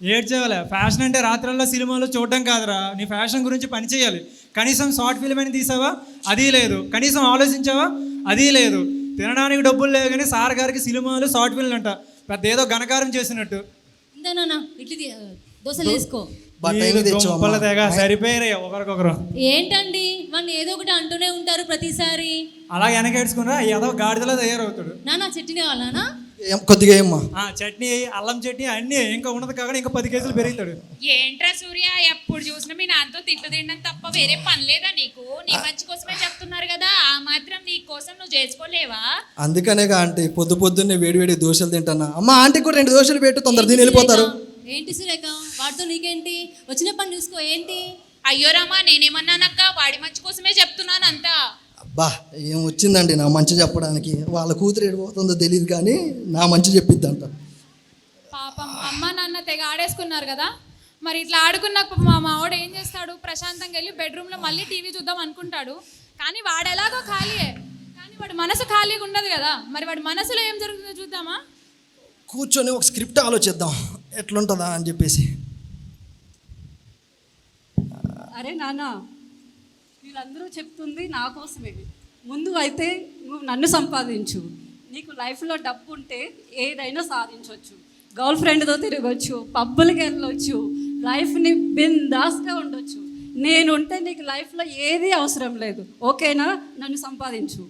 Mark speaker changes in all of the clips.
Speaker 1: ఏడ్చేవాళ్ళ. Fashion అంటే రాత్రల్లో సినిమాలు చూడడం కాదురా, నీ ఫ్యాషన్ గురించి పని చేయాలి. కనీసం షార్ట్ ఫిల్మ్ అని తీసావా, అది లేదు. కనీసం ఆలోచించావా, అది లేదు. తినడానికి డబ్బులు లేవు కానీ సార్ గారికి సినిమాలు షార్ట్ ఫిల్మ్ అంట పెద్ద ఏదో ఘనకారం చేసినట్టు.
Speaker 2: ఇట్లా దోశలు వేసుకో.
Speaker 1: సరిపోయారు ఒకరికొకరు.
Speaker 2: ఏంటండి మన ఏదో ఒకటి అంటూనే ఉంటారు ప్రతిసారి.
Speaker 1: అలా వెనకేడ్చుకున్నా ఏదో గాడిదలా తయారవుతాడు.
Speaker 2: నాన్న చట్నీ కావాలా?
Speaker 3: కొద్దిగా ఏమ్మా
Speaker 1: చట్నీ, అల్లం చట్నీ అన్నీ ఇంకా ఉన్నది కాకుండా ఇంకా 10 కేజీలు పెరుగుతాడు.
Speaker 4: ఏంట్రా సూర్య, ఎప్పుడు చూసినా మీ నాన్నతో తిట్లు తినడం తప్ప వేరే పని లేదా నీకు? నీ మంచి కోసమే చెప్తున్నారు కదా, ఆ మాత్రం నీ కోసం నువ్వు చేసుకోలేవా?
Speaker 3: అందుకనేగా ఆంటీ పొద్దున్నే వేడి దోశలు తింటానా. అమ్మ ఆంటీకి కూడా 2 దోశలు పెట్టు, తొందర తిని వెళ్ళిపోతారు.
Speaker 2: ఏంటి సురేఖ, వాడితో నీకేంటి? వచ్చిన పని చూసుకో. ఏంటి?
Speaker 4: అయ్యో రామా, నేనేమన్నానక్క? వాడి మంచి కోసమే చెప్తున్నాను అంతా.
Speaker 3: అబ్బా ఏం వచ్చిందండి నా మంచి చెప్పడానికి. వాళ్ళ కూతురు ఎడిపోతుందో తెలియదు కానీ నా మంచి చెప్పిద్దంట.
Speaker 5: పాపం అమ్మ నాన్న తెగ ఆడేసుకున్నారు కదా, మరి ఇట్లా ఆడుకున్నాక మా మావాడు ఏం చేస్తాడు? ప్రశాంతంగా వెళ్ళి బెడ్రూమ్లో మళ్ళీ టీవీ చూద్దాం అనుకుంటాడు. కానీ వాడు ఎలాగో ఖాళీయే, కానీ వాడి మనసు ఖాళీగా ఉండదు కదా. మరి వాడి మనసులో ఏం జరుగుతుందో చూద్దామా?
Speaker 3: కూర్చొని ఒక స్క్రిప్ట్ ఆలోచిద్దాం ఎట్లుంటుందా అని చెప్పేసి.
Speaker 6: అరే నాన్న, వీళ్ళందరూ చెప్తుంది నా కోసమే. ముందు అయితే నువ్వు నన్ను సంపాదించు. నీకు లైఫ్లో డబ్బు ఉంటే ఏదైనా సాధించవచ్చు. గర్ల్ ఫ్రెండ్తో తిరగచ్చు, పబ్బులకి వెళ్ళొచ్చు, లైఫ్ని బిందాస్గా ఉండొచ్చు. నేనుంటే నీకు లైఫ్లో ఏది అవసరం లేదు. ఓకేనా? నన్ను సంపాదించు.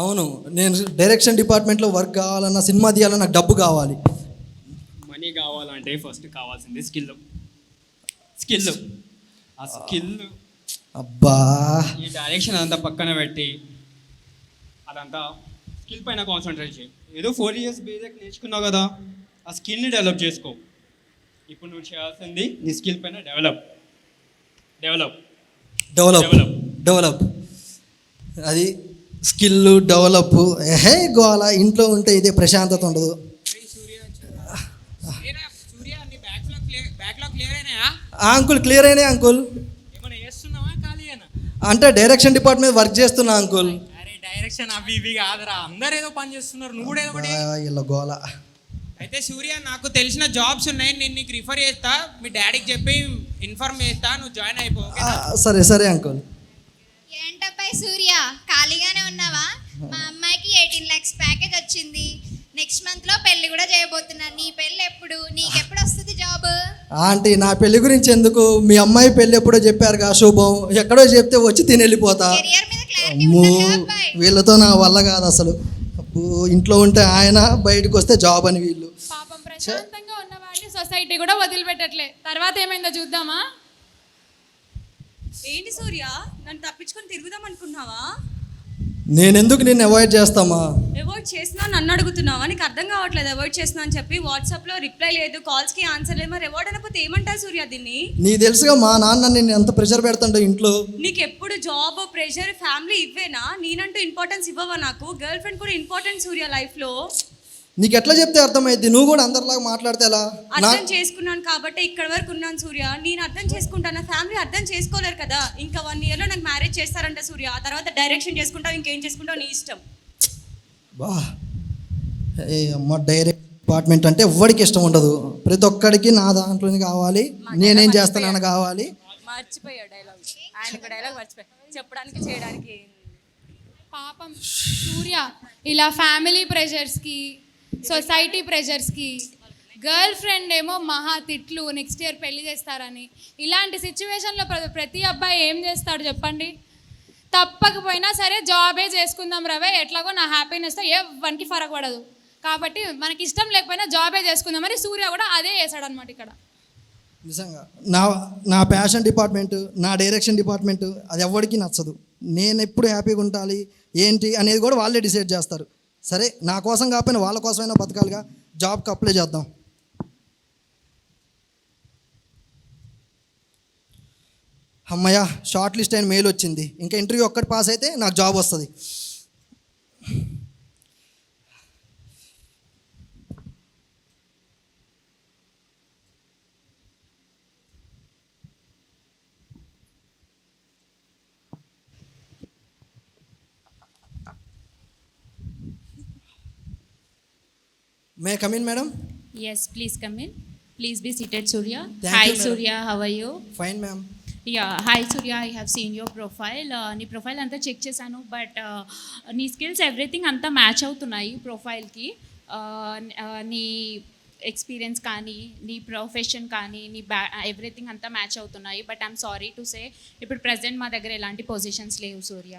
Speaker 3: అవును, నేను డైరెక్షన్ డిపార్ట్మెంట్లో వర్క్ కావాలన్నా, సినిమా తీయాలన్నా నాకు డబ్బు కావాలి.
Speaker 7: మనీ కావాలంటే ఫస్ట్ కావాల్సింది స్కిల్. ఆ స్కిల్
Speaker 3: అబ్బా
Speaker 7: ఈ డైరెక్షన్ అంతా పక్కన పెట్టి అదంతా స్కిల్ పైన కాన్సన్ట్రేట్ చేయి. ఏదో 4 years బేసిక్ నేర్చుకున్నావు కదా, ఆ స్కిల్ని డెవలప్ చేసుకో. ఇప్పుడు నువ్వు చేయాల్సింది నీ స్కిల్ పైన డెవలప్.
Speaker 3: అది స్కిల్ డెవలప్. గోల ఇంట్లో ఉంటే ఇదే ప్రశాంతత ఉండదు. అంకుల్ క్లియర్ అయినాయి అంకుల్. అంటే డైరెక్షన్ డిపార్ట్మెంట్ వర్క్ చేస్తున్నా అంకుల్.
Speaker 1: డైరెక్షన్ అవి ఇవి కాదురా, అందరు ఏదో పని చేస్తున్నారు, నువ్వు కూడా ఏదో ఒకటి.
Speaker 3: ఇలా గోల.
Speaker 8: అయితే సూర్య, నాకు తెలిసిన జాబ్స్ ఉన్నాయి, నేను నీకు రిఫర్ చేస్తా. మీ డాడీకి చెప్పి ఇన్ఫార్మ్ చేస్తా, నువ్వు జాయిన్ అయిపో.
Speaker 3: సరే అంకుల్.
Speaker 9: ఏంటబ్బాయి సూర్య, ఖాళీగానే ఉన్నావా? మా అమ్మాయికి 18 lakhs ప్యాకేజ్ వచ్చింది. నెక్స్ట్ మంత్ లో పెళ్లి కూడా చేయబోతున్నా. నీ పెళ్లి ఎప్పుడు? నీకెప్పుడు వస్తుంది జాబ్?
Speaker 3: ఆంటీ నా పెళ్లి గురించి ఎందుకు, మీ అమ్మాయి పెళ్లి ఎప్పుడో చెప్పారుగా శుభం. ఎక్కడో చెప్తే వచ్చి తిని వెళ్ళిపోతా.
Speaker 9: కెరియర్ మీద క్లారిటీ ఉందా అబ్బాయి?
Speaker 3: వీళ్ళతో నా వల్ల కాదు అసలు. ఇంట్లో ఉంటే ఆయన, బయటకు వస్తే జాబ్ అని వీళ్ళు.
Speaker 5: పాపం ప్రశాంతంగా ఉన్నవాడిని సొసైటీ కూడా వదిలిపెట్టట్లే. తర్వాత ఏమైందో చూద్దామా?
Speaker 6: ఏంటి సూర్య, నన్ను తప్పించుకొని తిరుగుదాం అనుకున్నావా?
Speaker 3: నేనెందుకు నిన్ను అవాయిడ్ చేస్తామా?
Speaker 6: అవాయిడ్ చేసినా నన్ను అడుగుతున్నావా? నీకు అర్థం కావట్లేదు. అవాయిడ్ చేస్తున్నా అని చెప్పి వాట్సాప్లో రిప్లై లేదు, కాల్స్కి ఆన్సర్ లేదు. మరి అవాయిడ్ అనకపోతే ఏమంటారు సూర్య దీన్ని?
Speaker 3: నీ తెలుసుగా మా నాన్న నిన్ను ఎంత ప్రెషర్ పెడతాంటో ఇంట్లో.
Speaker 6: నీకు ఎప్పుడు జాబ్, ప్రెషర్, ఫ్యామిలీ ఇవ్వేనా? నేనంటూ ఇంపార్టెన్స్ ఇవ్వవా? నాకు గర్ల్ ఫ్రెండ్ కూడా ఇంపార్టెంట్ సూర్య లైఫ్లో.
Speaker 3: నీకు ఎట్లా చెప్తే అర్థమైంది? నువ్వు కూడా అందరిలాగా మాట్లాడితే ఎలా?
Speaker 6: అర్థం చేసుకున్నాను కాబట్టి ఇక్కడ వరకు ఉన్నాను సూర్య. నేను అర్థం చేసుకుంటాను, ఫ్యామిలీ అర్థం చేసుకోలేరు కదా. ఇంకా 1 yearలో నాకు మ్యారేజ్ చేస్తారంట సూర్య. ఆ తర్వాత డైరెక్షన్ చేసుకుంటావు, ఇంకేం చేసుకుంటావు నీ ఇష్టం.
Speaker 3: బా అమ్మ, డైరెక్ట్ డిపార్ట్మెంట్ అంటే ఎవరికి ఇష్టం ఉండదు. ప్రతి ఒక్కడికి నా దాంట్లోనే కావాలి, నేనేం చేస్తానని కావాలి.
Speaker 6: మర్చిపోయా డైలాగ్, ఆయనకు డైలాగ్ మర్చిపోయా చెప్పడానికి చేయడానికి.
Speaker 5: పాపం సూర్య ఇలా ఫ్యామిలీ ప్రెషర్స్కి, సొసైటీ ప్రెషర్స్కి, గర్ల్ ఫ్రెండ్ ఏమో మహా తిట్లు, నెక్స్ట్ ఇయర్ పెళ్లి చేస్తారని. ఇలాంటి సిచ్యువేషన్లో ప్రతి అబ్బాయి ఏం చేస్తాడు చెప్పండి? తప్పకపోయినా సరే జాబే చేసుకుందాం రవే, ఎట్లాగో నా హ్యాపీనెస్తో ఎవరికి ఫరక్ పడదు కాబట్టి మనకి ఇష్టం లేకపోయినా జాబే చేసుకుందాం. మరి సూర్య కూడా అదే చేశాడు అనమాట ఇక్కడ.
Speaker 3: నిజంగా నా ప్యాషన్ డిపార్ట్మెంట్, నా డైరెక్షన్ డిపార్ట్మెంట్ అది ఎవరికి నచ్చదు. నేను ఎప్పుడు హ్యాపీగా ఉండాలి ఏంటి అనేది కూడా వాళ్ళే డిసైడ్ చేస్తారు. సరే, నా కోసం కాకపోయినా వాళ్ళ కోసమైనా బతకాలిగా. జాబ్కి అప్లై చేద్దాం. అమ్మయ్య, షార్ట్ లిస్ట్ అయిన మెయిల్ వచ్చింది. ఇంకా ఇంటర్వ్యూ ఒక్కటి పాస్ అయితే నాకు జాబ్ వస్తుంది. May come in madam?
Speaker 4: Yes, please come in. Please be seated, Surya.
Speaker 3: Thank
Speaker 4: Hi,
Speaker 3: you, madam.
Speaker 4: Surya. How are you?
Speaker 3: Fine ma'am.
Speaker 4: Yeah hi Surya, I have seen your profile. నీ profile అంతా check చేశాను, but నీ skills everything అంతా match అవుతున్నాయి ప్రొఫైల్కి. నీ experience కానీ, నీ profession కానీ, నీ ఎవ్రీథింగ్ అంతా మ్యాచ్ అవుతున్నాయి. But I'm sorry to say, ఇప్పుడు ప్రజెంట్ మా దగ్గర ఎలాంటి పొజిషన్స్ లేవు సూర్య.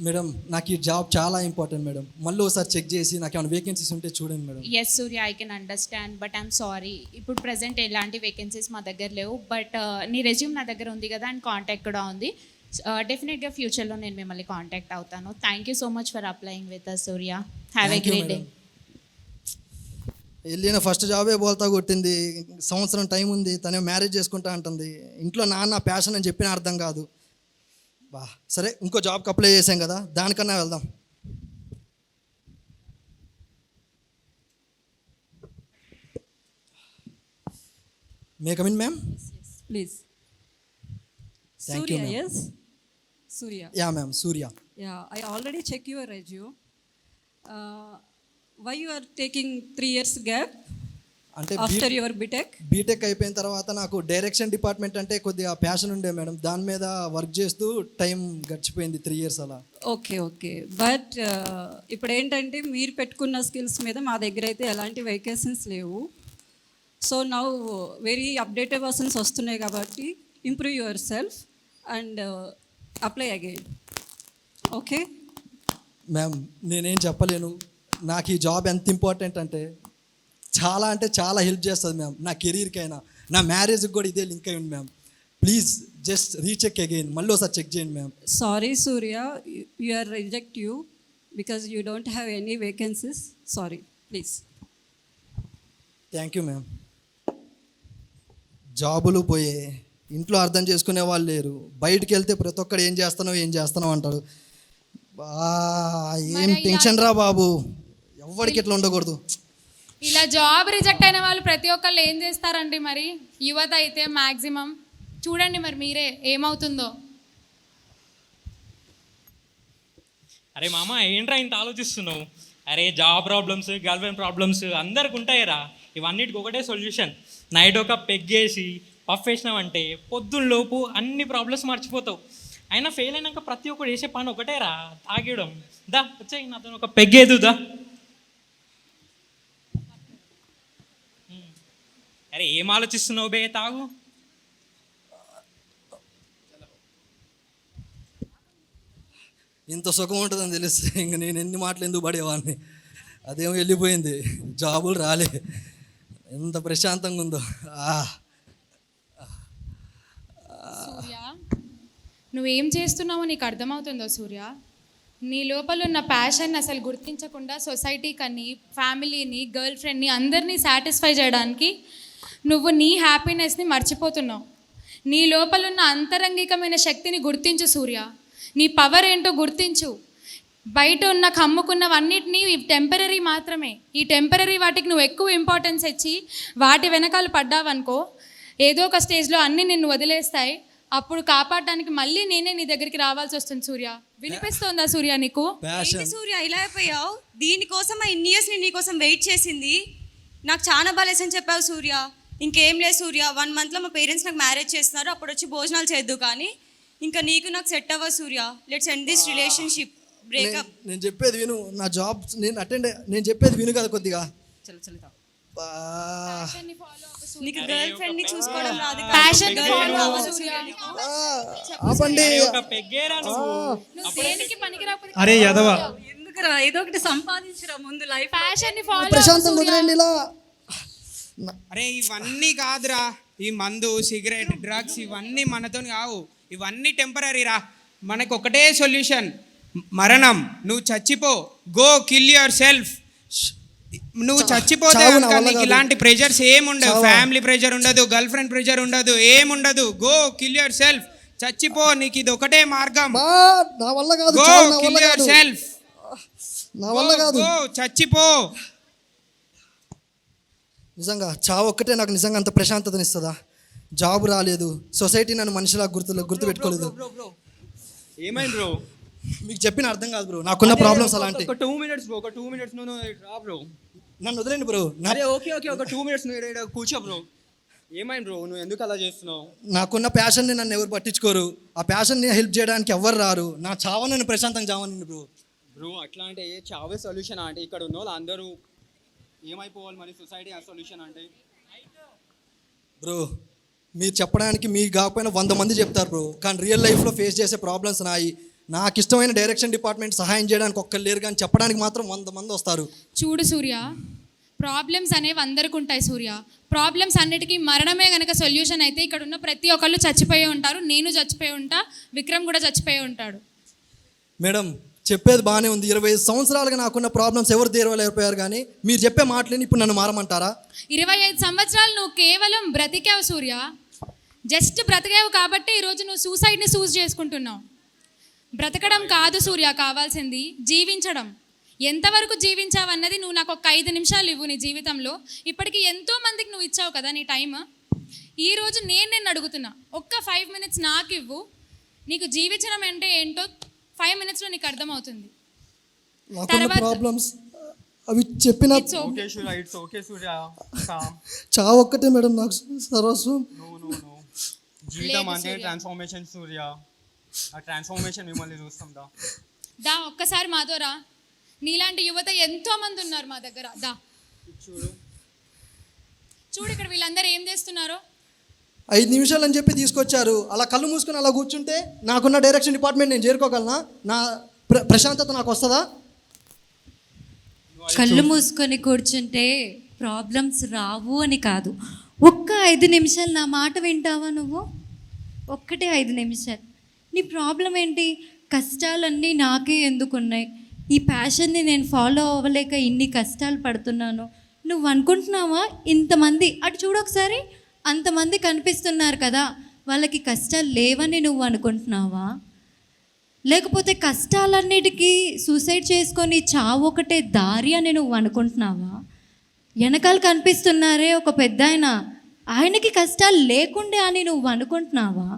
Speaker 3: మేడం నాకు ఈ జాబ్ చాలా ఇంపార్టెంట్ మేడం. మళ్ళీ ఒకసారి చెక్ చేసి నాకు ఏమైనా వేకెన్సీస్ ఉంటే చూడండి madam.
Speaker 4: Yes Surya, I can understand, but I'm sorry, ఇప్పుడు ప్రజెంట్ ఎలాంటి వేకెన్సీస్ మా దగ్గర లేవు. బట్ నీ రెజ్యూమ్ నా దగ్గర ఉంది కదా, అండ్ కాంటాక్ట్ కూడా ఉంది. డెఫినెట్గా ఫ్యూచర్లో నేను మిమ్మల్ని కాంటాక్ట్ అవుతాను. Thank you so much for applying with us Surya. Have a great day.
Speaker 3: వెళ్ళిన ఫస్ట్ జాబే బోల్తా కొట్టింది. సంవత్సరం టైం ఉంది, తనే మ్యారేజ్ చేసుకుంటా అంటుంది. ఇంట్లో నాన్న ప్యాషన్ అని చెప్పిన అర్థం కాదు. బా సరే, ఇంకో జాబ్కి అప్లై చేసాం కదా, దానికన్నా వెళ్దాం. మే come in ma'am.
Speaker 6: Please.
Speaker 3: Thank you
Speaker 6: Surya,
Speaker 3: ma'am.
Speaker 6: yes? Surya.
Speaker 3: Yeah ma'am, Surya.
Speaker 6: Yeah, I already check your resume. Why you are taking 3 years gap
Speaker 3: అంటే
Speaker 6: after your BTech?
Speaker 3: బీటెక్ అయిపోయిన తర్వాత నాకు డైరెక్షన్ డిపార్ట్మెంట్ అంటే కొద్దిగా passion ఉండే madam. దాని మీద work చేస్తూ టైం గడిచిపోయింది 3 years అలా.
Speaker 6: ఓకే బట్ ఇప్పుడు ఏంటంటే మీరు పెట్టుకున్న స్కిల్స్ మీద మా దగ్గర అయితే ఎలాంటి వేకెన్సీస్ లేవు. So now very updated versions వస్తున్నాయి కాబట్టి improve your self and apply again. Okay
Speaker 3: ma'am నేనేం చెప్పలేను. నాకు ఈ జాబ్ ఎంత ఇంపార్టెంట్ అంటే చాలా హెల్ప్ చేస్తుంది మ్యామ్. నా కెరీర్కైనా, నా మ్యారేజ్కి కూడా ఇదే లింక్ అయి ఉంది ma'am. Please just recheck again, మళ్ళీ ఒకసారి చెక్ చేయండి ma'am.
Speaker 6: Sorry Surya, you are reject you because you don't have any vacancies. Sorry, please.
Speaker 3: Thank you ma'am. జాబులు పోయే, ఇంట్లో అర్థం చేసుకునే వాళ్ళు లేరు. బయటికి వెళ్తే ప్రతి ఒక్కడు ఏం చేస్తున్నావు అంటాడు. ఏం టెన్షన్ రా బాబు, ఎవరికి ఎట్లా ఉండకూడదు.
Speaker 5: ఇలా జాబ్ రిజెక్ట్ అయిన వాళ్ళు ప్రతి ఒక్కళ్ళు ఏం చేస్తారండి మరి? యువత అయితే మ్యాక్సిమం చూడండి మరి మీరే ఏమవుతుందో.
Speaker 10: అరే మామ, ఏంట్రా ఇంత ఆలోచిస్తున్నావు? అరే job problems, girl friend problems అందరికి ఉంటాయిరా. ఇవన్నిటికి ఒకటే సొల్యూషన్. నైట్ ఒక పెగ్గేసి పఫ్ వేసినామంటే పొద్దున్నలోపు అన్ని ప్రాబ్లమ్స్ మర్చిపోతావు. అయినా ఫెయిల్ అయినాక ప్రతి ఒక్కరు చేసే పని ఒకటేరా, తాగేయడం. దా వచ్చాయి నాతో ఒక పెగ్గేదు దా. అరే ఏం ఆలోచిస్తున్నావు బే, తాగు.
Speaker 3: ఇంత సుఖం ఉంటుందని తెలిస్తే ఇంక నేను ఎన్ని మాటలు ఎందుకు పడేవాడిని. అదేమో వెళ్ళిపోయింది, జాబులు రాలే. ఎంత ప్రశాంతంగా ఉందో.
Speaker 5: సూర్య, నువ్వేం చేస్తున్నావో నీకు అర్థమవుతుందో సూర్య? నీ లోపల ఉన్న ప్యాషన్ అసలు గుర్తించకుండా సొసైటీకని, ఫ్యామిలీని, గర్ల్ ఫ్రెండ్ని అందరినీ సాటిస్ఫై చేయడానికి నువ్వు నీ హ్యాపీనెస్ని మర్చిపోతున్నావు. నీ లోపల ఉన్న అంతరంగికమైన శక్తిని గుర్తించు సూర్య. నీ పవర్ ఏంటో గుర్తించు. బయట ఉన్న కమ్ముకున్నవన్నిటినీ టెంపరీ మాత్రమే. ఈ టెంపరీ వాటికి నువ్వు ఎక్కువ ఇంపార్టెన్స్ ఇచ్చి వాటి వెనకాల పడ్డావనుకో, ఏదో ఒక స్టేజ్లో అన్నీ నిన్ను వదిలేస్తాయి. అప్పుడు కాపాడడానికి మళ్ళీ నేనే నీ దగ్గరికి రావాల్సి వస్తుంది. సూర్య, వినిపిస్తోందా సూర్య నీకు?
Speaker 11: సూర్య ఇలా అయిపోయావు? దీనికోసం ఇన్ని ఇయర్స్ నేను నీకోసం వెయిట్ చేసింది. నాకు చాలా బాగా లెసన్ చెప్పావు సూర్య. ఇంకేం లేదు సూర్య, 1 monthలో మా పేరెంట్స్ నాకు మ్యారేజ్ చేస్తున్నారు. అప్పుడు వచ్చి భోజనాలు చేద్దు, కానీ ఇంకా నీకు నాకు సెట్ అవ్వదు Surya. Let's end this relationship, breakup.
Speaker 3: నేను చెప్పేది విను. నా జాబ్ నేను చెప్పేది విను కదా కొద్దిగా.
Speaker 11: నీకు గర్ల్ ఫ్రెండ్ ని చూసుకోవడం రాదు.
Speaker 5: ప్యాషన్
Speaker 3: ఆపండి.
Speaker 1: అరే యదవా,
Speaker 6: ఎందుకురా, ఏదో ఒకటి సంపాదించరా ముందు లైఫ్.
Speaker 5: ప్యాషన్ ని ఫాలో
Speaker 3: ప్రశాంతం వదిలేండి ఇలా.
Speaker 8: అరే ఇవన్నీ కాదురా, ఈ మందు, సిగరెట్, డ్రగ్స్ ఇవన్నీ మనతో కావు. ఇవన్నీ టెంపరీ రా. మనకు ఒకటే సొల్యూషన్, మరణం. నువ్వు చచ్చిపో, గో కిల్ యువర్ సెల్ఫ్. నువ్వు చచ్చిపోతే నీకు ఇలాంటి ప్రెషర్స్ ఏముండవు. ఫ్యామిలీ ప్రెషర్ ఉండదు, గర్ల్ ఫ్రెండ్ ప్రెషర్ ఉండదు, ఏముండదు. గో కిల్ యువర్ సెల్ఫ్, చచ్చిపో. నీకు ఇది ఒకటే మార్గం.
Speaker 3: నా వల్ల కాదు,
Speaker 8: గో కిల్ యువర్ సెల్ఫ్.
Speaker 3: నా వల్ల కాదు,
Speaker 8: చచ్చిపో.
Speaker 3: నిజంగా చావు ఒక్కటే నాకు నిజంగా అంత ప్రశాంతతని ఇస్తుందా? జాబ్ రాలేదు, సొసైటీ నన్ను మనిషిలా గుర్తుపెట్టుకోలేదు.
Speaker 7: ఏమైంది బ్రో?
Speaker 3: మీకు చెప్పిన అర్థం కాదు బ్రో, నాకున్న ప్రాబ్లమ్స్ అలాంటి.
Speaker 7: ఒక 2 minutes బ్రో, ఒక 2 minutes నువ్వు రా బ్రో.
Speaker 3: నన్ను వదిలేండి బ్రో.
Speaker 7: అరే ఓకే ఒక 2 minutes నువ్వు ఇక్కడ కూర్చో బ్రో. ఏమైంది బ్రో, నువ్వు ఎందుకు అలా చేస్తున్నావు?
Speaker 3: నాకున్న ప్యాషన్ని నన్ను ఎవరు పట్టించుకోరు. ఆ ప్యాషన్ని హెల్ప్ చేయడానికి ఎవరు రారు. నా చావని నన్ను ప్రశాంతంగా చావనండి బ్రో.
Speaker 7: బ్రో అట్లా అంటే చావే సొల్యూషన్ అంటే ఇక్కడ ఉన్న వాళ్ళు అందరూ ఏమైపోవాలి మరి? సొసైటీ ఆ సొల్యూషన్ అంటే
Speaker 3: బ్రో మీరు చెప్పడానికి మీకు కాకపోయినా 100 మంది చెప్తారు బ్రో. కానీ రియల్ లైఫ్లో ఫేస్ చేసే ప్రాబ్లమ్స్ నాయి. నాకు ఇష్టమైన డైరెక్షన్ డిపార్ట్మెంట్ సహాయం చేయడానికి ఒక్కరు లేరు, కానీ చెప్పడానికి మాత్రం 100 మంది వస్తారు.
Speaker 5: చూడు సూర్య, ప్రాబ్లమ్స్ అనేవి అందరికి ఉంటాయి సూర్య. ప్రాబ్లమ్స్ అన్నిటికీ మరణమే కనుక సొల్యూషన్ అయితే ఇక్కడ ఉన్న ప్రతి ఒక్కళ్ళు చచ్చిపోయి ఉంటారు. నేను చచ్చిపోయి ఉంటా, విక్రమ్ కూడా చచ్చిపోయి ఉంటాడు.
Speaker 3: మేడం చెప్పేది బాగానే ఉంది. 25 సంవత్సరాలుగా నాకున్న ప్రాబ్లమ్స్ ఎవరు తీరవలేకపోయారు, కానీ మీరు చెప్పే మాటలేని ఇప్పుడు నన్ను మారమంటారా?
Speaker 5: 25 సంవత్సరాలు నువ్వు కేవలం బ్రతికావు సూర్య. జస్ట్ బ్రతికావు కాబట్టి ఈరోజు నువ్వు సూసైడ్ని చేసుకుంటున్నావు. బ్రతకడం కాదు సూర్య కావాల్సింది, జీవించడం. ఎంతవరకు జీవించావు అన్నది నువ్వు నాకు ఒక 5 నిమిషాలు ఇవ్వు నీ జీవితంలో. ఇప్పటికీ ఎంతో మందికి నువ్వు ఇచ్చావు కదా నీ టైం. ఈరోజు నేను అడుగుతున్నా, ఒక్క 5 minutes నాకు ఇవ్వు. నీకు జీవించడం అంటే ఏంటో 5 minutesలో నీకు అర్థమవుతుంది.
Speaker 3: నాకున్న ప్రాబ్లమ్స్ అవి చెప్పిన
Speaker 7: ఓకే సూర్య
Speaker 3: చావు ఒక్కటే మేడం నాకు సర్వస్వం.
Speaker 7: జీవితం అంటే ట్రాన్స్ఫర్మేషన్ సూర్య. ఆ ట్రాన్స్ఫర్మేషన్ మిమ్మల్ని చూస్తాం
Speaker 5: దా ఒక్కసారి మాతో రా. నీలాంటి యువత ఎంతో మంది ఉన్నారు మా దగ్గర. దా చూడు ఇక్కడ వీళ్ళందరూ ఏం చేస్తున్నారో.
Speaker 3: 5 నిమిషాలు అని చెప్పి తీసుకొచ్చారు. అలా కళ్ళు మూసుకొని అలా కూర్చుంటే నాకున్న డైరెక్షన్ డిపార్ట్మెంట్ నేను చేరుకోగలనా? నా ప్రశాంతత నాకు వస్తుందా?
Speaker 12: కళ్ళు మూసుకొని కూర్చుంటే ప్రాబ్లమ్స్ రావు అని కాదు. ఒక్క 5 నిమిషాలు నా మాట వింటావా నువ్వు? ఒక్కటే 5 నిమిషాలు. నీ ప్రాబ్లం ఏంటి? కష్టాలన్నీ నాకే ఎందుకున్నాయి? ఈ ప్యాషన్ని నేను ఫాలో అవ్వలేక ఇన్ని కష్టాలు పడుతున్నాను. నువ్వు అనుకుంటున్నావా ఇంతమంది అటు చూడు ఒకసారి, అంతమంది కనిపిస్తున్నారు కదా, వాళ్ళకి కష్టాలు లేవని నువ్వు అనుకుంటున్నావా? లేకపోతే కష్టాలన్నిటికీ సూసైడ్ చేసుకొని చావు ఒకటే దారి అని నువ్వు అనుకుంటున్నావా? వెనకాల కనిపిస్తున్నారే ఒక పెద్ద ఆయనకి కష్టాలు లేకుండే అని నువ్వు అనుకుంటున్నావా?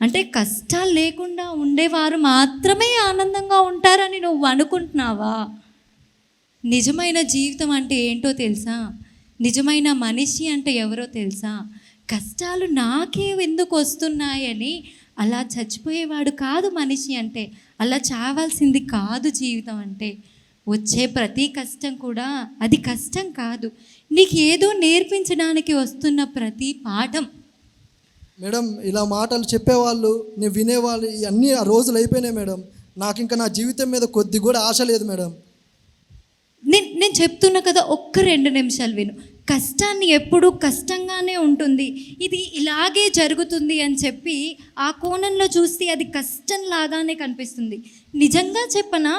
Speaker 12: అంటే కష్టాలు లేకుండా ఉండేవారు మాత్రమే ఆనందంగా ఉంటారని నువ్వు అనుకుంటున్నావా? నిజమైన జీవితం అంటే ఏంటో తెలుసా? నిజమైన మనిషి అంటే ఎవరో తెలుసా? కష్టాలు నాకే ఎందుకు వస్తున్నాయని అలా చచ్చిపోయేవాడు కాదు మనిషి అంటే. అలా చావాల్సింది కాదు జీవితం అంటే. వచ్చే ప్రతి కష్టం కూడా అది కష్టం కాదు, నీకు ఏదో నేర్పించడానికి వస్తున్న ప్రతి పాఠం.
Speaker 3: మేడం ఇలా మాటలు చెప్పేవాళ్ళు, నేను వినేవాళ్ళు అన్నీ ఆ రోజులు అయిపోయినాయి మేడం. నాకు ఇంకా నా జీవితం మీద కొద్ది కూడా ఆశ లేదు మేడం.
Speaker 12: నేను చెప్తున్నా కదా, ఒక్క 2 నిమిషాలు విను. కష్టాన్ని ఎప్పుడూ కష్టంగానే ఉంటుంది, ఇది ఇలాగే జరుగుతుంది అని చెప్పి ఆ కోణంలో చూస్తే అది కష్టంలాగానే కనిపిస్తుంది. నిజంగా చెప్పనా,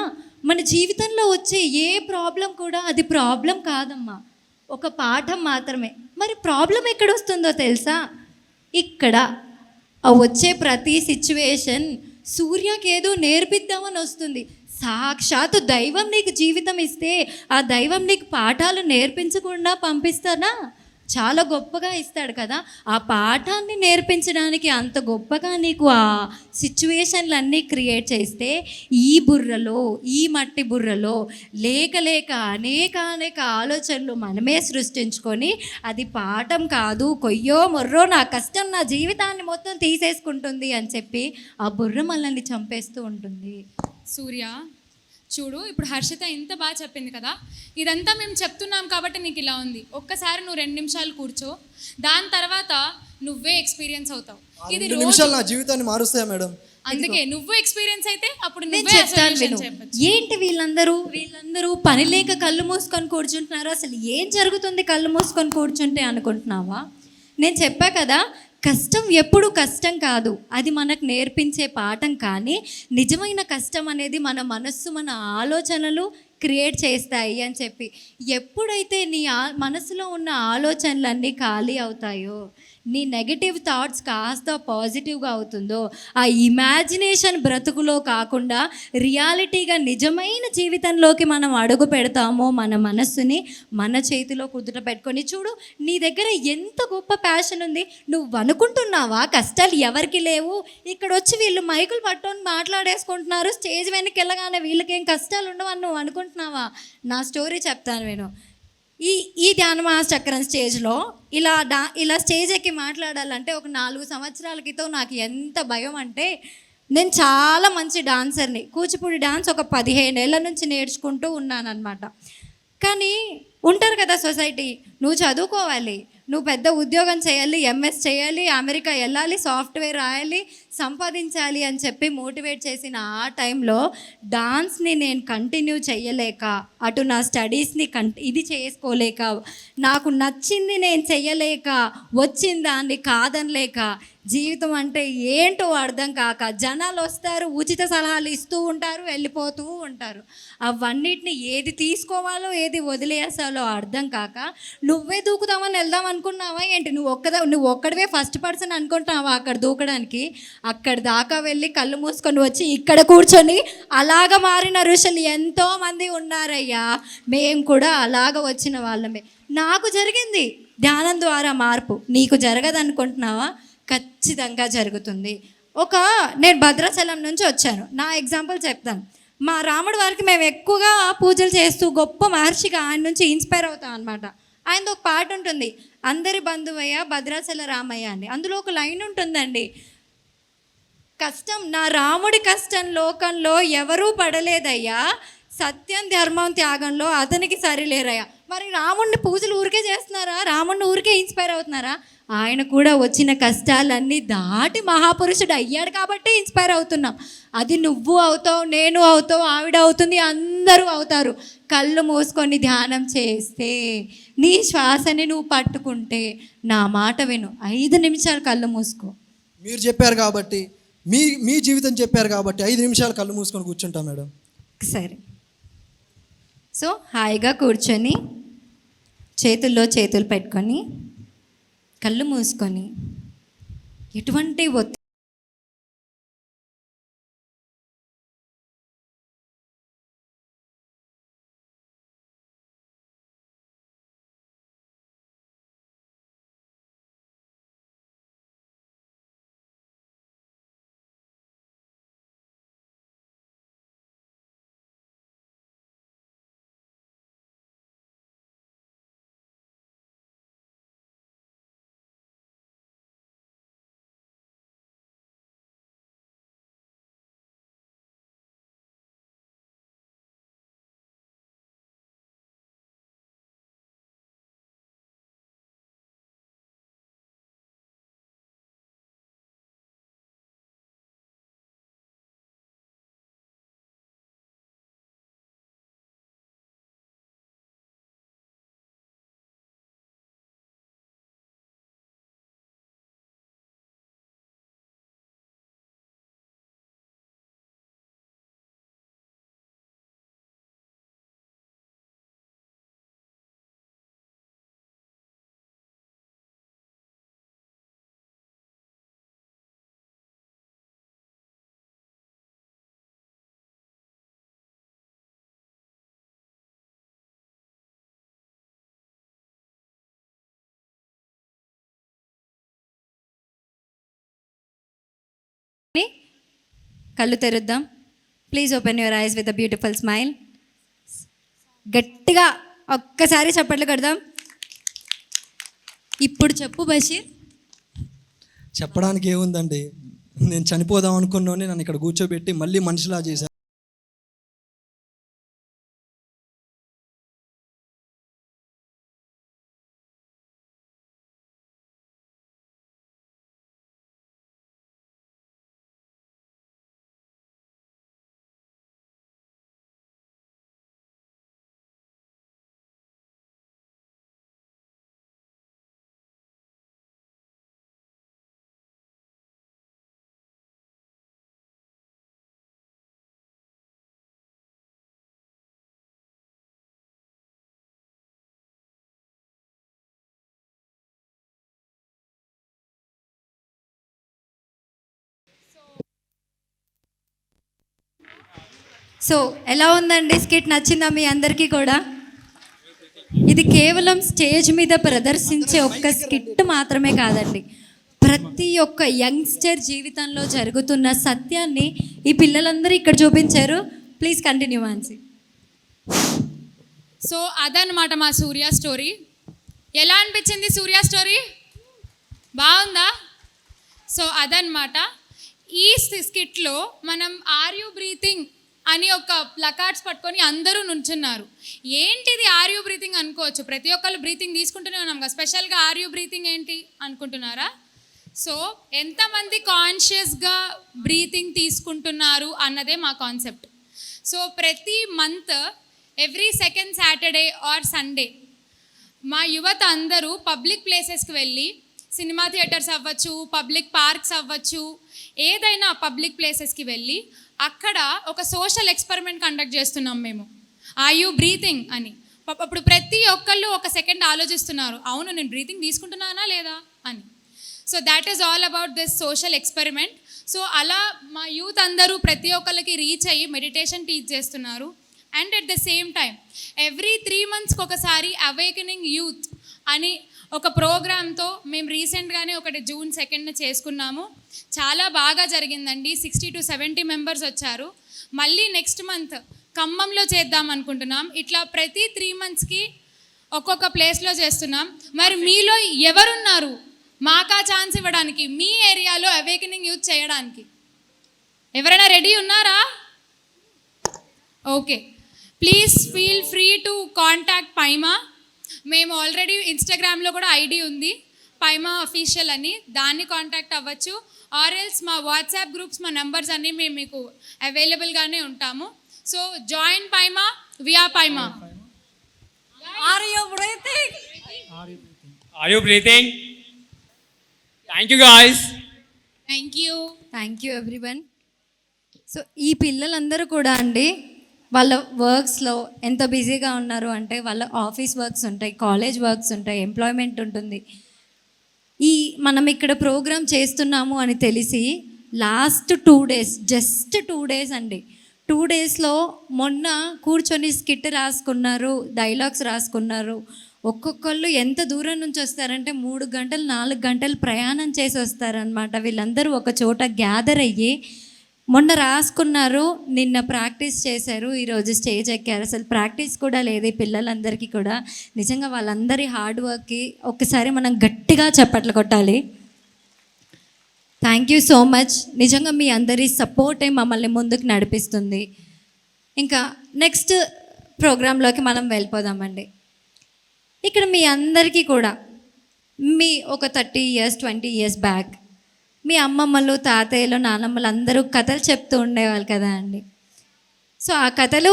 Speaker 12: మన జీవితంలో వచ్చే ఏ ప్రాబ్లం కూడా అది ప్రాబ్లం కాదమ్మా, ఒక పాఠం మాత్రమే. మరి ప్రాబ్లం ఎక్కడొస్తుందో తెలుసా? ఇక్కడ ఆ వచ్చే ప్రతి సిచ్యువేషన్ సూర్యకి ఏదో నేర్పిద్దామని వస్తుంది. సాక్షాత్తు దైవం నీకు జీవితం ఇస్తే ఆ దైవం నీకు పాఠాలు నేర్పించకుండా పంపిస్తానా? చాలా గొప్పగా ఇస్తాడు కదా. ఆ పాఠాన్ని నేర్పించడానికి అంత గొప్పగా నీకు ఆ సిచ్యువేషన్లన్నీ క్రియేట్ చేస్తే ఈ బుర్రలో, ఈ మట్టి బుర్రలో లేక అనేక ఆలోచనలు మనమే సృష్టించుకొని అది పాఠం కాదు, కొయ్యో మొర్రో నా కష్టం నా జీవితాన్ని మొత్తం తీసేసుకుంటుంది అని చెప్పి ఆ బుర్ర మనల్ని చంపేస్తూ ఉంటుంది.
Speaker 5: సూర్య చూడు, ఇప్పుడు హర్షిత ఇంత బాగా చెప్పింది కదా, ఇదంతా మేము చెప్తున్నాం కాబట్టి నీకు ఇలా ఉంది. ఒక్కసారి నువ్వు 2 నిమిషాలు కూర్చో, దాని తర్వాత నువ్వే ఎక్స్పీరియన్స్ అవుతావు. ఇది
Speaker 3: 2 నిమిషాలు నా జీవితాన్ని మారుస్తాయి మేడం.
Speaker 5: అందుకే నువ్వు ఎక్స్పీరియన్స్ అయితే అప్పుడు
Speaker 12: నేను చెప్తాను విను. ఏంటి వీళ్ళందరూ పని లేక కళ్ళు మూసుకొని కూర్చుంటున్నారు? అసలు ఏం జరుగుతుంది కళ్ళు మూసుకొని కూర్చుంటే అనుకుంటున్నావా? నేను చెప్పా కదా, కష్టం ఎప్పుడు కష్టం కాదు, అది మనకు నేర్పించే పాఠం. కానీ నిజమైన కష్టం అనేది మన మనస్సు, మన ఆలోచనలు క్రియేట్ చేస్తాయి అని చెప్పి. ఎప్పుడైతే నీ మనసులో ఉన్న ఆలోచనలన్నీ ఖాళీ అవుతాయో, నీ నెగటివ్ థాట్స్ కాస్త పాజిటివ్గా అవుతుందో, ఆ ఇమాజినేషన్ బ్రతుకులో కాకుండా రియాలిటీగా నిజమైన జీవితంలోకి మనం అడుగు పెడతామో, మన మనస్సుని మన చేతిలో కుదుట పెట్టుకొని చూడు, నీ దగ్గర ఎంత గొప్ప ప్యాషన్ ఉంది. నువ్వు అనుకుంటున్నావా కష్టాలు ఎవరికి లేవు? ఇక్కడ వచ్చి వీళ్ళు మైకులు పట్టుకొని మాట్లాడేసుకుంటున్నారు, స్టేజ్ వెనక్కి వెళ్ళగానే వీళ్ళకేం కష్టాలు ఉండవని నువ్వు అనుకుంటున్నావా? నా స్టోరీ చెప్తాను నేను. ఈ ఈ ధ్యాన మహాచక్రం స్టేజ్లో ఇలా స్టేజ్ ఎక్కి మాట్లాడాలంటే ఒక 4 సంవత్సరాల క్రితం నాకు ఎంత భయం అంటే, నేను చాలా మంచి డాన్సర్ని, కూచిపూడి డాన్స్ ఒక 15 ఏళ్ళ నుంచి నేర్చుకుంటూ ఉన్నానన్నమాట. కానీ ఉంటారు కదా సొసైటీ, నువ్వు చదువుకోవాలి, నువ్వు పెద్ద ఉద్యోగం చేయాలి, ఎంఎస్ చేయాలి, అమెరికా వెళ్ళాలి, సాఫ్ట్వేర్ రాయాలి, సంపాదించాలి అని చెప్పి మోటివేట్ చేసిన ఆ టైంలో డాన్స్ని నేను కంటిన్యూ చేయలేక, అటు నా స్టడీస్ని ఇది చేసుకోలేక, నాకు నచ్చింది నేను చెయ్యలేక, వచ్చిన దాన్ని కాదనలేక, జీవితం అంటే ఏంటో అర్థం కాక, జనాలు వస్తారు, ఉచిత సలహాలు ఇస్తూ ఉంటారు, వెళ్ళిపోతూ ఉంటారు. అవన్నిటిని ఏది తీసుకోవాలో ఏది వదిలేసాలో అర్థం కాక, నువ్వే దూకుదామని వెళ్దాం అనుకున్నావా ఏంటి? నువ్వు ఒక్కడవే ఫస్ట్ పర్సన్ అనుకుంటున్నావా అక్కడ దూకడానికి? అక్కడ దాకా వెళ్ళి కళ్ళు మూసుకొని వచ్చి ఇక్కడ కూర్చొని అలాగ మారిన ఋషులు ఎంతోమంది ఉన్నారయ్యా. మేము కూడా అలాగ వచ్చిన వాళ్ళమే. నాకు జరిగింది ధ్యానం ద్వారా మార్పు. నీకు జరగదనుకుంటున్నావా? ఖచ్చితంగా జరుగుతుంది. నేను భద్రాచలం నుంచి వచ్చాను, నా ఎగ్జాంపుల్ చెప్తాను. మా రాముడి వారికి మేము ఎక్కువగా పూజలు చేస్తూ గొప్ప మహర్షిగా ఆయన నుంచి ఇన్స్పైర్ అవుతాం అనమాట. ఆయనది ఒక పాట ఉంటుంది, అందరి బంధువయ్య భద్రాచల రామయ్య అని. అందులో ఒక లైన్ ఉంటుందండి, కష్టం నా రాముడి కష్టం లోకంలో ఎవరూ పడలేదయ్యా, సత్యం ధర్మం త్యాగంలో అతనికి సరిలేరయ్యా. మరి రాముడిని పూజలు ఊరికే చేస్తున్నారా? రాముడిని ఊరికే ఇన్స్పైర్ అవుతున్నారా? ఆయన కూడా వచ్చిన కష్టాలన్నీ దాటి మహాపురుషుడు అయ్యాడు కాబట్టి ఇన్స్పైర్ అవుతున్నాం. అది నువ్వు అవుతావు, నేను అవుతావు, ఆవిడ అవుతుంది, అందరూ అవుతారు. కళ్ళు మూసుకొని ధ్యానం చేస్తే, నీ శ్వాసని నువ్వు పట్టుకుంటే, నా మాట విను, 5 నిమిషాలు కళ్ళు మూసుకో.
Speaker 3: మీరు చెప్పారు కాబట్టి, మీ జీవితం చెప్పారు కాబట్టి 5 నిమిషాలు కళ్ళు మూసుకొని కూర్చుంటాం మేడం.
Speaker 12: సరే, సో హాయిగా కూర్చొని చేతుల్లో చేతులు పెట్టుకొని కళ్ళు మూసుకొని ఎటువంటి ఒత్తిడి కళ్ళు తెరుద్దాం. Please open your eyes with a beautiful smile. గట్టిగా ఒక్కసారి చప్పట్లు కొడదాం. ఇప్పుడు చెప్పు బషీర్.
Speaker 3: చెప్పడానికి ఏముందండి, నేను చనిపోదాం అనుకున్నాను, నన్ను ఇక్కడ కూర్చోబెట్టి మళ్ళీ మనిషిలా చేశాను.
Speaker 12: సో ఎలా ఉందండి స్కిట్? నచ్చిందా మీ అందరికీ కూడా? ఇది కేవలం స్టేజ్ మీద ప్రదర్శించే ఒక్క స్కిట్ మాత్రమే కాదండి, ప్రతి ఒక్క యంగ్స్టర్ జీవితంలో జరుగుతున్న సత్యాన్ని ఈ పిల్లలందరూ ఇక్కడ చూపించారు. Please continue Mansi.
Speaker 5: సో అదనమాట మా సూర్య స్టోరీ. ఎలా అనిపించింది సూర్య స్టోరీ? బాగుందా? సో అదనమాట. ఈ స్కిట్లో మనం ఆర్ యూ బ్రీతింగ్ అని ఒక ప్లకార్డ్స్ పట్టుకొని అందరూ నుంచున్నారు. ఏంటిది ఆర్ యూ బ్రీతింగ్ అనుకోవచ్చు, ప్రతి ఒక్కళ్ళు బ్రీతింగ్ తీసుకుంటూనే ఉన్నాం కదా, స్పెషల్గా ఆర్ యూ బ్రీతింగ్ ఏంటి అనుకుంటున్నారా? సో ఎంతమంది కాన్షియస్గా బ్రీతింగ్ తీసుకుంటున్నారు అన్నదే మా కాన్సెప్ట్. సో ప్రతి month every second Saturday or Sunday మా యువత అందరూ పబ్లిక్ ప్లేసెస్కి వెళ్ళి, సినిమా థియేటర్స్ అవ్వచ్చు, పబ్లిక్ పార్క్స్ అవ్వచ్చు, ఏదైనా పబ్లిక్ ప్లేసెస్కి వెళ్ళి అక్కడ ఒక సోషల్ ఎక్స్పెరిమెంట్ కండక్ట్ చేస్తున్నాం మేము, ఆర్ యూ బ్రీతింగ్ అని. అప్పుడు ప్రతి ఒక్కళ్ళు ఒక సెకండ్ ఆలోచిస్తున్నారు, అవును నేను బ్రీతింగ్ తీసుకుంటున్నానా లేదా అని. So that is all about this social experiment. So అలా మా యూత్ అందరూ ప్రతి ఒక్కరికి రీచ్ అయ్యి మెడిటేషన్ టీచ్ చేస్తున్నారు. And at the same time every 3 monthsకి ఒకసారి అవేకనింగ్ యూత్ అని ఒక ప్రోగ్రామ్తో మేము రీసెంట్గానే ఒకటి June 2nd చేసుకున్నాము. చాలా బాగా జరిగిందండి. 60 to 70 members వచ్చారు. మళ్ళీ నెక్స్ట్ మంత్ ఖమ్మంలో చేద్దాం అనుకుంటున్నాం. ఇట్లా ప్రతి 3 monthsకి ఒక్కొక్క ప్లేస్లో చేస్తున్నాం. మరి మీలో ఎవరున్నారు మాకా ఛాన్స్ ఇవ్వడానికి, మీ ఏరియాలో అవేకనింగ్ యూత్ చేయడానికి? ఎవరైనా రెడీ ఉన్నారా? Okay, please feel free to contact Pyma. మేము ఆల్రెడీ ఇన్స్టాగ్రామ్లో కూడా ఐడి ఉంది, పైమా అఫీషియల్ అని, దాన్ని కాంటాక్ట్ అవ్వచ్చు. ఆర్ఎల్స్ మా వాట్సాప్ గ్రూప్స్, మా నెంబర్స్ అన్నీ మేము మీకు అవైలబుల్గానే ఉంటాము. సో జాయిన్ పైమా, విఆర్ పైమా.
Speaker 6: Are you breathing?
Speaker 7: Are you breathing? Thank you guys.
Speaker 12: Thank you everyone. So ఈ పిల్లలందరూ కూడా అండి వాళ్ళ వర్క్స్లో ఎంత బిజీగా ఉన్నారు అంటే, వాళ్ళ ఆఫీస్ వర్క్స్ ఉంటాయి, కాలేజ్ వర్క్స్ ఉంటాయి, ఎంప్లాయ్మెంట్ ఉంటుంది. మనం ఇక్కడ ప్రోగ్రామ్ చేస్తున్నాము అని తెలిసి లాస్ట్ 2 days, జస్ట్ 2 days అండి, 2 daysలో మొన్న కూర్చొని స్కిట్ రాసుకున్నారు, డైలాగ్స్ రాసుకున్నారు. ఒక్కొక్కళ్ళు ఎంత దూరం నుంచి వస్తారంటే 3 గంటలు 4 గంటలు ప్రయాణం చేసి వస్తారనమాట. వీళ్ళందరూ ఒక చోట గ్యాదర్ అయ్యి మొన్న రాసుకున్నారు, నిన్న ప్రాక్టీస్ చేశారు, ఈరోజు స్టేజ్ ఎక్కారు. అసలు ప్రాక్టీస్ కూడా లేదు ఈ పిల్లలందరికీ కూడా. నిజంగా వాళ్ళందరి హార్డ్ వర్క్కి ఒక్కసారి మనం గట్టిగా చప్పట్లు కొట్టాలి. Thank you so much. నిజంగా మీ అందరి సపోర్టే మమ్మల్ని ముందుకు నడిపిస్తుంది. ఇంకా నెక్స్ట్ ప్రోగ్రాంలోకి మనం వెళ్ళిపోదామండి. ఇక్కడ మీ అందరికీ కూడా మీ ఒక 30 years 20 years బ్యాక్ మీ అమ్మమ్మలు, తాతయ్యలు, నానమ్మలు అందరూ కథలు చెప్తూ ఉండేవాళ్ళు కదా అండి. సో ఆ కథలు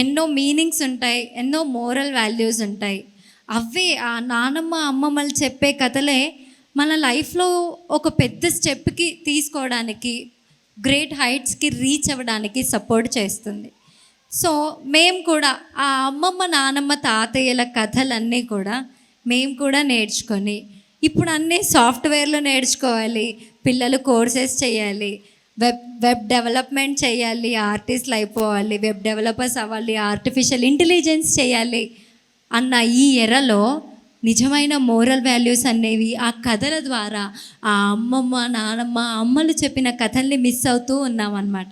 Speaker 12: ఎన్నో మీనింగ్స్ ఉంటాయి, ఎన్నో మోరల్ వాల్యూస్ ఉంటాయి. అవే ఆ నానమ్మ అమ్మమ్మలు చెప్పే కథలే మన లైఫ్లో ఒక పెద్ద స్టెప్కి తీసుకోవడానికి, గ్రేట్ హైట్స్కి రీచ్ అవ్వడానికి సపోర్ట్ చేస్తుంది. సో మేము కూడా ఆ అమ్మమ్మ, నానమ్మ, తాతయ్యల కథలన్నీ కూడా మేము కూడా నేర్చుకొని, ఇప్పుడు అన్నీ సాఫ్ట్వేర్లో నేర్చుకోవాలి, పిల్లలు కోర్సెస్ చేయాలి, వెబ్ డెవలప్మెంట్ చేయాలి, ఆర్టిస్టులు అయిపోవాలి, వెబ్ డెవలపర్స్ అవ్వాలి, ఆర్టిఫిషియల్ ఇంటెలిజెన్స్ చేయాలి అన్న ఈ ఎరలో నిజమైన మోరల్ వాల్యూస్ అనేవి ఆ కథల ద్వారా ఆ అమ్మమ్మ, నానమ్మ, అమ్మలు చెప్పిన కథల్ని మిస్ అవుతూ ఉన్నామన్నమాట.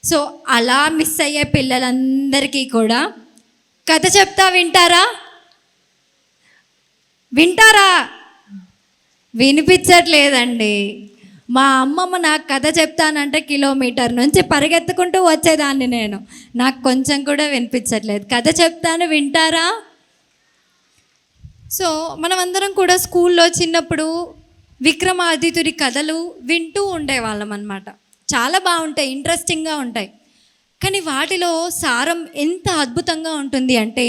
Speaker 12: సో అలా మిస్ అయ్యే పిల్లలందరికీ కూడా కథ చెప్తా, వింటారా? వినిపించట్లేదండి. మా అమ్మమ్మ నాకు కథ చెప్తానంటే కిలోమీటర్ నుంచి పరిగెత్తుకుంటూ వచ్చేదాన్ని నేను. నాకు కొంచెం కూడా వినిపించట్లేదు. కథ చెప్తాను, వింటారా? సో మనమందరం కూడా స్కూల్లో చిన్నప్పుడు విక్రమాదిత్యుడి కథలు వింటూ ఉండేవాళ్ళం అన్నమాట. చాలా బాగుంటాయి, ఇంట్రెస్టింగ్గా ఉంటాయి. కానీ వాటిలో సారం ఎంత అద్భుతంగా ఉంటుంది అంటే,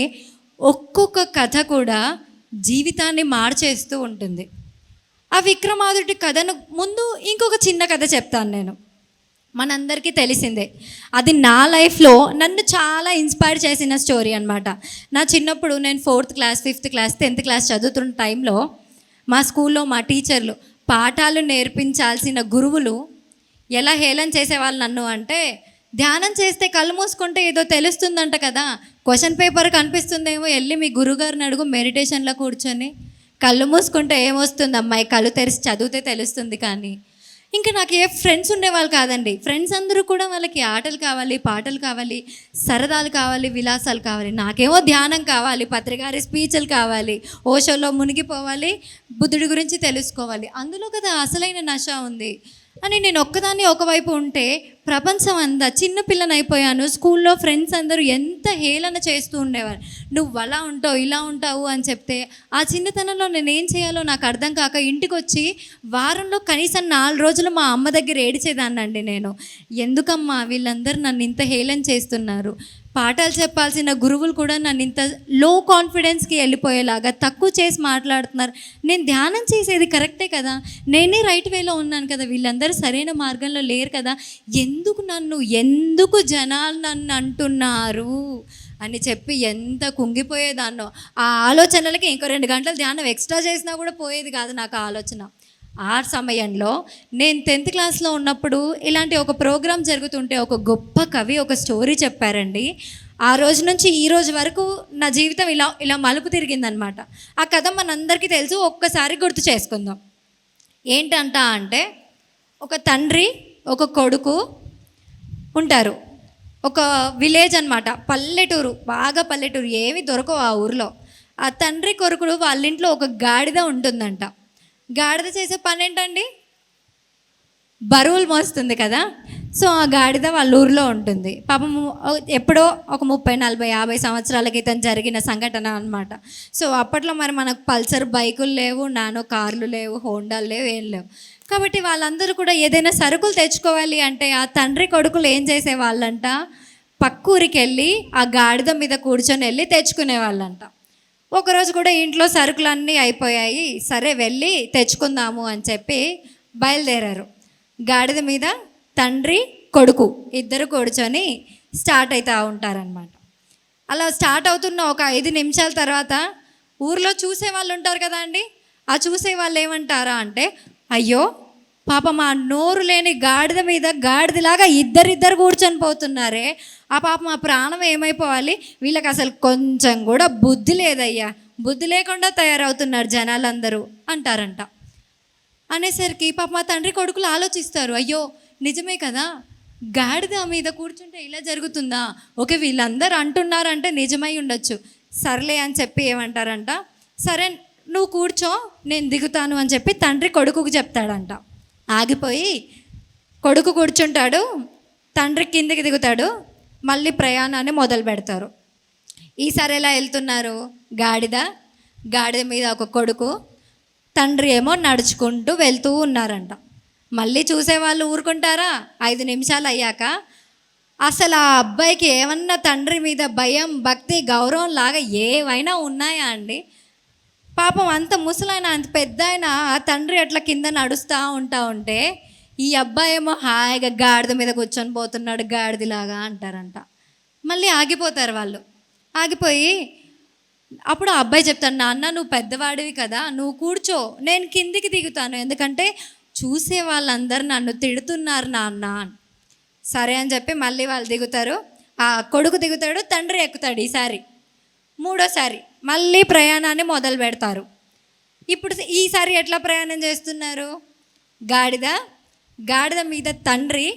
Speaker 12: ఒక్కొక్క కథ కూడా జీవితాన్ని మార్చేస్తూ ఉంటుంది. ఆ విక్రమాదిత్యుడి కథను ముందు ఇంకొక చిన్న కథ చెప్తాను నేను. మనందరికీ తెలిసిందే, అది నా లైఫ్లో నన్ను చాలా ఇన్స్పైర్ చేసిన స్టోరీ అనమాట. నా చిన్నప్పుడు నేను 4th class 5th class 10th class చదువుతున్న టైంలో మా స్కూల్లో మా టీచర్లు, పాఠాలు నేర్పించాల్సిన గురువులు ఎలా హేళన చేసేవాళ్ళు నన్ను అంటే, ధ్యానం చేస్తే కళ్ళు మూసుకుంటే ఏదో తెలుస్తుందంట కదా, క్వశ్చన్ పేపర్ కనిపిస్తుందేమో, వెళ్ళి మీ గురుగారిని అడుగు, మెడిటేషన్లో కూర్చొని కళ్ళు మూసుకుంటే ఏమొస్తుంది అమ్మాయి, కళ్ళు తెరిచి చదివితే తెలుస్తుంది. కానీ ఇంకా నాకు ఏ ఫ్రెండ్స్ ఉండేవాళ్ళు కాదండి. ఫ్రెండ్స్ అందరూ కూడా వాళ్ళకి ఆటలు కావాలి, పాటలు కావాలి, సరదాలు కావాలి, విలాసాలు కావాలి. నాకేమో ధ్యానం కావాలి, పత్రికారి స్పీచ్లు కావాలి, ఓషోలో మునిగిపోవాలి, బుద్ధుడి గురించి తెలుసుకోవాలి. అందులో కదా అసలైన నష ఉంది అని నేను ఒక్కదాన్ని ఒకవైపు ఉంటే ప్రపంచం అంతా చిన్న పిల్లనైపోయాను. స్కూల్లో ఫ్రెండ్స్ అందరూ ఎంత హేళన చేస్తూ ఉండేవారు. నువ్వు అలా ఉంటావు, ఇలా ఉంటావు అని చెప్తే ఆ చిన్నతనంలో నేను ఏం చేయాలో నాకు అర్థం కాక ఇంటికి వచ్చి వారంలో కనీసం 4 రోజులు మా అమ్మ దగ్గర ఏడిచేదాన్నండి నేను. ఎందుకమ్మా వీళ్ళందరూ నన్ను ఇంత హేళన చేస్తున్నారు, పాఠాలు చెప్పాల్సిన గురువులు కూడా నన్ను ఇంత లో కాన్ఫిడెన్స్కి వెళ్ళిపోయేలాగా తక్కువ చేసి మాట్లాడుతున్నారు. నేను ధ్యానం చేసేది కరెక్టే కదా, నేనే రైట్ వేలో ఉన్నాను కదా, వీళ్ళందరూ సరైన మార్గంలో లేరు కదా, ఎందుకు జనాలు నన్ను అంటున్నారు అని చెప్పి ఎంత కుంగిపోయేదాన్నో. ఆ ఆలోచనలకి ఇంకో 2 గంటలు ధ్యానం ఎక్స్ట్రా చేసినా కూడా పోయేది కాదు నాకు ఆ ఆలోచన. ఆ సమయంలో నేను 10th క్లాస్లో ఉన్నప్పుడు ఇలాంటి ఒక ప్రోగ్రాం జరుగుతుంటే ఒక గొప్ప కవి ఒక స్టోరీ చెప్పారండి. ఆ రోజు నుంచి ఈ రోజు వరకు నా జీవితం ఇలా మలుపు తిరిగిందనమాట. ఆ కథ మనందరికీ తెలుసు, ఒక్కసారి గుర్తు చేసుకుందాం. ఏంటంట అంటే ఒక తండ్రి ఒక కొడుకు ఉంటారు. ఒక విలేజ్ అనమాట, పల్లెటూరు, బాగా పల్లెటూరు, ఏమి దొరకవు ఆ ఊరిలో. ఆ తండ్రి కొడుకుడు వాళ్ళ ఇంట్లో ఒక గాడిద ఉంటుందంట. గాడిద చేసే పని ఏంటండి, బరువులు మోస్తుంది కదా. సో ఆ గాడిద వాళ్ళ ఊరిలో ఉంటుంది. పాపం ఎప్పుడో ఒక 30, 40, 50 సంవత్సరాల క్రితం జరిగిన సంఘటన అనమాట. సో అప్పట్లో మరి మనకు పల్సర్ బైకులు లేవు, నానో కార్లు లేవు, హోండాలు లేవు, ఏం లేవు. కాబట్టి వాళ్ళందరూ కూడా ఏదైనా సరుకులు తెచ్చుకోవాలి అంటే ఆ తండ్రి కొడుకులు ఏం చేసేవాళ్ళంట, పక్కూరికి వెళ్ళి ఆ గాడిద మీద కూర్చొని వెళ్ళి తెచ్చుకునే వాళ్ళంట. ఒకరోజు కూడా ఇంట్లో సరుకులన్నీ అయిపోయాయి, సరే వెళ్ళి తెచ్చుకుందాము అని చెప్పి బయలుదేరారు. గాడిద మీద తండ్రి కొడుకు ఇద్దరు కూర్చొని స్టార్ట్ అవుతూ ఉంటారనమాట. అలా స్టార్ట్ అవుతున్న ఒక 5 నిమిషాల తర్వాత ఊర్లో చూసే వాళ్ళు ఉంటారు కదా అండి, ఆ చూసే వాళ్ళు ఏమంటారా అంటే, అయ్యో పాపం ఆ నోరు లేని గాడిద మీద గాడిదలాగా ఇద్దరిద్దరు కూర్చొని పోతున్నారే, ఆ పాపం ఆ ప్రాణం ఏమైపోవాలి, వీళ్ళకి అసలు కొంచెం కూడా బుద్ధి లేదయ్యా, బుద్ధి లేకుండా తయారవుతున్నారు జనాలందరూ అంటారంట. అనేసరికి పాప మా తండ్రి కొడుకులు ఆలోచిస్తారు, అయ్యో నిజమే కదా, గాడిద మీద కూర్చుంటే ఇలా జరుగుతుందా, ఓకే వీళ్ళందరూ అంటున్నారంటే నిజమై ఉండొచ్చు, సర్లే అని చెప్పి ఏమంటారంట, సరే నువ్వు కూర్చో నేను దిగుతాను అని చెప్పి తండ్రి కొడుకుకి చెప్తాడంట. ఆగిపోయి కొడుకు కూర్చుంటాడు, తండ్రి కిందికి దిగుతాడు, మళ్ళీ ప్రయాణాన్ని మొదలు పెడతారు. ఈసారి ఎలా వెళ్తున్నారు, గాడిద మీద ఒక కొడుకు, తండ్రి ఏమో నడుచుకుంటూ వెళ్తూ ఉన్నారంట. మళ్ళీ చూసేవాళ్ళు ఊరుకుంటారా? 5 నిమిషాలు అయ్యాక అసలు ఆ అబ్బాయికి ఏమన్నా తండ్రి మీద భయం, భక్తి, గౌరవం లాగా ఏవైనా ఉన్నాయా అండి? పాపం అంత ముసలైన అంత పెద్ద ఆయన ఆ తండ్రి అట్లా కింద నడుస్తూ ఉంటే ఈ అబ్బాయి ఏమో హాయిగా గాడిద మీద కూర్చొని పోతున్నాడు గాడిదలాగా అంటారంట. మళ్ళీ ఆగిపోతారు వాళ్ళు. ఆగిపోయి అప్పుడు ఆ అబ్బాయి చెప్తాడు, నాన్న నువ్వు పెద్దవాడివి కదా, నువ్వు కూర్చో, నేను కిందికి దిగుతాను, ఎందుకంటే చూసే వాళ్ళందరూ నన్ను తిడుతున్నారు నాన్న. సరే అని చెప్పి మళ్ళీ వాళ్ళు దిగుతారు. ఆ కొడుకు దిగుతాడు, తండ్రి ఎక్కుతాడు. ఈసారి 3వసారి మళ్ళీ ప్రయాణాన్ని మొదలు పెడతారు. ఇప్పుడు ఈసారి ఎట్లా ప్రయాణం చేస్తున్నారు, గాడిద మీద తండ్రి,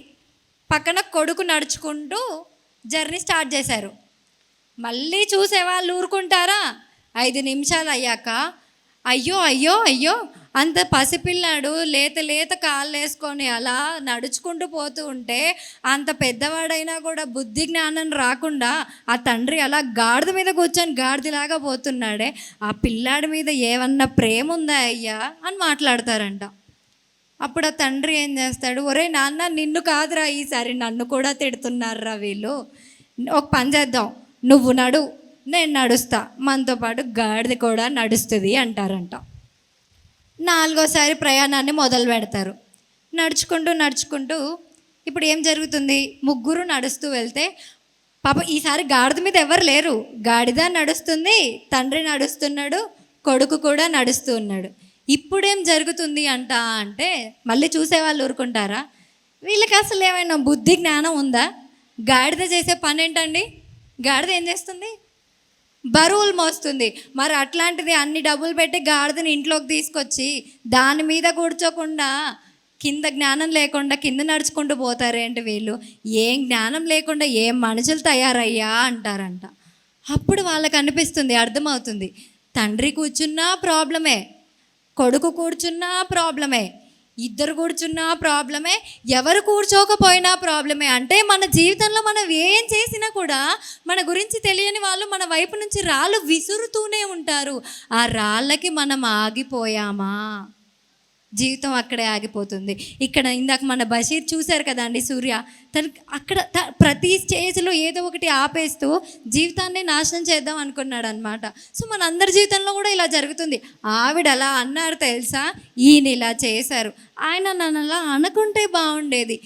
Speaker 12: పక్కన కొడుకు నడుచుకుంటూ జర్నీ స్టార్ట్ చేశారు. మళ్ళీ చూసేవాళ్ళు ఊరుకుంటారా? 5 నిమిషాలు అయ్యాక అయ్యో అంత పసిపిల్లాడు లేత కాళ్ళు వేసుకొని అలా నడుచుకుంటూ పోతూ ఉంటే అంత పెద్దవాడైనా కూడా బుద్ధి జ్ఞానం రాకుండా ఆ తండ్రి అలా గాడిద మీద కూర్చొని గాడిదలాగా పోతున్నాడే, ఆ పిల్లాడి మీద ఏమన్నా ప్రేమ ఉందా అయ్యా అని మాట్లాడతారంట. అప్పుడు ఆ తండ్రి ఏం చేస్తాడు, ఒరే నాన్న నిన్ను కాదురా, ఈసారి నన్ను కూడా తిడుతున్నారా వీళ్ళు, ఒక పని చేద్దాం, నువ్వు నడు నేను నడుస్తా, మనతో పాటు గాడిద కూడా నడుస్తుంది అంటారంట. 4వసారి ప్రయాణాన్ని మొదలు పెడతారు. నడుచుకుంటూ ఇప్పుడు ఏం జరుగుతుంది, ముగ్గురు నడుస్తూ వెళ్తే పాప ఈసారి గాడిద మీద ఎవరు లేరు, గాడిద నడుస్తుంది, తండ్రి నడుస్తున్నాడు, కొడుకు కూడా నడుస్తూ ఉన్నాడు. ఇప్పుడేం జరుగుతుంది అంటే మళ్ళీ చూసేవాళ్ళు ఊరుకుంటారా? వీళ్ళకి అసలు ఏమైనా బుద్ధి జ్ఞానం ఉందా? గాడిద చేసే పని ఏంటండి, గాడిద ఏం చేస్తుంది, బరువులు మోస్తుంది. మరి అట్లాంటిది అన్ని డబ్బులు పెట్టి గాడిదని ఇంట్లోకి తీసుకొచ్చి దాని మీద కూర్చోకుండా కింద జ్ఞానం లేకుండా కింద నడుచుకుంటూ పోతారేంటి వీళ్ళు, ఏం జ్ఞానం లేకుండా ఏం మనుషులు తయారయ్యా అంటారంట. అప్పుడు వాళ్ళకి అనిపిస్తుంది, అర్థమవుతుంది, తండ్రి కూర్చున్నా ప్రాబ్లమే, కొడుకు కూర్చున్నా ప్రాబ్లమే, ఇద్దరు కూర్చున్నా ప్రాబ్లమే, ఎవరు కూర్చోకపోయినా ప్రాబ్లమే. అంటే మన జీవితంలో మనం ఏం చేసినా కూడా మన గురించి తెలియని వాళ్ళు మన వైపు నుంచి రాళ్ళు విసురుతూనే ఉంటారు. ఆ రాళ్ళకి మనం ఆగిపోయామా, జీవితం అక్కడే ఆగిపోతుంది. ఇక్కడ ఇందాక మన బషీర్ చూశారు కదా అండి, సూర్య తనకి అక్కడ ప్రతి స్టేజ్లో ఏదో ఒకటి ఆపేస్తూ జీవితాన్ని నాశనం చేద్దాం అనుకున్నాడు అనమాట. సో మన అందరి జీవితంలో కూడా ఇలా జరుగుతుంది. ఆవిడ అలా అన్నారు తెలుసా, ఈయన ఇలా చేశారు, ఆయన నన్ను అలా అనుకుంటే బాగుండేది.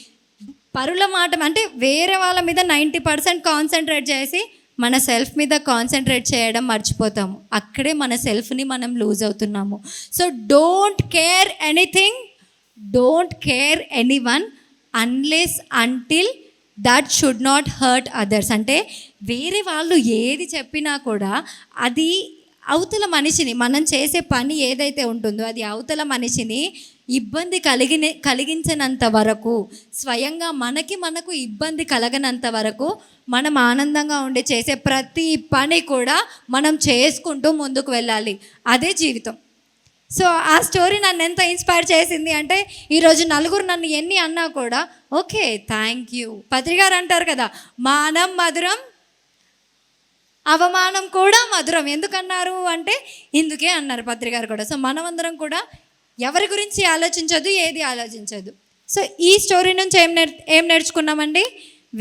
Speaker 12: పరుల మాట అంటే వేరే వాళ్ళ మీద 90% కాన్సన్ట్రేట్ చేసి మన సెల్ఫ్ మీద కాన్సన్ట్రేట్ చేయడం మర్చిపోతాము. అక్కడే మన సెల్ఫ్ని మనం లూజ్ అవుతున్నాము. So don't care anything, don't care anyone unless until that should not hurt others. అంటే వేరే వాళ్ళు ఏది చెప్పినా కూడా అది అవతల మనిషిని, మనం చేసే పని ఏదైతే ఉంటుందో అది అవతల మనిషిని ఇబ్బంది కలిగించినంత వరకు, స్వయంగా మనకు ఇబ్బంది కలగనంత వరకు మనం ఆనందంగా ఉండి చేసే ప్రతి పని కూడా మనం చేసుకుంటూ ముందుకు వెళ్ళాలి. అదే జీవితం. సో ఆ స్టోరీ నన్ను ఎంత ఇన్స్పైర్ చేసింది అంటే, ఈరోజు నలుగురు నన్ను ఎన్ని అన్నా కూడా ఓకే థ్యాంక్ యూ. పత్రికారు అంటారు కదా, మానం మధురం అవమానం కూడా మధురం. ఎందుకన్నారు అంటే ఇందుకే అన్నారు పత్రికారు కూడా. సో మనమందరం కూడా ఎవరి గురించి ఆలోచించదు, ఏది ఆలోచించదు. సో ఈ స్టోరీ నుంచి ఏం నేర్చుకున్నామండి,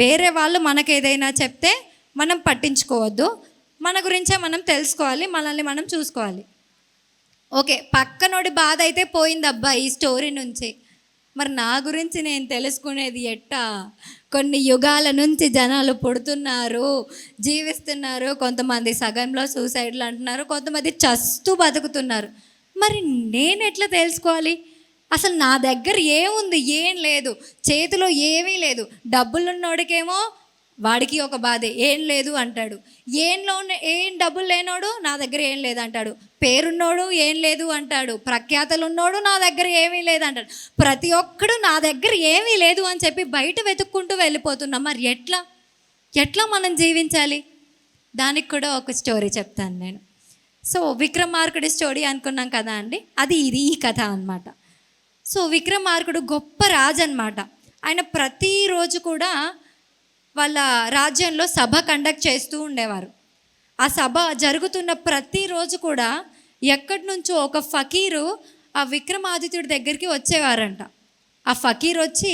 Speaker 12: వేరే వాళ్ళు మనకు ఏదైనా చెప్తే మనం పట్టించుకోవద్దు, మన గురించే మనం తెలుసుకోవాలి, మనల్ని మనం చూసుకోవాలి. ఓకే, పక్కనోడి బాధ అయితే పోయిందబ్బా ఈ స్టోరీ నుంచి. మరి నా గురించి నేను తెలుసుకునేది ఎట్టా? కొన్ని యుగాల నుంచి జనాలు పుడుతున్నారు, జీవిస్తున్నారు, కొంతమంది సగంలో సూసైడ్లు అంటున్నారు, కొంతమంది చస్తూ బతుకుతున్నారు. మరి నేను ఎట్లా తెలుసుకోవాలి? అసలు నా దగ్గర ఏముంది? ఏం లేదు, చేతిలో ఏమీ లేదు. డబ్బులున్నోడికేమో వాడికి ఒక బాధే, ఏం లేదు అంటాడు. ఏం డబ్బులు లేనోడు నా దగ్గర ఏం లేదు అంటాడు. పేరున్నోడు ఏం లేదు అంటాడు. ప్రఖ్యాతలు ఉన్నోడు నా దగ్గర ఏమీ లేదు అంటాడు. ప్రతి ఒక్కడు నా దగ్గర ఏమీ లేదు అని చెప్పి బయట వెతుక్కుంటూ వెళ్ళిపోతున్నాం. మరి ఎట్లా మనం జీవించాలి? దానికి కూడా ఒక స్టోరీ చెప్తాను నేను. సో విక్రమార్కుడి స్టోరీ అనుకున్నాం కదా అండి, ఇది ఈ కథ అన్నమాట. సో విక్రమార్కుడు గొప్ప రాజు అన్నమాట. ఆయన ప్రతిరోజు కూడా వాళ్ళ రాజ్యంలో సభ కండక్ట్ చేస్తూ ఉండేవారు. ఆ సభ జరుగుతున్న ప్రతిరోజు కూడా ఎక్కడి నుంచో ఒక ఫకీరు ఆ విక్రమాదిత్యుడి దగ్గరికి వచ్చేవారంట. ఆ ఫకీర్ వచ్చి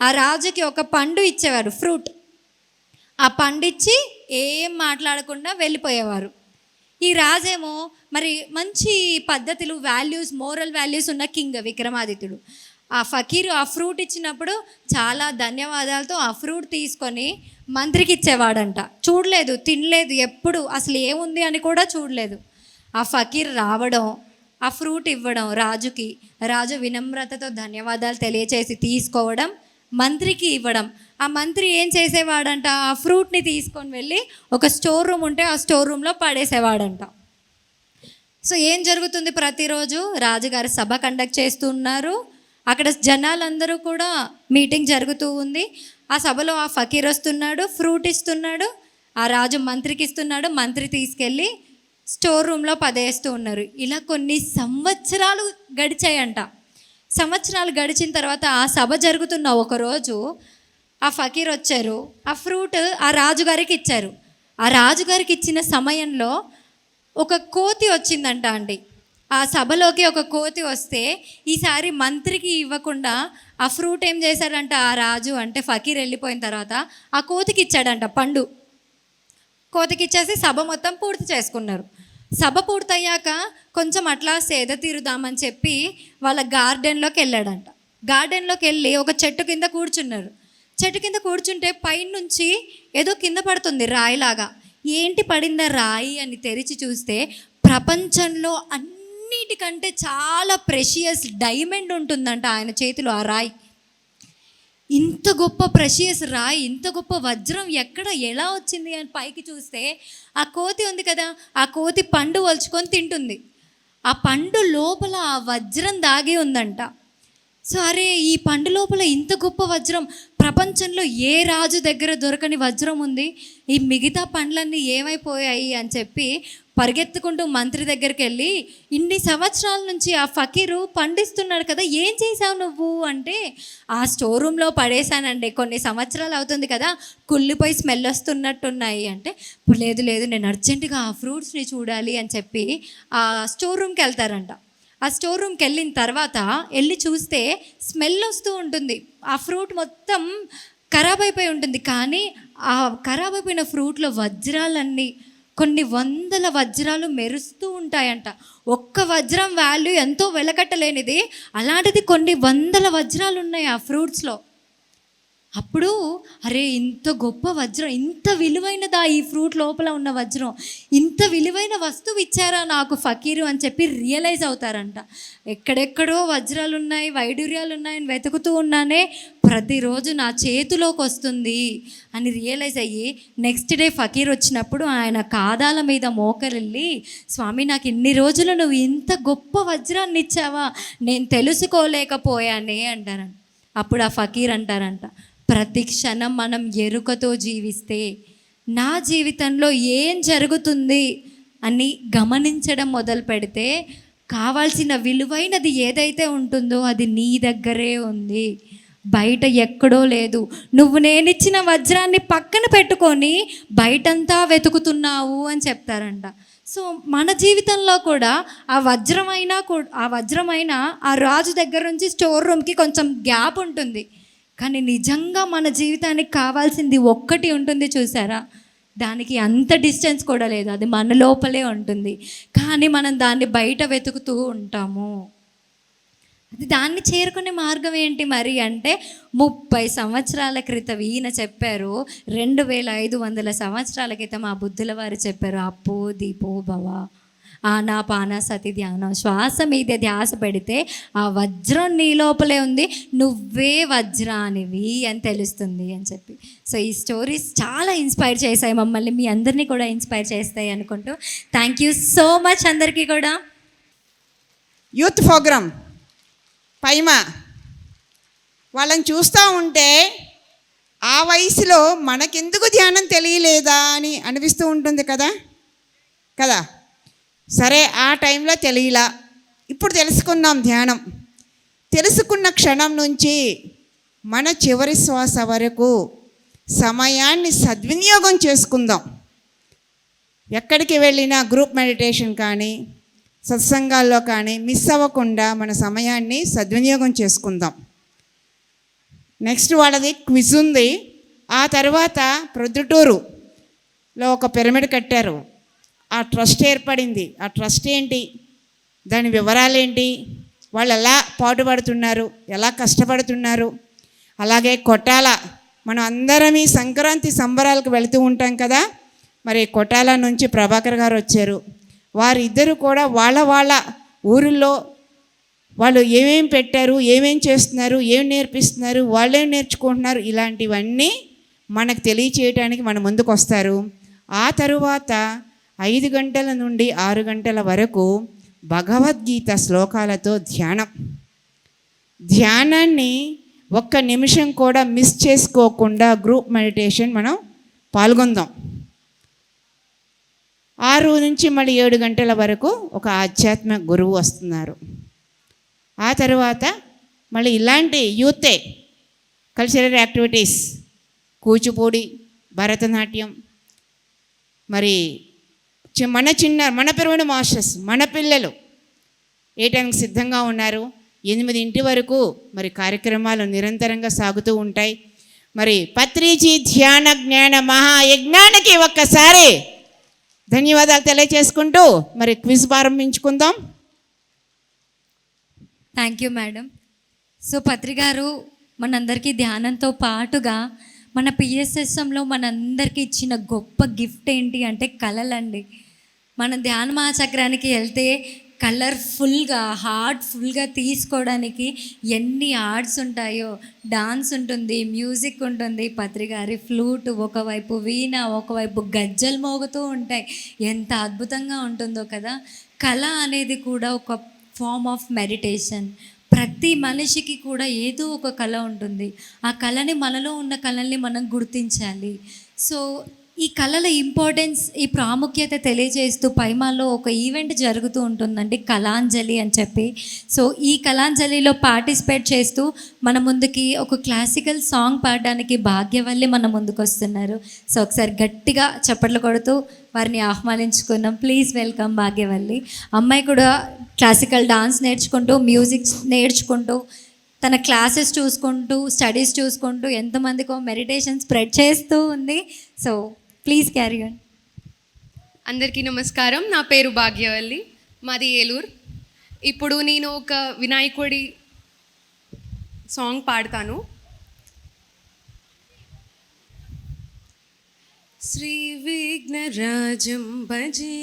Speaker 12: ఆ రాజుకి ఒక పండు ఇచ్చేవారు, ఫ్రూట్. ఆ పండు ఇచ్చి ఏం మాట్లాడకుండా వెళ్ళిపోయేవారు. ఈ రాజేమో మరి మంచి పద్ధతులు, వాల్యూస్, మోరల్ వాల్యూస్ ఉన్న కింగ్ విక్రమాదిత్యుడు. ఆ ఫకీరు ఆ ఫ్రూట్ ఇచ్చినప్పుడు చాలా ధన్యవాదాలతో ఆ ఫ్రూట్ తీసుకొని మంత్రికి ఇచ్చేవాడంట. చూడలేదు, తినలేదు, ఎప్పుడు అసలు ఏముంది అని కూడా చూడలేదు. ఆ ఫకీర్ రావడం, ఆ ఫ్రూట్ ఇవ్వడం రాజుకి, రాజు వినమ్రతతో ధన్యవాదాలు తెలియచేసి తీసుకోవడం, మంత్రికి ఇవ్వడం. ఆ మంత్రి ఏం చేసేవాడంట, ఆ ఫ్రూట్ని తీసుకొని వెళ్ళి ఒక స్టోర్ రూమ్ ఉంటే ఆ స్టోర్ రూమ్లో పడేసేవాడంట. సో ఏం జరుగుతుంది, ప్రతిరోజు రాజుగారు సభ కండక్ట్ చేస్తున్నారు. అక్కడ జనాలందరూ కూడా మీటింగ్ జరుగుతూ ఉంది. ఆ సభలో ఆ ఫకీర్ వస్తున్నాడు, ఫ్రూట్ ఇస్తున్నాడు, ఆ రాజు మంత్రికి ఇస్తున్నాడు, మంత్రి తీసుకెళ్ళి స్టోర్ రూమ్లో పడేస్తూ ఉన్నారు. ఇలా కొన్ని సంవత్సరాలు గడిచాయంట. సంవత్సరాలు గడిచిన తర్వాత ఆ సభ జరుగుతున్న ఒకరోజు ఆ ఫకీర్ వచ్చారు, ఆ ఫ్రూట్ ఆ రాజుగారికి ఇచ్చారు. ఆ రాజుగారికి ఇచ్చిన సమయంలో ఒక కోతి వచ్చిందంట అండి. ఆ సభలోకి ఒక కోతి వస్తే ఈసారి మంత్రికి ఇవ్వకుండా ఆ ఫ్రూట్ ఏం చేశాడంట ఆ రాజు, అంటే ఫకీర్ వెళ్ళిపోయిన తర్వాత ఆ కోతికి ఇచ్చాడంట పండు. కోతికి ఇచ్చేసి సభ మొత్తం పూర్తి చేసుకున్నారు. సభ పూర్తయ్యాక కొంచెం అట్లా సేద తీరుదామని చెప్పి వాళ్ళ గార్డెన్లోకి వెళ్ళాడంట. గార్డెన్లోకి వెళ్ళి ఒక చెట్టు కింద కూర్చున్నారు. చెట్టు కింద కూర్చుంటే పైనుంచి ఏదో కింద పడుతుంది రాయిలాగా. ఏంటి పడిందా రాయి అని తెరిచి చూస్తే ప్రపంచంలో అన్నిటికంటే చాలా ప్రెషియస్ డైమండ్ ఉంటుందంట ఆయన చేతిలో. ఆ రాయి, ఇంత గొప్ప ప్రెషియస్ రాయి, ఇంత గొప్ప వజ్రం ఎక్కడ ఎలా వచ్చింది అని పైకి చూస్తే ఆ కోతి ఉంది కదా, ఆ కోతి పండు వలుచుకొని తింటుంది. ఆ పండు లోపల ఆ వజ్రం దాగి ఉందంట. సో అరే ఈ పండు లోపల ఇంత గొప్ప వజ్రం, ప్రపంచంలో ఏ రాజు దగ్గర దొరకని వజ్రం ఉంది, ఈ మిగతా పండ్లన్నీ ఏమైపోయాయి అని చెప్పి పరిగెత్తుకుంటూ మంత్రి దగ్గరికి వెళ్ళి, ఇన్ని సంవత్సరాల నుంచి ఆ ఫకీరు పండిస్తున్నాడు కదా, ఏం చేసావు నువ్వు అంటే, ఆ స్టోర్ రూమ్లో పడేశానండి, కొన్ని సంవత్సరాలు అవుతుంది కదా, కుళ్ళిపోయి స్మెల్ వస్తున్నట్టున్నాయి అంటే, లేదు లేదు నేను అర్జెంటుగా ఆ ఫ్రూట్స్ని చూడాలి అని చెప్పి ఆ స్టోర్ రూమ్కి వెళ్తారంట. ఆ స్టోర్ రూమ్కి వెళ్ళిన తర్వాత వెళ్ళి చూస్తే స్మెల్ వస్తూ ఉంటుంది, ఆ ఫ్రూట్ మొత్తం ఖరాబ్ అయిపోయి ఉంటుంది. కానీ ఆ ఖరాబ్ అయిపోయిన ఫ్రూట్లో వజ్రాలన్నీ, కొన్ని వందల వజ్రాలు మెరుస్తూ ఉంటాయంట. ఒక్క వజ్రం వాల్యూ ఎంతో వెలకట్టలేనిది, అలాంటిది కొన్ని వందల వజ్రాలు ఉన్నాయి ఆ ఫ్రూట్స్లో. అప్పుడు అరే ఇంత గొప్ప వజ్రం, ఇంత విలువైనదా ఈ ఫ్రూట్ లోపల ఉన్న వజ్రం, ఇంత విలువైన వస్తువు ఇచ్చారా నాకు ఫకీరు అని చెప్పి రియలైజ్ అవుతారంట. ఎక్కడెక్కడో వజ్రాలు ఉన్నాయి, వైడూర్యాలు ఉన్నాయని వెతుకుతూ ఉన్నానే, ప్రతిరోజు నా చేతిలోకి వస్తుంది అని రియలైజ్ అయ్యి నెక్స్ట్ డే ఫకీర్ వచ్చినప్పుడు ఆయన పాదాల మీద మోకరిల్లి, స్వామి నాకు ఇన్ని రోజులు నువ్వు ఇంత గొప్ప వజ్రాన్ని ఇచ్చావా, నేను తెలుసుకోలేకపోయానే అంటారంట. అప్పుడు ఆ ఫకీర్ అంటారంట, ప్రతి క్షణం మనం ఎరుకతో జీవిస్తే నా జీవితంలో ఏం జరుగుతుంది అని గమనించడం మొదలు పెడితే, కావాల్సిన విలువైనది ఏదైతే ఉంటుందో అది నీ దగ్గరే ఉంది, బయట ఎక్కడో లేదు. నువ్వు నేనిచ్చిన వజ్రాన్ని పక్కన పెట్టుకొని బయటంతా వెతుకుతున్నావు అని చెప్తారంట. సో మన జీవితంలో కూడా ఆ వజ్రమైన ఆ రాజు దగ్గర నుంచి స్టోర్ రూమ్కి కొంచెం గ్యాప్ ఉంటుంది. కానీ నిజంగా మన జీవితానికి కావాల్సింది ఒక్కటి ఉంటుంది చూసారా, దానికి అంత డిస్టెన్స్ కూడా లేదు, అది మన లోపలే ఉంటుంది. కానీ మనం దాన్ని బయట వెతుకుతూ ఉంటాము. అది దాన్ని చేరుకునే మార్గం ఏంటి మరి అంటే, 30 సంవత్సరాల క్రితం ఈయన చెప్పారు, 2500 సంవత్సరాల క్రితం ఆ బుద్ధుల వారు చెప్పారు, అప్పో దీపో భవ, ఆనాపాన సతి ధ్యానం, శ్వాస మీద ధ్యాస పెడితే ఆ వజ్రం నీ లోపలే ఉంది, నువ్వే వజ్రానివి అని తెలుస్తుంది అని చెప్పి. సో ఈ స్టోరీస్ చాలా ఇన్స్పైర్ చేశాయి మమ్మల్ని, మీ అందరినీ కూడా ఇన్స్పైర్ చేస్తాయి అనుకుంటూ థ్యాంక్ యూ సో మచ్ అందరికీ కూడా.
Speaker 13: యూత్ ప్రోగ్రామ్ పైమా వాళ్ళని చూస్తూ ఉంటే ఆ వయసులో మనకెందుకు ధ్యానం తెలియలేదా అని అనిపిస్తూ ఉంటుంది కదా కదా. సరే ఆ టైంలో తెలియలా, ఇప్పుడు తెలుసుకున్నాం ధ్యానం. తెలుసుకున్న క్షణం నుంచి మన చివరి శ్వాస వరకు సమయాన్ని సద్వినియోగం చేసుకుందాం. ఎక్కడికి వెళ్ళినా గ్రూప్ మెడిటేషన్ కానీ సత్సంగాల్లో కానీ మిస్ అవ్వకుండా మన సమయాన్ని సద్వినియోగం చేసుకుందాం. నెక్స్ట్ వాళ్ళది క్విజ్ ఉంది. ఆ తర్వాత ప్రొద్దుటూరులో ఒక పిరమిడ్ కట్టారు, ఆ ట్రస్ట్ ఏర్పడింది. ఆ ట్రస్ట్ ఏంటి, దాని వివరాలేంటి, వాళ్ళు ఎలా పాటుపడుతున్నారు, ఎలా కష్టపడుతున్నారు. అలాగే కొట్టాల, మనం అందరం ఈ సంక్రాంతి సంబరాలకు వెళుతూ ఉంటాం కదా, మరి కొట్టాల నుంచి ప్రభాకర్ గారు వచ్చారు. వారిద్దరూ కూడా వాళ్ళ ఊరిలో వాళ్ళు ఏమేం పెట్టారు, ఏమేం చేస్తున్నారు, ఏం నేర్పిస్తున్నారు, వాళ్ళేం నేర్చుకుంటున్నారు, ఇలాంటివన్నీ మనకు తెలియచేయడానికి మన ముందుకు వస్తారు. ఆ తరువాత 5 గంటల నుండి 6 గంటల వరకు భగవద్గీత శ్లోకాలతో ధ్యానాన్ని ఒక్క నిమిషం కూడా మిస్ చేసుకోకుండా గ్రూప్ మెడిటేషన్ మనం పాల్గొందాం. 6 నుంచి మళ్ళీ 7 గంటల వరకు ఒక ఆధ్యాత్మిక గురువు వస్తున్నారు. ఆ తర్వాత మళ్ళీ ఇలాంటి యూతే కల్చరల్ యాక్టివిటీస్, కూచిపూడి, భరతనాట్యం, మరి మన పిరమిడ్ మాస్టర్స్, మన పిల్లలు ఏ టైంకి సిద్ధంగా ఉన్నారు. 8 వరకు మరి కార్యక్రమాలు నిరంతరంగా సాగుతూ ఉంటాయి. మరి పత్రిజీ ధ్యాన జ్ఞాన మహాయజ్ఞానికి ఒక్కసారి ధన్యవాదాలు తెలియచేసుకుంటూ మరి క్విజ్ ప్రారంభించుకుందాం.
Speaker 12: Thank you madam. So Patri గారు మనందరికీ ధ్యానంతో పాటుగా మన పిఎస్ఎస్ఎంలో మనందరికీ ఇచ్చిన గొప్ప గిఫ్ట్ ఏంటి అంటే కళలండి. మనం ధ్యాన మహాచక్రానికి వెళ్తే కలర్ఫుల్గా, హార్ట్ఫుల్గా తీసుకోవడానికి ఎన్ని ఆర్ట్స్ ఉంటాయో, డాన్స్ ఉంటుంది, మ్యూజిక్ ఉంటుంది, పత్రి గారి ఫ్లూట్ ఒకవైపు, వీణ ఒకవైపు, గజ్జలు మోగుతూ ఉంటాయి. ఎంత అద్భుతంగా ఉంటుందో కదా. కళ అనేది కూడా ఒక ఫార్మ్ ఆఫ్ మెడిటేషన్. ప్రతి మనిషికి కూడా ఏదో ఒక కళ ఉంటుంది. ఆ కళని, మనలో ఉన్న కళల్ని మనం గుర్తించాలి. సో ఈ కళల ఇంపార్టెన్స్, ఈ ప్రాముఖ్యత తెలియజేస్తూ పైమాలో ఒక ఈవెంట్ జరుగుతూ ఉంటుందండి, కళాంజలి అని చెప్పి. సో ఈ కళాంజలిలో పార్టిసిపేట్ చేస్తూ మన ముందుకి ఒక క్లాసికల్ సాంగ్ పాడడానికి భాగ్యవల్లి మన ముందుకు వస్తున్నారు. సో ఒకసారి గట్టిగా చప్పట్లు కొడుతూ వారిని ఆహ్వానించుకున్నాం. Please welcome భాగ్యవల్లి. అమ్మాయి కూడా క్లాసికల్ డాన్స్ నేర్చుకుంటూ, మ్యూజిక్ నేర్చుకుంటూ, తన క్లాసెస్ చూసుకుంటూ, స్టడీస్ చూసుకుంటూ ఎంతమందికో మెడిటేషన్ స్ప్రెడ్ చేస్తూ ఉంది. So please carry on.
Speaker 14: అందరికీ నమస్కారం. నా పేరు భాగ్యవల్లి, మాది ఏలూరు. ఇప్పుడు నేను ఒక వినాయకుడి సాంగ్ పాడతాను. శ్రీ విఘ్నరాజం భజే,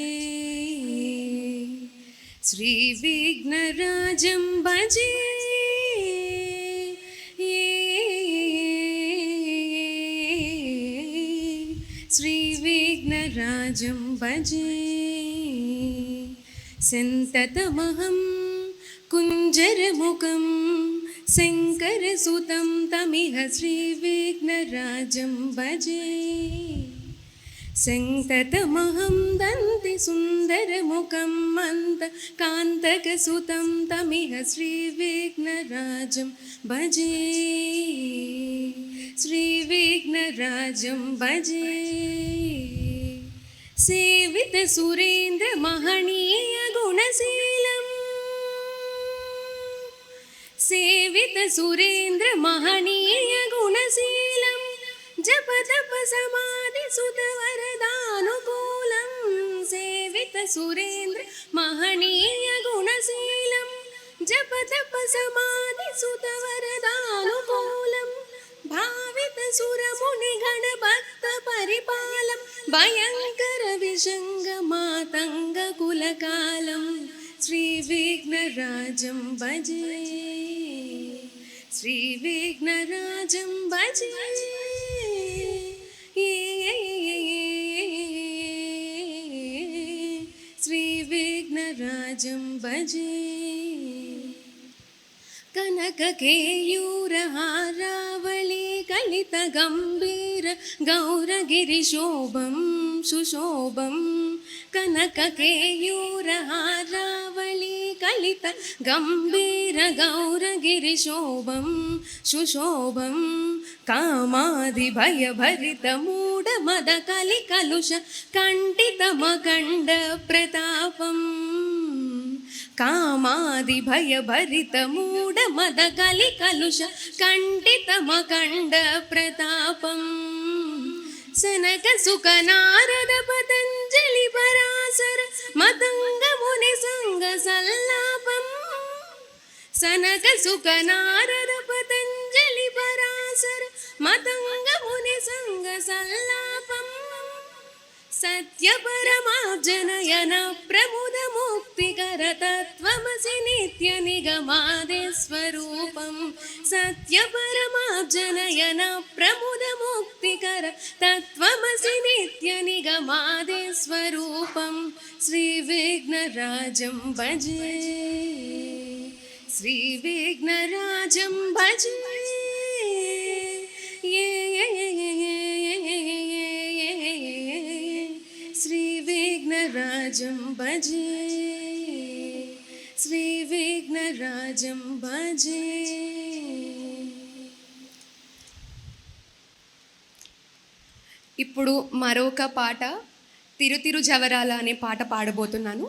Speaker 14: శ్రీ విఘ్నరాజం భజే, శ్రీ విఘ్నరాజం భజే. సంతతమహం కుంజరముఖం శంకరసుతం తమిహ శ్రీ విఘ్నరాజం భజే. సంతతమహం దంతి సుందరముఖం మంత కాంతకసుతం తమిహ శ్రీ విఘ్నరాజం భజే, శ్రీ విఘ్నరాజం భజే. సేవిత సురేంద్ర మహనీయ గుణశీలం, సేవిత సురేంద్ర మహనీయ గుణశీలం, జప తప సమాధి సుత వరదానుకూలం. సేవిత సురేంద్ర మహనీయ గుణశీలం, జప తప సమాధి సుత వరదానుకూలం. భావిత సురముని గణ భక్త పరిపాలం, భయంకర విషంగ మాతంగ కులకాలం. శ్రీ విఘ్నరాజం భజే, శ్రీ విఘ్నరాజం భజే. శ్రీ విఘ్నరాజం భజే. కనక కేయూర హారావళి కలిత గంభీర గౌరగిరి శోభం సుశోభం. కనక కేయూర హారావళి కలిత గంభీర గౌరగిరి శోభం సుశోభం. కామాది భయభరిత మూఢ మద కలి కలుష కంఠితమఖండ ప్రతాపం. కామాది భయభరిత మూఢ మద కలి కలుష కంఠితమఖండ ప్రతాపం. సనక సుఖ నారద పతంజలి పరాశర మతంగ ముని సంగ సల్లాపం. సనక సుఖ నారద పతంజలి పరాశర మతంగ ముని సంగ సల్లాపం. సత్య పరమార్జనయన ప్రముద ముక్తికర తత్వమసి నిత్య నిగమాది స్వరూపం. సత్య పరమార్జనయన ప్రముద ముక్తికర తత్వమసి నిత్య నిగమాది స్వరూపం. శ్రీ విఘ్నరాజం భజే, శ్రీ విఘ్నరాజం భజే. శ్రీ విఘ్నరాజం భజే, శ్రీ విఘ్నరాజం భజే. ఇప్పుడు మరొక పాట, తిరు తిరు జవరాల అనే పాట పాడబోతున్నాను.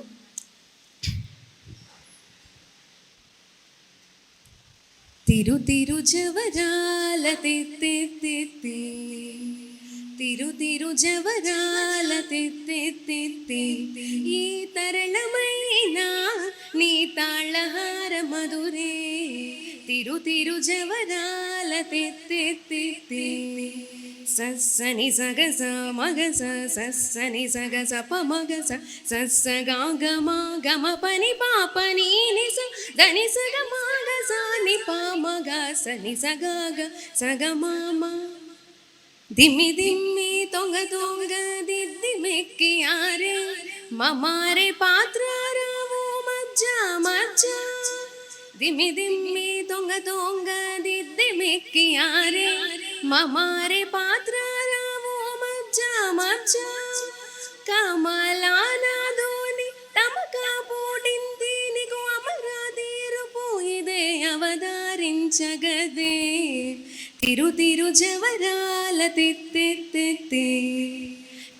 Speaker 14: తిరు తిరు జవరాల తిత్తి, తిరు తిరు జవరాల తిత్తి, ఈ తరళమైన నీ తాళహార మధురే. తిరు తిరు జవరాల తిత్తి, సస్సని సగస మగస సస్సని సగస పమగస సస్స గమ గమ పని పాపని నిస దని సగ మగస ని పామగ సని సగ సగ మామ. దిమ్మి దిమ్మి తొంగ తొంగ దిద్ది మెక్కి ఆరే మమారే పాత్ర రావు మజ్జ మజ్జ. ದಿಮ್ಮಿ ದಿಮ್ಮಿ ದೊಂಗ ದೊಂಗ ದಿದ್ದಿ ಮೆಕ್ಕಿಯಾರೆ ಮಮಾರೆ ಪಾತ್ರ ರಾವೋ ಮಜ್ಜ ಮಜ್ಜ కమలానాదోని తమక పోటింది నీకు అమరా తీరుపు ఇదే అవతరించగదే తిరు తిరు జవరాల తిత్తి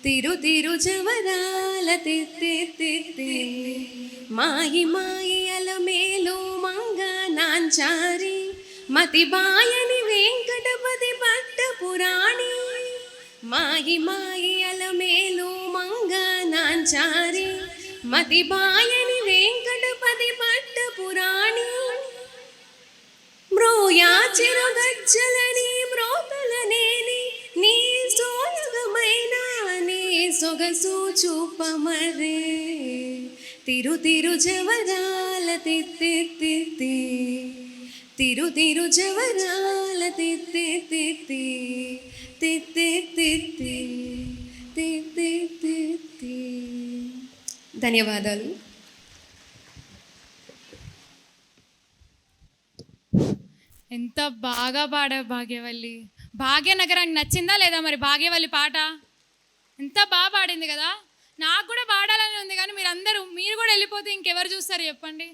Speaker 14: తిరు తిరు జవరాల తిత్తి మాయి మాయి అలమేలు మంగ నాంచారి మతి బాయని వెంకటపతి పట్ట పురాణి మాయి మాయి అలమేలు మంగ నాంచారి మతి బాయని వెంకటపతి పట్ట పురాణి మ్రోయా చిరుగజ్జలని మ్రోతలనేని నీ సోయగమైన నీ సొగసు చూపమరే తిరు తిరు జవరాల తిత్తి తిరు తిరు జవరాల తిత్తి ధన్యవాదాలు.
Speaker 5: ఎంత బాగా పాడావు భాగ్యవల్లి. భాగ్యనగరానికి నచ్చిందా లేదా మరి భాగ్యవల్లి పాట? ఎంత బాగా పాడింది కదా. నాకు కూడా పాడాలని ఉంది, కానీ మీరు కూడా వెళ్ళిపోతే ఇంకెవరు చూస్తారు చెప్పండి.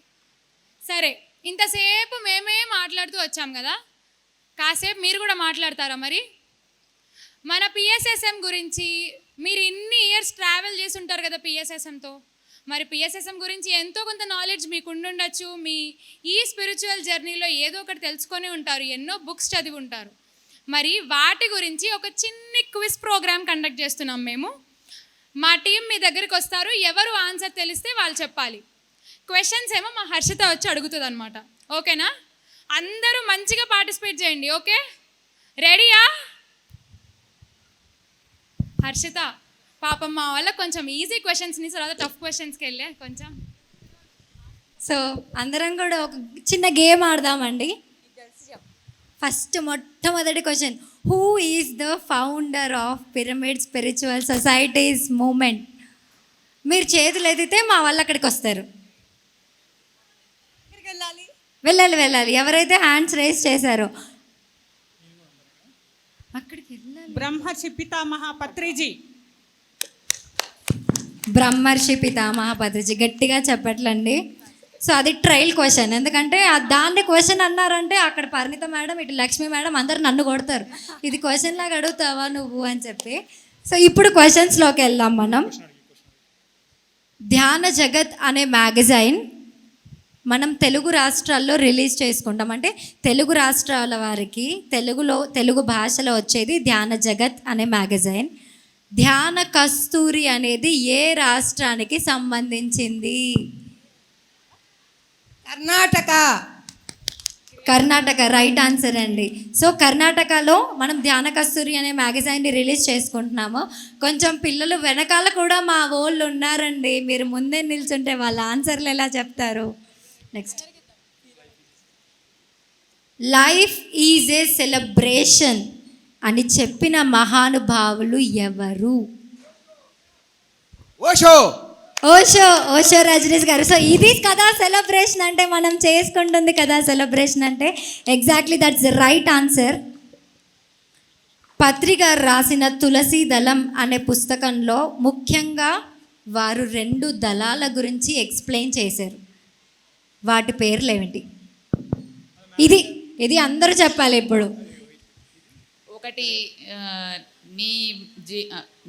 Speaker 5: సరే, ఇంతసేపు మేమే మాట్లాడుతూ వచ్చాం కదా, కాసేపు మీరు కూడా మాట్లాడతారా? మరి మన పిఎస్ఎస్ఎం గురించి మీరు ఇన్ని ఇయర్స్ ట్రావెల్ చేసి ఉంటారు కదా పిఎస్ఎస్ఎంతో. మరి పిఎస్ఎస్ఎం గురించి ఎంతో కొంత నాలెడ్జ్ మీకు ఉండుండొచ్చు. మీ ఈ స్పిరిచువల్ జర్నీలో ఏదో ఒకటి తెలుసుకొని ఉంటారు, ఎన్నో బుక్స్ చదివి ఉంటారు. మరి వాటి గురించి ఒక చిన్ని క్విజ్ ప్రోగ్రామ్ కండక్ట్ చేస్తున్నాం మేము. మా టీం మీ దగ్గరికి వస్తారు, ఎవరు ఆన్సర్ తెలిస్తే వాళ్ళు చెప్పాలి. క్వశ్చన్స్ ఏమో మా హర్షిత వచ్చి అడుగుతుంది అనమాట. ఓకేనా? అందరూ మంచిగా పార్టిసిపేట్ చేయండి. ఓకే, రెడీయా? హర్షిత, పాపం మా వల్ల కొంచెం ఈజీ క్వశ్చన్స్ని తర్వాత టఫ్ క్వశ్చన్స్కి వెళ్ళే కొంచెం.
Speaker 12: సో అందరం కూడా ఒక చిన్న గేమ్ ఆడదామండి. ఫస్ట్ మొట్టమొదటి question, who is the founder of pyramid spiritual societies moment? మీరు చేతులు ఎత్తితే మా వాళ్ళు అక్కడికి వస్తారు. వెళ్ళాలి. ఎవరైతే హ్యాండ్స్ రేస్ చేశారో అక్కడికి వెళ్ళాలి.
Speaker 6: బ్రహ్మర్షి పితామహ పత్రిజీ.
Speaker 12: బ్రహ్మర్షి పితామహ పత్రిజీ. గట్టిగా చెప్పట్లండి. సో అది ట్రయల్ క్వశ్చన్, ఎందుకంటే దాన్ని క్వశ్చన్ అన్నారంటే అక్కడ పరిణిత మేడం, ఇటు లక్ష్మి మేడం అందరు నన్ను కొడతారు, ఇది క్వశ్చన్ లాగా అడుగుతావా నువ్వు అని చెప్పి. సో ఇప్పుడు క్వశ్చన్స్లోకి వెళ్దాం మనం. ధ్యాన జగత్ అనే మ్యాగజైన్ మనం తెలుగు రాష్ట్రాల్లో రిలీజ్ చేసుకుంటాం. అంటే తెలుగు రాష్ట్రాల వారికి తెలుగు భాషలో వచ్చేది ధ్యాన జగత్ అనే మ్యాగజైన్. ధ్యాన కస్తూరి అనేది ఏ రాష్ట్రానికి సంబంధించింది? కర్ణాటక రైట్ ఆన్సర్ అండి. సో కర్ణాటకలో మనం ధ్యాన కస్తూరి అనే మ్యాగజైన్ని రిలీజ్ చేసుకుంటున్నాము. కొంచెం పిల్లలు వెనకాల కూడా మా వాళ్ళు ఉన్నారండి, మీరు ముందే నిల్చుంటే వాళ్ళ ఆన్సర్లు ఎలా చెప్తారు? Next, life is a celebration అని చెప్పిన మహానుభావులు ఎవరు? ఓషో రజనీష్ గారు. సో ఇది కదా సెలబ్రేషన్ అంటే, మనం చేసుకుంటుంది కదా సెలబ్రేషన్ అంటే. Exactly that's the right answer. Patri గారు రాసిన తులసి దళం అనే పుస్తకంలో ముఖ్యంగా వారు 2 దళాల గురించి ఎక్స్ప్లెయిన్ చేశారు. వాటి పేర్లు ఏమిటి? ఇది అందరూ చెప్పాలి ఇప్పుడు.
Speaker 15: ఒకటి,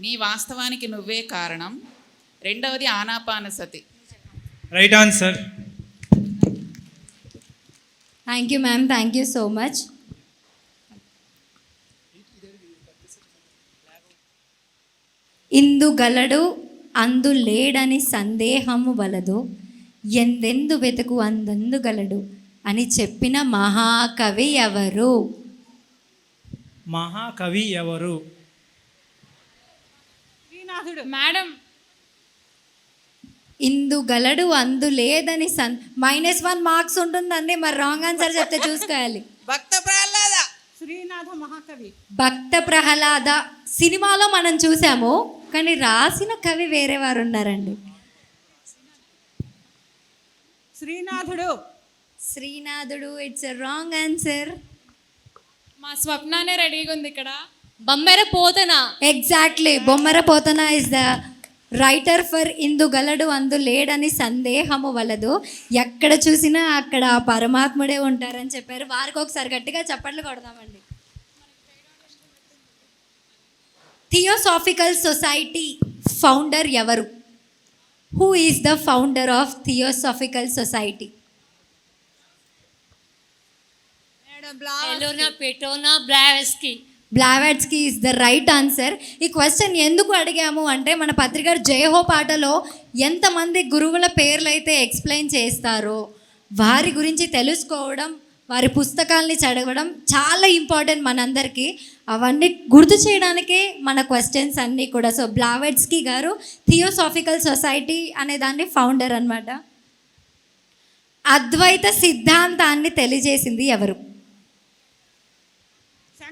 Speaker 15: నీ వాస్తవానికి నువ్వే కారణం. రెండవది ఆనాపానసతి.
Speaker 1: Right answer.
Speaker 12: Thank you ma'am, thank you so much. ఇందు గలడు అందు లేడని సందేహము వలదు, ఎందెందు వెతుకు అందందు గలడు అని చెప్పిన మహాకవి ఎవరు?
Speaker 1: మహాకవి ఎవరు?
Speaker 5: శ్రీనాథుడు మేడం.
Speaker 12: ఇందు గలడు అందు లేదని -1 మార్క్స్ ఉంటుందండి. మరి రాంగ్ ఆన్సర్ చెప్తే చూసుకోవాలి.
Speaker 13: భక్త ప్రహ్లాద.
Speaker 6: శ్రీనాథ మహాకవి.
Speaker 12: భక్త ప్రహ్లాద సినిమాలో మనం చూసాము, కానీ రాసిన కవి వేరే వారు ఉన్నారండి.
Speaker 6: శ్రీనాథుడు.
Speaker 12: శ్రీనాథుడు, ఇట్స్ ఎ రాంగ్ ఆన్సర్.
Speaker 5: మా స్వప్నానే రెడీగా ఉంది ఇక్కడ.
Speaker 2: Bommera Potana.
Speaker 12: Exactly, Bommera Potana is the writer for ఇందుగలడు అందు లేడని సందేహము వలదు, ఎక్కడ చూసినా అక్కడ పరమాత్ముడే ఉంటారని చెప్పారు. వారికి ఒకసారి గట్టిగా చప్పట్లు కొడదామండి. థియోసాఫికల్ సొసైటీ ఫౌండర్ ఎవరు? Who is the founder of theosophical society?
Speaker 2: Helena Petrovna Blavatsky.
Speaker 12: Blavatsky is the right answer. ఈ క్వశ్చన్ ఎందుకు అడిగాము అంటే మన పత్రిక జయహో పాటలో ఎంతమంది గురువుల పేర్లు అయితే ఎక్స్ప్లెయిన్ చేస్తారో వారి గురించి తెలుసుకోవడం, వారి పుస్తకాలని చదవడం చాలా ఇంపార్టెంట్ మనందరికీ. అవన్నీ గుర్తు చేయడానికే మన క్వశ్చన్స్ అన్నీ కూడా. సో బ్లావెట్స్కీ గారు థియోసాఫికల్ సొసైటీ అనే దాన్ని ఫౌండర్ అనమాట. అద్వైత సిద్ధాంతాన్ని తెలియజేసింది ఎవరు?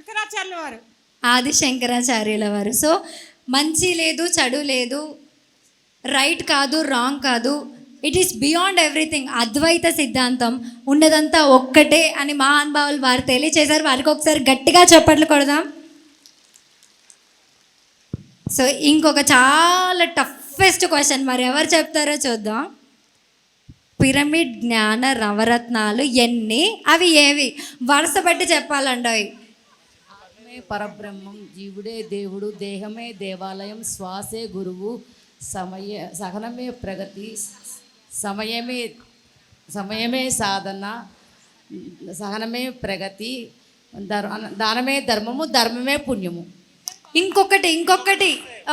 Speaker 5: శంకరాచార్యుల వారు.
Speaker 12: ఆది శంకరాచార్యుల వారు. సో మంచి లేదు, చెడు లేదు, రైట్ కాదు, రాంగ్ కాదు, ఇట్ ఈస్ బియాండ్ ఎవ్రీథింగ్. అద్వైత సిద్ధాంతం ఉన్నదంతా ఒక్కటే అని మహానుభావులు వారు తెలియచేశారు. వారికి ఒకసారి గట్టిగా చప్పట్లు కొడదాం. సో ఇంకొక చాలా టఫెస్ట్ క్వశ్చన్, మరి ఎవరు చెప్తారో చూద్దాం. పిరమిడ్ జ్ఞాన నవరత్నాలు ఎన్ని? అవి ఏవి? వరుస పెట్టి చెప్పాలండి.
Speaker 16: పరబ్రహ్మం, జీవుడే దేవుడు, దేహమే దేవాలయం, శ్వాసే గురువు, సహనమే ప్రగతి, సమయమే సాధన, సహనమే ప్రగతి, దానమే ధర్మము, ధర్మమే పుణ్యము.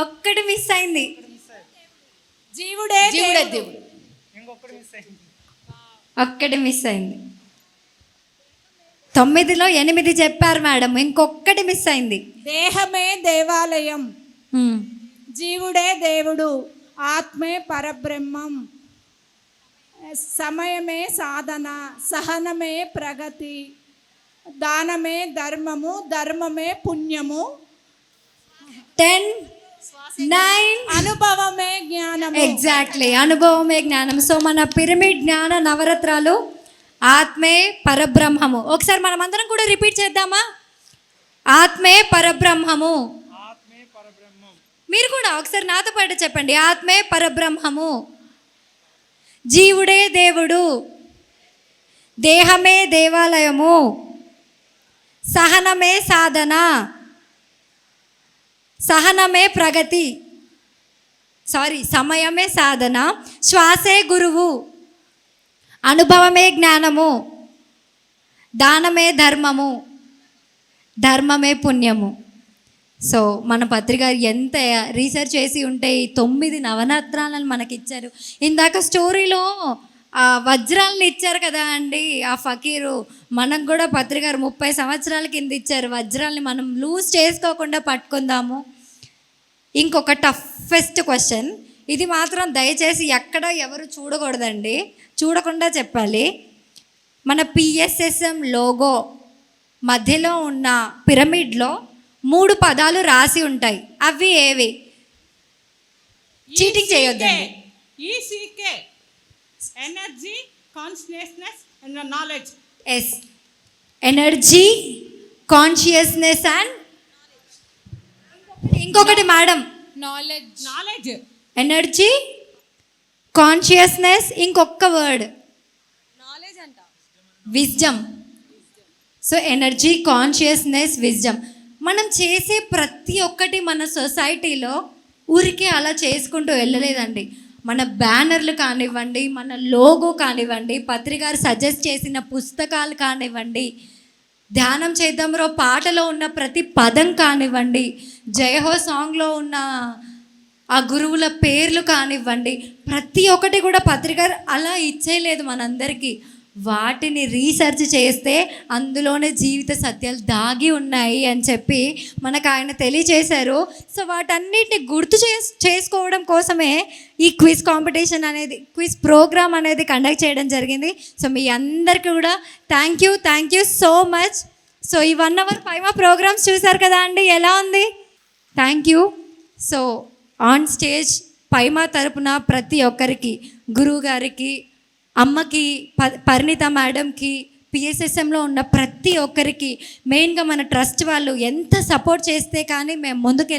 Speaker 12: ఒక్కటి మిస్ అయింది.
Speaker 5: జీవుడే
Speaker 16: దేవుడు.
Speaker 12: ఒక్కటి మిస్ అయింది. 9లో 8 చెప్పారు మేడం, ఇంకొకటి మిస్ అయింది.
Speaker 5: దేహమే దేవాలయం, జీవుడే దేవుడు, ఆత్మే పరబ్రహ్మం, సమయమే సాధన, సహనమే ప్రగతి, దానమే ధర్మము, ధర్మమే పుణ్యము,
Speaker 12: 10, 9
Speaker 5: అనుభవమే జ్ఞానం.
Speaker 12: ఎగ్జాక్ట్లీ, అనుభవమే జ్ఞానం. సో మన పిరమిడ్ జ్ఞాన నవరత్నాలు ఆత్మే పరబ్రహ్మము. ఒకసారి మనం అందరం కూడా రిపీట్ చేద్దామా? ఆత్మే పరబ్రహ్మము. మీరు కూడా ఒకసారి నాతో పాటు చెప్పండి. ఆత్మే పరబ్రహ్మము, జీవుడే దేవుడు, దేహమే దేవాలయము, సహనమే సాధన, సహనమే ప్రగతి, సమయమే సాధన, శ్వాసే గురువు, అనుభవమే జ్ఞానము, దానమే ధర్మము, ధర్మమే పుణ్యము. సో మన పత్రిక ఎంత రీసెర్చ్ చేసి ఉంటే ఈ 9 నవరత్నాలను మనకి ఇచ్చారు. ఇందాక స్టోరీలో వజ్రాలను ఇచ్చారు కదా అండి ఆ ఫకీరు, మనకు కూడా పత్రిక 30 సంవత్సరాల కింద ఇచ్చారు. వజ్రాలని మనం లూజ్ చేసుకోకుండా పట్టుకుందాము. ఇంకొక టఫెస్ట్ క్వశ్చన్, ఇది మాత్రం దయచేసి ఎక్కడ ఎవరు చూడకూడదండి, చూడకుండా చెప్పాలి. మన పిఎస్ఎస్ఎం లోగో మధ్యలో ఉన్న పిరమిడ్లో 3 పదాలు రాసి ఉంటాయి. అవి ఏవి? చీటింగ్ చేయొద్దండి.
Speaker 5: ECK, energy, consciousness and knowledge.
Speaker 12: Yes, energy, consciousness and ఇంకొకటి మేడం,
Speaker 5: నాలెడ్జ్,
Speaker 12: ఎనర్జీ, కాన్షియస్నెస్, ఇంకొక word wisdom. So energy, consciousness, wisdom. మనం చేసే ప్రతి ఒక్కటి మన సొసైటీలో ఊరికే అలా చేసుకుంటూ వెళ్ళలేదండి. మన బ్యానర్లు కానివ్వండి, మన లోగో కానివ్వండి, పత్రికారు సజెస్ట్ చేసిన పుస్తకాలు కానివ్వండి, ధ్యానం చేద్దాంరో పాటలో ఉన్న ప్రతి పదం కానివ్వండి, జయహో సాంగ్లో ఉన్న ఆ గురువుల పేర్లు కానివ్వండి, ప్రతి ఒక్కటి కూడా పత్రికారు అలా ఇచ్చేయలేదు మనందరికీ. వాటిని రీసెర్చ్ చేస్తే అందులోనే జీవిత సత్యాలు దాగి ఉన్నాయి అని చెప్పి మనకు ఆయన తెలియచేశారు. సో వాటన్నిటిని గుర్తు చేసుకోవడం కోసమే ఈ క్విజ్ కాంపిటీషన్ అనేది, క్విజ్ ప్రోగ్రామ్ అనేది కండక్ట్ చేయడం జరిగింది. సో మీ అందరికీ కూడా thank you so much. So ఈ 1 hour పైమా ప్రోగ్రామ్స్ చూశారు కదా అండి, ఎలా ఉంది? Thank you. So on stage Pyma తరపున ప్రతి ఒక్కరికి, గురువు గారికి, అమ్మకి, పరిణిత మేడంకి, పిఎస్ఎస్ఎంలో ఉన్న ప్రతి ఒక్కరికి, మెయిన్గా మన ట్రస్ట్ వాళ్ళు ఎంత సపోర్ట్ చేస్తే కానీ మేము ముందుకు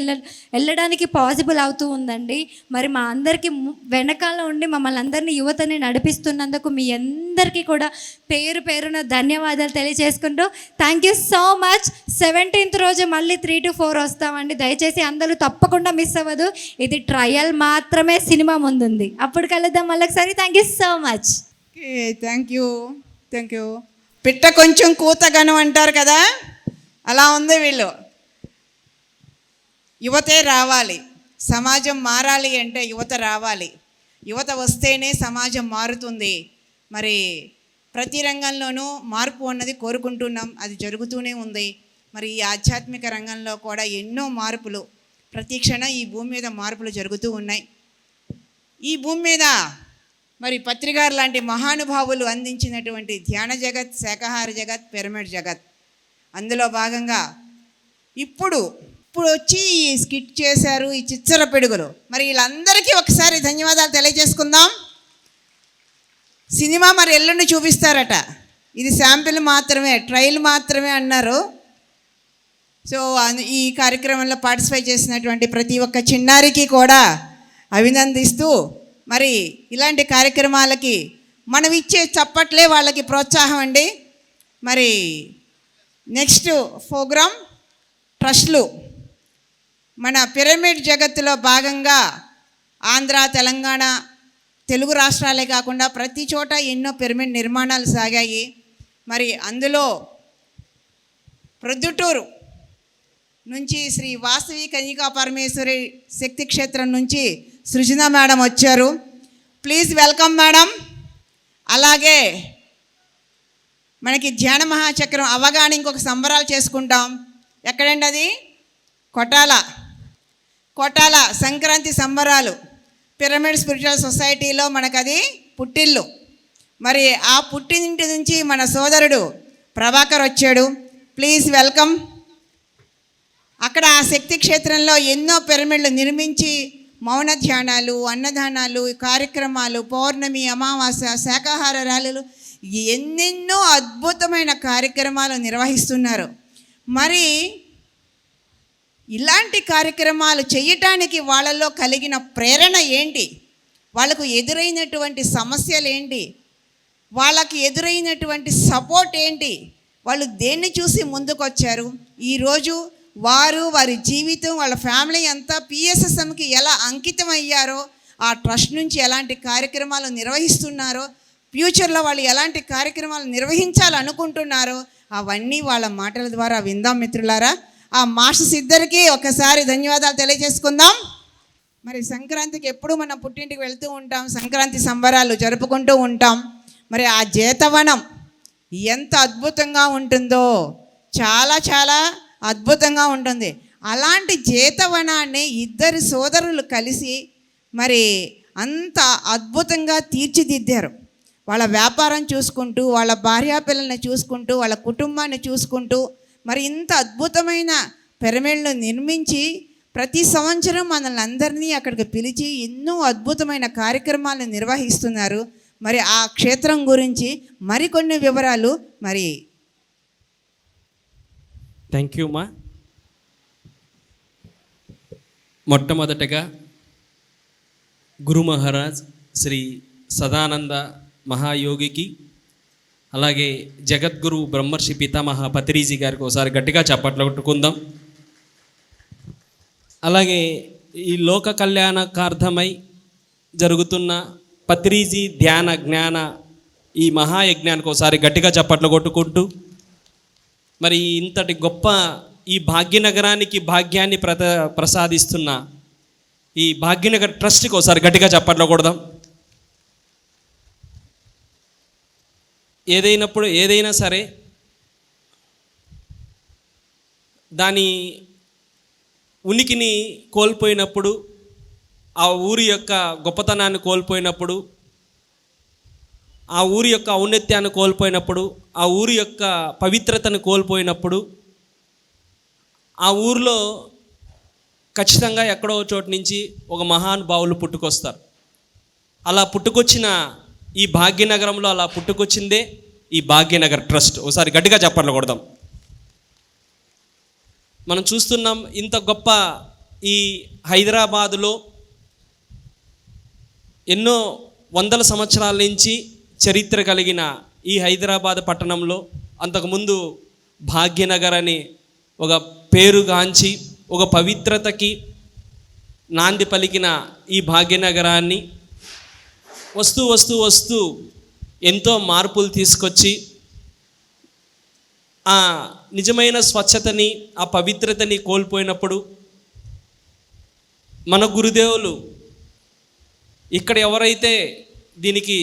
Speaker 12: వెళ్ళడానికి పాసిబుల్ అవుతూ ఉందండి. మరి మా అందరికీ వెనకాల ఉండి మమ్మల్ని అందరినీ యువతని నడిపిస్తున్నందుకు మీ అందరికీ కూడా పేరు పేరున ధన్యవాదాలు తెలియజేసుకుంటూ thank you so much. 17th రోజు మళ్ళీ 3 to 4 వస్తామండి. దయచేసి అందరూ తప్పకుండా మిస్ అవ్వదు. ఇది ట్రయల్ మాత్రమే, సినిమా ముందుంది. అప్పుడు కలుద్దాం మళ్ళీ ఒకసారి. Thank you so much.
Speaker 13: Thank you. పిట్ట కొంచెం కూతగనం అంటారు కదా, అలా ఉంది వీళ్ళు. యువతే రావాలి, సమాజం మారాలి అంటే యువత రావాలి. యువత వస్తేనే సమాజం మారుతుంది. మరి ప్రతి రంగంలోనూ మార్పు అన్నది కోరుకుంటున్నాం, అది జరుగుతూనే ఉంది. మరి ఈ ఆధ్యాత్మిక రంగంలో కూడా ఎన్నో మార్పులు, ప్రతి క్షణం ఈ భూమి మీద మార్పులు జరుగుతూ ఉన్నాయి. ఈ భూమి మీద మరి పత్రికారు లాంటి మహానుభావులు అందించినటువంటి ధ్యాన జగత్, శాకాహార జగత్, పిరమిడ్ జగత్, అందులో భాగంగా ఇప్పుడు వచ్చి ఈ స్కిట్ చేశారు ఈ చిచ్చర పిడుగులు. మరి వీళ్ళందరికీ ఒకసారి ధన్యవాదాలు తెలియజేసుకుందాం. సినిమా మరి ఎల్లుండి చూపిస్తారట. ఇది శాంపిల్ మాత్రమే, ట్రయల్ మాత్రమే అన్నారు. సో ఈ కార్యక్రమంలో పార్టిసిపేట్ చేసినటువంటి ప్రతి ఒక్క చిన్నారికి కూడా అభినందిస్తూ, మరి ఇలాంటి కార్యక్రమాలకి మనం ఇచ్చే చప్పట్లే వాళ్ళకి ప్రోత్సాహం అండి. మరి నెక్స్ట్ ప్రోగ్రామ్ ట్రస్ట్లు. మన పిరమిడ్ జగత్తులో భాగంగా ఆంధ్ర, తెలంగాణ, తెలుగు రాష్ట్రాలే కాకుండా ప్రతి చోట ఎన్నో పిరమిడ్ నిర్మాణాలు సాగాయి. మరి అందులో ప్రొద్దుటూరు నుంచి శ్రీ వాసవి కన్యకా పరమేశ్వరి శక్తి క్షేత్రం నుంచి సృజన మేడం వచ్చారు. Please welcome madam. అలాగే మనకి ధ్యాన మహాచక్రం అవగానే ఇంకొక సంబరాలు చేసుకుంటాం. ఎక్కడండి అది? కోటాల సంక్రాంతి సంబరాలు. పిరమిడ్ స్పిరిచువల్ సొసైటీలో మనకు అది పుట్టిల్లు. మరి ఆ పుట్టినింటి నుంచి మన సోదరుడు ప్రభాకర్ వచ్చాడు. Please welcome. అక్కడ ఆ శక్తి క్షేత్రంలో ఎన్నో పిరమిడ్లు నిర్మించి మౌన ధ్యానాలు, అన్నదానాలు, కార్యక్రమాలు, పౌర్ణమి, అమావాస్య, శాకాహార ర్యాలీలు, ఎన్నెన్నో అద్భుతమైన కార్యక్రమాలు నిర్వహిస్తున్నారు. మరి ఇలాంటి కార్యక్రమాలు చేయటానికి వాళ్ళలో కలిగిన ప్రేరణ ఏంటి? వాళ్ళకు ఎదురైనటువంటి సమస్యలు ఏంటి? వాళ్ళకి ఎదురైనటువంటి సపోర్ట్ ఏంటి? వాళ్ళు దేన్ని చూసి ముందుకు వచ్చారు? ఈరోజు వారి జీవితం, వాళ్ళ ఫ్యామిలీ అంతా పిఎస్ఎస్ఎంకి ఎలా అంకితం అయ్యారో, ఆ ట్రస్ట్ నుంచి ఎలాంటి కార్యక్రమాలు నిర్వహిస్తున్నారో, ఫ్యూచర్లో వాళ్ళు ఎలాంటి కార్యక్రమాలు నిర్వహించాలనుకుంటున్నారో అవన్నీ వాళ్ళ మాటల ద్వారా విందాం మిత్రులారా. ఆ మాస్టర్స్ ఇద్దరికీ ఒకసారి ధన్యవాదాలు తెలియజేసుకుందాం. మరి సంక్రాంతికి ఎప్పుడు మనం పుట్టింటికి వెళ్తూ ఉంటాం, సంక్రాంతి సంబరాలు జరుపుకుంటూ ఉంటాం. మరి ఆ జేతవనం ఎంత అద్భుతంగా ఉంటుందో, చాలా చాలా అద్భుతంగా ఉంటుంది. అలాంటి జేతవనాన్ని ఇద్దరు సోదరులు కలిసి మరి అంత అద్భుతంగా తీర్చిదిద్దారు. వాళ్ళ వ్యాపారం చూసుకుంటూ, వాళ్ళ భార్యాపిల్లల్ని చూసుకుంటూ, వాళ్ళ కుటుంబాన్ని చూసుకుంటూ మరి ఇంత అద్భుతమైన పిరమిడ్లు నిర్మించి ప్రతి సంవత్సరం మనల్ని అందరినీ అక్కడికి పిలిచి ఎన్నో అద్భుతమైన కార్యక్రమాలను నిర్వహిస్తున్నారు. మరి ఆ క్షేత్రం గురించి మరికొన్ని వివరాలు మరి.
Speaker 17: థ్యాంక్ యూ మా. మొట్టమొదటగా గురు మహారాజ్ శ్రీ సదానంద మహాయోగికి, అలాగే జగద్గురు బ్రహ్మర్షి పితామహ పత్రిజీ గారికి ఒకసారి గట్టిగా చప్పట్లు కొట్టుకుందాం. అలాగే ఈ లోక కళ్యాణకార్థమై జరుగుతున్న పత్రిజీ ధ్యాన జ్ఞాన ఈ మహాయజ్ఞానికి ఒకసారి గట్టిగా చప్పట్లు కొట్టుకుంటూ, మరి ఇంతటి గొప్ప ఈ భాగ్యనగరానికి భాగ్యాన్ని ప్రసాదిస్తున్న ఈ భాగ్యనగర్ ట్రస్ట్కి ఒకసారి గట్టిగా చప్పట్లు కొడదాం. ఏదైనా సరే దాని ఉనికిని కోల్పోయినప్పుడు, ఆ ఊరి యొక్క గొప్పతనాన్ని కోల్పోయినప్పుడు, ఆ ఊరి యొక్క ఔన్నత్యాన్ని కోల్పోయినప్పుడు, ఆ ఊరి యొక్క పవిత్రతను కోల్పోయినప్పుడు, ఆ ఊరిలో ఖచ్చితంగా ఎక్కడో చోటు నుంచి ఒక మహానుభావులు పుట్టుకొస్తారు. అలా పుట్టుకొచ్చిన ఈ భాగ్యనగరంలో అలా పుట్టుకొచ్చిందే ఈ భాగ్యనగర్ ట్రస్ట్. ఒకసారి గట్టిగా చెప్పండి కొడదాం. మనం చూస్తున్నాం ఇంత గొప్ప ఈ హైదరాబాదులో ఎన్నో వందల సంవత్సరాల నుంచి చరిత్ర కలిగిన ఈ హైదరాబాద్ పట్టణంలో అంతకుముందు భాగ్యనగర్ అని ఒక పేరుగాంచి ఒక పవిత్రతకి నాంది పలికిన ఈ భాగ్యనగరాన్ని వస్తూ వస్తూ వస్తూ ఎంతో మార్పులు తీసుకొచ్చి ఆ నిజమైన స్వచ్ఛతని ఆ పవిత్రతని కోల్పోయినప్పుడు మన గురుదేవులు ఇక్కడ ఎవరైతే దీనికి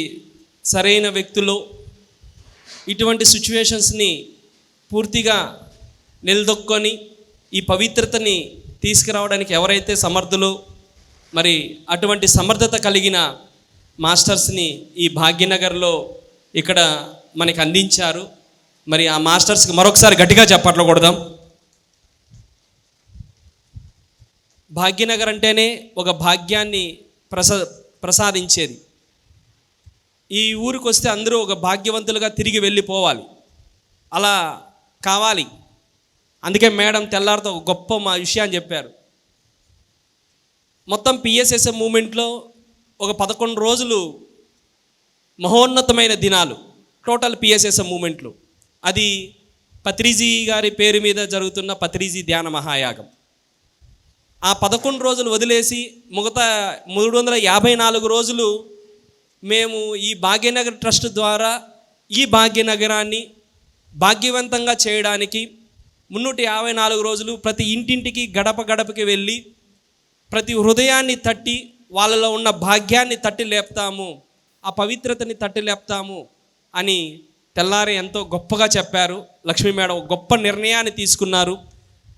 Speaker 17: సరైన వ్యక్తులు ఇటువంటి సిచ్యువేషన్స్ని పూర్తిగా నిలదొక్కొని ఈ పవిత్రతని తీసుకురావడానికి ఎవరైతే సమర్థులు, మరి అటువంటి సమర్థత కలిగిన మాస్టర్స్ని ఈ భాగ్యనగర్లో ఇక్కడ మనకి అందించారు. మరి ఆ మాస్టర్స్కి మరొకసారి గట్టిగా చప్పట్లు కొడదాం. భాగ్యనగర్ అంటేనే ఒక భాగ్యాన్ని ప్రసాదించేది. ఈ ఊరికి వస్తే అందరూ ఒక భాగ్యవంతులుగా తిరిగి వెళ్ళిపోవాలి, అలా కావాలి. అందుకే మేడం తెల్లారితో ఒక గొప్ప మా విషయాన్ని చెప్పారు. మొత్తం పిఎస్ఎస్ఎం మూమెంట్లో ఒక 11 రోజులు మహోన్నతమైన దినాలు టోటల్ పిఎస్ఎస్ఎం మూమెంట్లు. అది పత్రిజీ గారి పేరు మీద జరుగుతున్న పత్రిజీ ధ్యాన మహాయాగం. ఆ 11 రోజులు వదిలేసి మిగతా 354 రోజులు మేము ఈ భాగ్యనగర్ ట్రస్ట్ ద్వారా ఈ భాగ్యనగరాన్ని భాగ్యవంతంగా చేయడానికి 354 రోజులు ప్రతి ఇంటింటికి గడప గడపకి వెళ్ళి ప్రతి హృదయాన్ని తట్టి వాళ్ళలో ఉన్న భాగ్యాన్ని తట్టి లేపుతాము, ఆ పవిత్రతని తట్టి లేపుతాము అని తెల్లారి ఎంతో గొప్పగా చెప్పారు. లక్ష్మీ మేడం గొప్ప నిర్ణయాన్ని తీసుకున్నారు.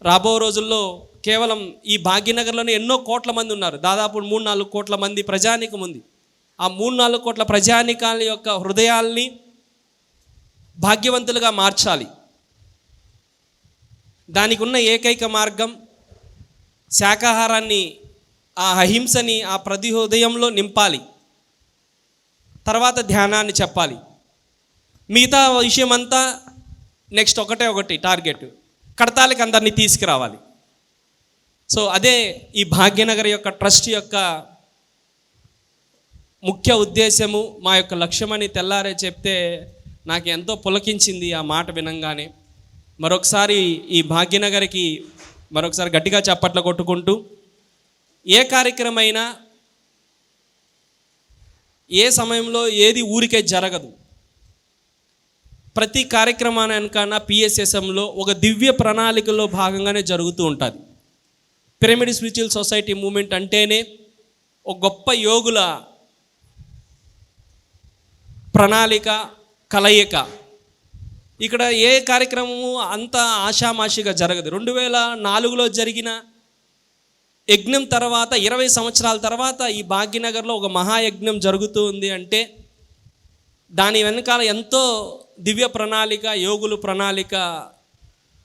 Speaker 17: రాబో రోజుల్లో కేవలం ఈ భాగ్యనగర్లోనే ఎన్నో కోట్ల మంది ఉన్నారు, దాదాపు 3-4 కోట్ల మంది ప్రజానీకం ఉంది. ఆ 3-4 కోట్ల ప్రజానీకాల యొక్క హృదయాల్ని భాగ్యవంతులుగా మార్చాలి. దానికి ఉన్న ఏకైక మార్గం శాకాహారాన్ని, ఆ అహింసని ఆ ప్రతి హృదయంలో నింపాలి. తర్వాత ధ్యానాన్ని చెప్పాలి. మిగతా విషయం అంతా నెక్స్ట్ ఒకటి టార్గెట్, కడతాలకి అందరినీ తీసుకురావాలి. సో అదే ఈ భాగ్యనగర్ యొక్క ట్రస్ట్ యొక్క ముఖ్య ఉద్దేశము, మా యొక్క లక్ష్యమని తెల్లారే చెప్తే నాకు ఎంతో పులకించింది ఆ మాట వినంగానే. మరొకసారి ఈ భాగ్యనగర్కి మరొకసారి గట్టిగా చప్పట్లు కొట్టుకుంటూ, ఏ కార్యక్రమైనా ఏ సమయంలో ఏది ఊరికే జరగదు. ప్రతి కార్యక్రమానికన్నా పిఎస్ఎస్ఎంలో ఒక దివ్య ప్రణాళికలో భాగంగానే జరుగుతూ ఉంటుంది. పిరమిడ్ స్పిరిచువల్ సొసైటీ మూమెంట్ అంటేనే ఒక గొప్ప యోగుల ప్రణాళిక, కలయిక. ఇక్కడ ఏ కార్యక్రమము అంత ఆషామాషిగా జరగదు. 2004లో జరిగిన యజ్ఞం తర్వాత 20 సంవత్సరాల తర్వాత ఈ భాగ్యనగర్లో ఒక మహాయజ్ఞం జరుగుతూ ఉంది అంటే దాని వెనకాల ఎంతో దివ్య ప్రణాళిక, యోగులు ప్రణాళిక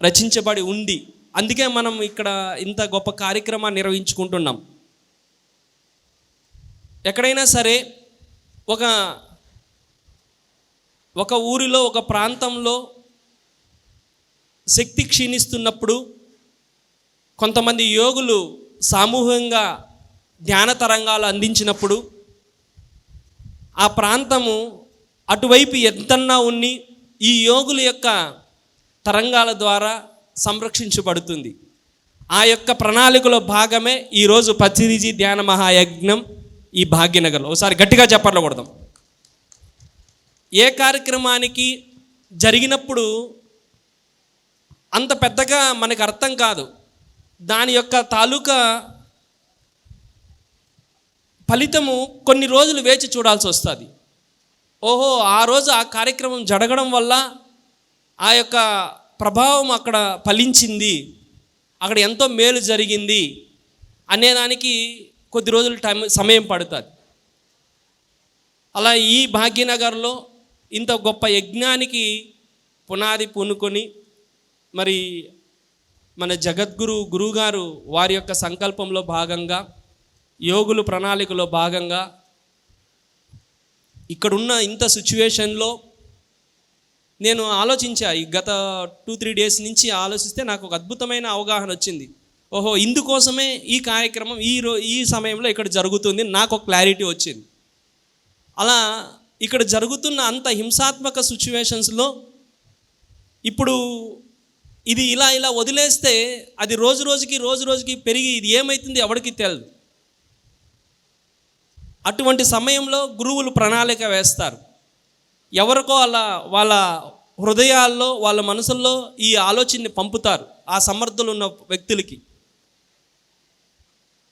Speaker 17: రచించబడి ఉంది. అందుకే మనం ఇక్కడ ఇంత గొప్ప కార్యక్రమాన్ని నిర్వహించుకుంటున్నాం. ఎక్కడైనా సరే ఒక ఊరిలో, ఒక ప్రాంతంలో శక్తి క్షీణిస్తున్నప్పుడు కొంతమంది యోగులు సామూహికంగా ధ్యాన తరంగాలు అందించినప్పుడు ఆ ప్రాంతము అటువైపు ఎంతన్నా ఉన్ని ఈ యోగుల యొక్క తరంగాల ద్వారా సంరక్షించబడుతుంది. ఆ యొక్క ప్రణాళికలో భాగమే ఈరోజు పత్రిజీ ధ్యాన మహాయజ్ఞం ఈ భాగ్యనగర్లో. ఒకసారి గట్టిగా చప్పట్లు కొడదాం. ఏ కార్యక్రమానికి జరిగినప్పుడు అంత పెద్దగా మనకు అర్థం కాదు, దాని యొక్క తాలూకా ఫలితము కొన్ని రోజులు వేచి చూడాల్సి వస్తుంది. ఓహో, ఆ రోజు ఆ కార్యక్రమం జరగడం వల్ల ఆ యొక్క ప్రభావం అక్కడ ఫలించింది, అక్కడ ఎంతో మేలు జరిగింది అనేదానికి కొద్ది రోజులు సమయం పడుతుంది. అలా ఈ భాగ్యనగర్లో ఇంత గొప్ప యజ్ఞానికి పునాది పూనుకొని మరి మన జగద్గురు గురువుగారు వారి యొక్క సంకల్పంలో భాగంగా, యోగులు ప్రణాళికలో భాగంగా ఇక్కడున్న ఇంత సిచ్యువేషన్లో నేను ఆలోచించా. ఈ గత 2-3 డేస్ నుంచి ఆలోచిస్తే నాకు ఒక అద్భుతమైన అవగాహన వచ్చింది. ఓహో, ఇందుకోసమే ఈ కార్యక్రమం ఈ సమయంలో ఇక్కడ జరుగుతుంది, నాకు ఒక క్లారిటీ వచ్చింది. అలా ఇక్కడ జరుగుతున్న అంత హింసాత్మక సిచ్యువేషన్స్లో ఇప్పుడు ఇది ఇలా వదిలేస్తే అది రోజు రోజుకి పెరిగి ఇది ఏమవుతుంది ఎవరికి తెలియదు. అటువంటి సమయంలో గురువులు ప్రణాళిక వేస్తారు. ఎవరికో అలా వాళ్ళ హృదయాల్లో వాళ్ళ మనసుల్లో ఈ ఆలోచనని పంపుతారు ఆ సమర్థులు ఉన్న వ్యక్తులకి.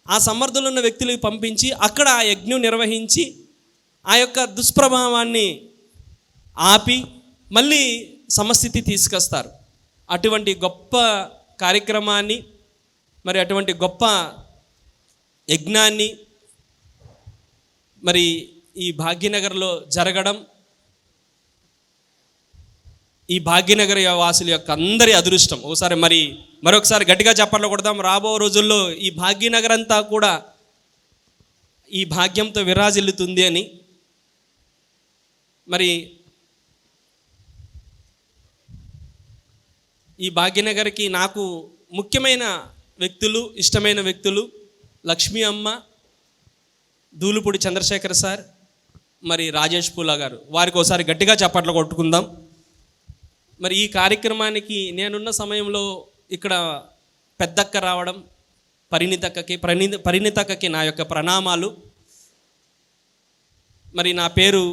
Speaker 17: ఆ సమర్థులు ఉన్న వ్యక్తులకి పంపించి అక్కడ ఆ యజ్ఞం నిర్వహించి ఆ యొక్క దుష్ప్రభావాన్ని ఆపి మళ్ళీ సమస్థితి తీసుకొస్తారు. అటువంటి గొప్ప కార్యక్రమాన్ని, మరి అటువంటి గొప్ప యజ్ఞాన్ని మరి ఈ భాగ్యనగర్లో జరగడం, ఈ భాగ్యనగర వాసుల యొక్క అందరి అదృష్టం. ఒకసారి మరొకసారి గట్టిగా చప్పట్లు కొడదాం. రాబో రోజుల్లో ఈ భాగ్యనగర్ అంతా కూడా ఈ భాగ్యంతో విరాజిల్లుతుంది అని. మరి ఈ భాగ్యనగర్కి నాకు ముఖ్యమైన వ్యక్తులు, ఇష్టమైన వ్యక్తులు లక్ష్మీ అమ్మ, దూలుపూడి చంద్రశేఖర్ సార్, మరి రాజేష్ పూలా గారు. వారికి ఒకసారి గట్టిగా చప్పట్లు కొట్టుకుందాం. మరి ఈ కార్యక్రమానికి నేనున్న సమయంలో ఇక్కడ పెద్దక్క రావడం, పరిణితక్కకి నా యొక్క ప్రణామాలు. మరి నా పేరు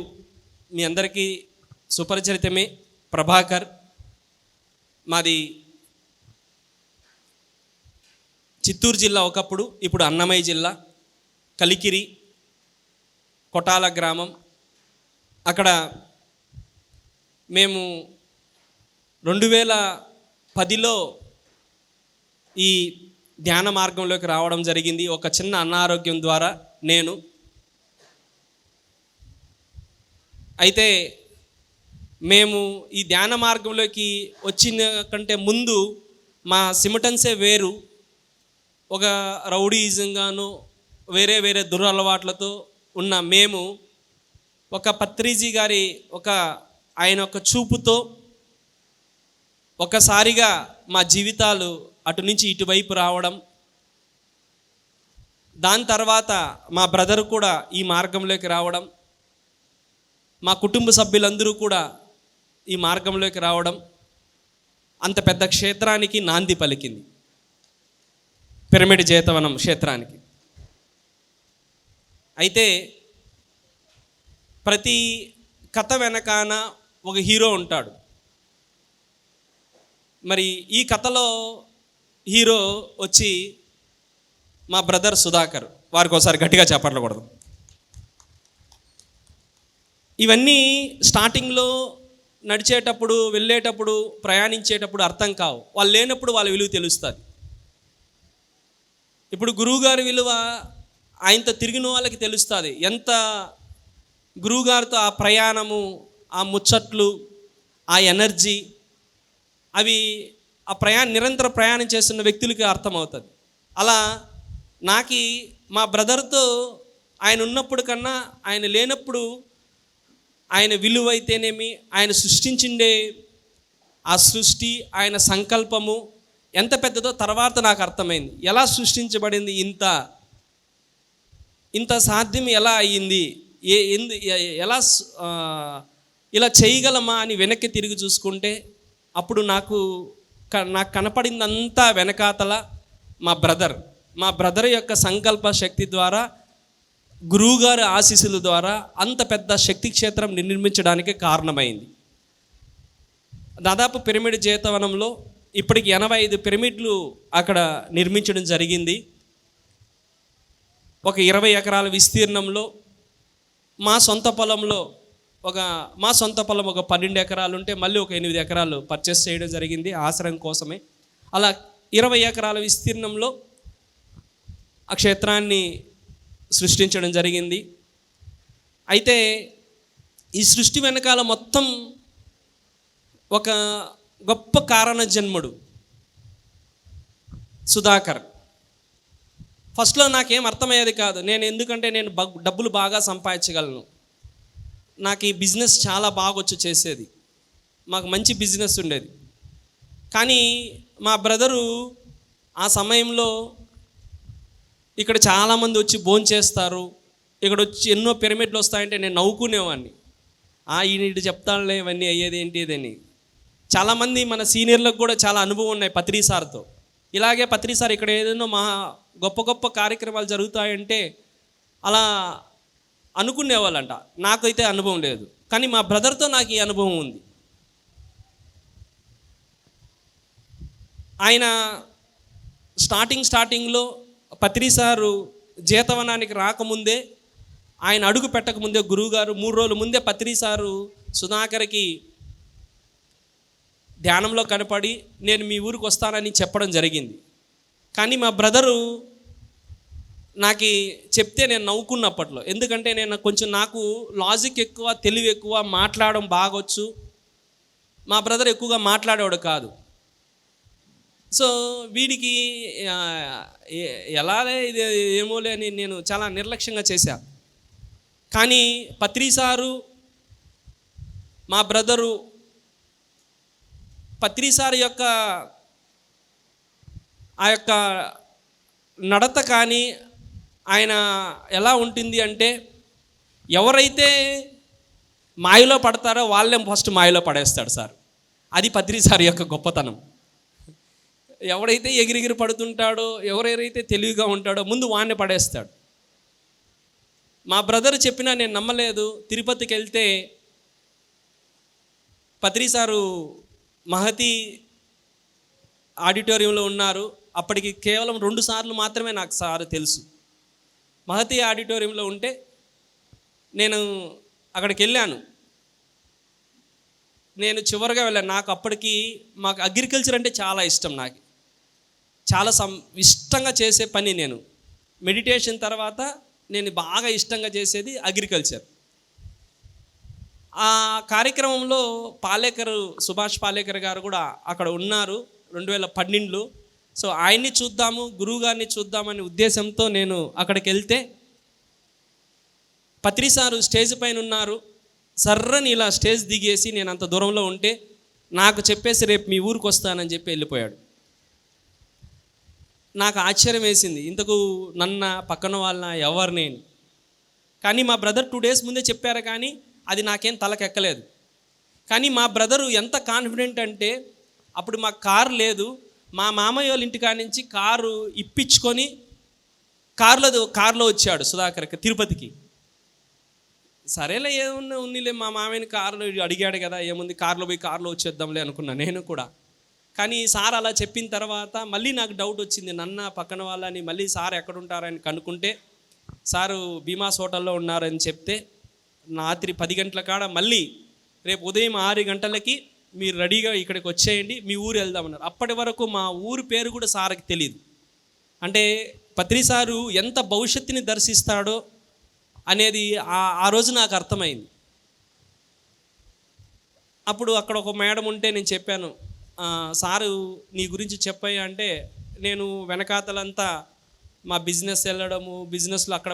Speaker 17: మీ అందరికీ సుపరిచితమే, ప్రభాకర్. మాది చిత్తూరు జిల్లా ఒకప్పుడు, ఇప్పుడు అన్నమయ్య జిల్లా, కలికిరి కొటాల గ్రామం. అక్కడ మేము 2010లో ఈ ధ్యాన మార్గంలోకి రావడం జరిగింది. ఒక చిన్న అనారోగ్యం ద్వారా అయితే మేము ఈ ధ్యాన మార్గంలోకి వచ్చిన కంటే ముందు మా సిమటన్సే వేరు. ఒక రౌడీయిజంగాను వేరే దురలవాట్లతో ఉన్న మేము ఒక పత్రిజీ గారి ఆయన ఒక చూపుతో ఒకసారిగా మా జీవితాలు అటు నుంచి ఇటువైపు రావడం, దాని తర్వాత మా బ్రదర్ కూడా ఈ మార్గంలోకి రావడం, మా కుటుంబ సభ్యులందరూ కూడా ఈ మార్గంలోకి రావడం అంత పెద్ద క్షేత్రానికి నాంది పలికింది, పిరమిడ్ జేతవనం క్షేత్రానికి. అయితే ప్రతి కథ వెనకాన ఒక హీరో ఉంటాడు. మరి ఈ కథలో హీరో వచ్చి మా బ్రదర్ సుధాకర్. వారికి ఒకసారి గట్టిగా చప్పట్లు కొడదాం. ఇవన్నీ స్టార్టింగ్లో నడిచేటప్పుడు, వెళ్ళేటప్పుడు, ప్రయాణించేటప్పుడు అర్థం కావు. వాళ్ళు లేనప్పుడు వాళ్ళ విలువ తెలుస్తుంది. ఇప్పుడు గురువుగారి విలువ ఆయనతో తిరిగిన వాళ్ళకి తెలుస్తుంది. ఎంత గురువుగారితో ఆ ప్రయాణము, ఆ ముచ్చట్లు, ఆ ఎనర్జీ, అవి నిరంతర ప్రయాణం చేస్తున్న వ్యక్తులకి అర్థమవుతుంది. అలా నాకు మా బ్రదర్తో ఆయన ఉన్నప్పుడు కన్నా ఆయన లేనప్పుడు ఆయన విలువ అయితేనేమి, ఆయన సృష్టించిండే ఆ సృష్టి, ఆయన సంకల్పము ఎంత పెద్దదో తర్వాత నాకు అర్థమైంది. ఎలా సృష్టించబడింది, ఇంత సాధ్యం ఎలా అయ్యింది, ఎలా ఇలా చేయగలమా అని వెనక్కి తిరిగి చూసుకుంటే అప్పుడు నాకు కనపడిందంతా వెనకాతల మా బ్రదర్ యొక్క సంకల్ప శక్తి ద్వారా, గురువుగారి ఆశీస్సుల ద్వారా అంత పెద్ద శక్తి క్షేత్రం నిర్మించడానికి కారణమైంది. దాదాపు పిరమిడ్ జేతవనంలో ఇప్పటికి 85 పిరమిడ్లు అక్కడ నిర్మించడం జరిగింది. ఒక 20 ఎకరాల విస్తీర్ణంలో మా సొంత పొలంలో ఒక 12 ఎకరాలు ఉంటే మళ్ళీ ఒక 8 ఎకరాలు పర్చేస్ చేయడం జరిగింది ఆశ్రయం కోసమే. అలా 20 ఎకరాల విస్తీర్ణంలో ఆ క్షేత్రాన్ని సృష్టించడం జరిగింది. అయితే ఈ సృష్టి వెనకాల మొత్తం ఒక గొప్ప కారణ జన్ముడు సుధాకర్. ఫస్ట్లో నాకేం అర్థమయ్యేది కాదు. ఎందుకంటే నేను డబ్బులు బాగా సంపాదించగలను, నాకు ఈ బిజినెస్ చాలా బాగొచ్చు చేసేది, మాకు మంచి బిజినెస్ ఉండేది. కానీ మా బ్రదరు ఆ సమయంలో ఇక్కడ చాలామంది వచ్చి భోంచేస్తారు, ఇక్కడ వచ్చి ఎన్నో పిరమిడ్లు వస్తాయంటే నేను నవ్వుకునేవాడిని. ఈయన చెప్తానులే ఇవన్నీ అయ్యేది ఏంటి ఇదని. చాలామంది మన సీనియర్లకు కూడా చాలా అనుభవం ఉన్నాయి పత్రి సార్తో. ఇలాగే పత్రి సార్ ఇక్కడ ఏదైనా గొప్ప గొప్ప కార్యక్రమాలు జరుగుతాయంటే అలా అనుకునేవాళ్ళంట. నాకైతే అనుభవం లేదు, కానీ మా బ్రదర్తో నాకు ఈ అనుభవం ఉంది. ఆయన స్టార్టింగ్లో పత్రి సారు జీతవనానికి రాకముందే, ఆయన అడుగు పెట్టకముందే గురువుగారు 3 రోజుల ముందే పత్రి సారు సుధాకర్కి ధ్యానంలో కనపడి నేను మీ ఊరికి వస్తానని చెప్పడం జరిగింది. కానీ మా బ్రదరు నాకు చెప్తే నేను నవ్వుకున్నప్పట్లో, ఎందుకంటే నాకు లాజిక్ ఎక్కువ, తెలివి ఎక్కువ, మాట్లాడడం బాగొచ్చు. మా బ్రదర్ ఎక్కువగా మాట్లాడేవాడు కాదు. సో వీడికి ఎలాలే ఇది ఏమోలే అని నేను చాలా నిర్లక్ష్యంగా చేశా. కానీ పత్రి సారు, మా బ్రదరు, పత్రి సార్ యొక్క ఆ యొక్క నడత కానీ ఆయన ఎలా ఉంటుంది అంటే, ఎవరైతే మాయలో పడతారో వాళ్ళే ఫస్ట్ మాయలో పడేస్తాడు సార్. అది పత్రి సార్ యొక్క గొప్పతనం. ఎవరైతే ఎగిరిగిరి పడుతుంటాడో, ఎవరైతే తెలివిగా ఉంటాడో ముందు వాడిని పడేస్తాడు. మా బ్రదర్ చెప్పినా నేను నమ్మలేదు. తిరుపతికి వెళ్తే పత్రి సారు మహతి ఆడిటోరియంలో ఉన్నారు. అప్పటికి కేవలం 2 సార్లు మాత్రమే నాకు సార్ తెలుసు. మహతి ఆడిటోరియంలో ఉంటే నేను అక్కడికి వెళ్ళాను. నేను చివరిగా వెళ్ళాను. నాకు అప్పటికి మాకు అగ్రికల్చర్ అంటే చాలా ఇష్టం. నాకు చాలా ఇష్టంగా చేసే పని. నేను మెడిటేషన్ తర్వాత నేను బాగా ఇష్టంగా చేసేది అగ్రికల్చర్. ఆ కార్యక్రమంలో సుభాష్ పాలేకర్ గారు కూడా అక్కడ ఉన్నారు 2012లో. సో ఆయన్ని చూద్దాము, గురువు గారిని చూద్దామనే ఉద్దేశంతో నేను అక్కడికి వెళ్తే పత్రి సారు స్టేజ్ పైన ఉన్నారు. సర్రని ఇలా స్టేజ్ దిగేసి నేను అంత దూరంలో ఉంటే నాకు చెప్పేసి రేపు మీ ఊరికి వస్తానని చెప్పి వెళ్ళిపోయాడు. నాకు ఆశ్చర్యం వేసింది, ఇంతకు పక్కన వాళ్ళ ఎవరు నేను. కానీ మా బ్రదర్ 2 days ముందే చెప్పారు, కానీ అది నాకేం తలకెక్కలేదు. కానీ మా బ్రదరు ఎంత కాన్ఫిడెంట్ అంటే, అప్పుడు మాకు కారు లేదు. మా మామయ్య వాళ్ళ ఇంటికాడ నుంచి కారు ఇప్పించుకొని కారులో వచ్చాడు సుధాకర్కి తిరుపతికి. సరేలే ఏమున్నా ఉన్నిలే, మా మామయ్యని కారులో అడిగాడు కదా, ఏముంది కారులో పోయి కారులో వచ్చేద్దాంలే అనుకున్నా నేను కూడా. కానీ సార్ అలా చెప్పిన తర్వాత మళ్ళీ నాకు డౌట్ వచ్చింది. పక్కన వాళ్ళని మళ్ళీ సార్ ఎక్కడుంటారని కనుక్కుంటే సారు భీమాస్ హోటల్లో ఉన్నారని చెప్తే, రాత్రి 10 గంటల కాడ మళ్ళీ రేపు ఉదయం 6 గంటలకి మీరు రెడీగా ఇక్కడికి వచ్చేయండి, మీ ఊరు వెళ్దామన్నారు. అప్పటి వరకు మా ఊరు పేరు కూడా సార్కి తెలియదు. అంటే పత్రి సారు ఎంత భవిష్యత్తుని దర్శిస్తాడో అనేది ఆ రోజు నాకు అర్థమైంది. అప్పుడు అక్కడ ఒక మేడం ఉంటే నేను చెప్పాను, సారు నీ గురించి చెప్పాయి అంటే, నేను వెనకాతలంతా మా బిజినెస్ వెళ్ళడము, బిజినెస్లో అక్కడ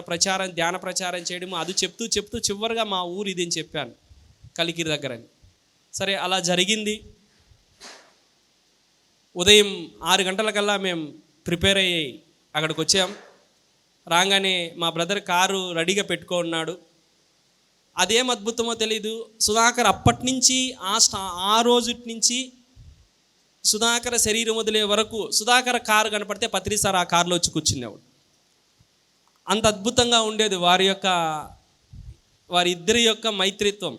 Speaker 17: ధ్యాన ప్రచారం చేయడము, అది చెప్తూ చివరిగా మా ఊరు ఇది అని చెప్పాను, కలికిరి దగ్గర అని. సరే అలా జరిగింది. ఉదయం 6 గంటలకల్లా మేము ప్రిపేర్ అయ్యి అక్కడికి వచ్చాం. రాగానే మా బ్రదర్ కారు రెడీగా పెట్టుకున్నాడు. అదేం అద్భుతమో తెలీదు, సుధాకర్ అప్పటి నుంచి ఆ రోజు నుంచి సుధాకర్ శరీరం వదిలే వరకు సుధాకర్ కారు కనపడితే పత్రి సార్ ఆ కారులో వచ్చి కూర్చునేవాడు. అంత అద్భుతంగా ఉండేది వారిద్దరి యొక్క మైత్రిత్వం.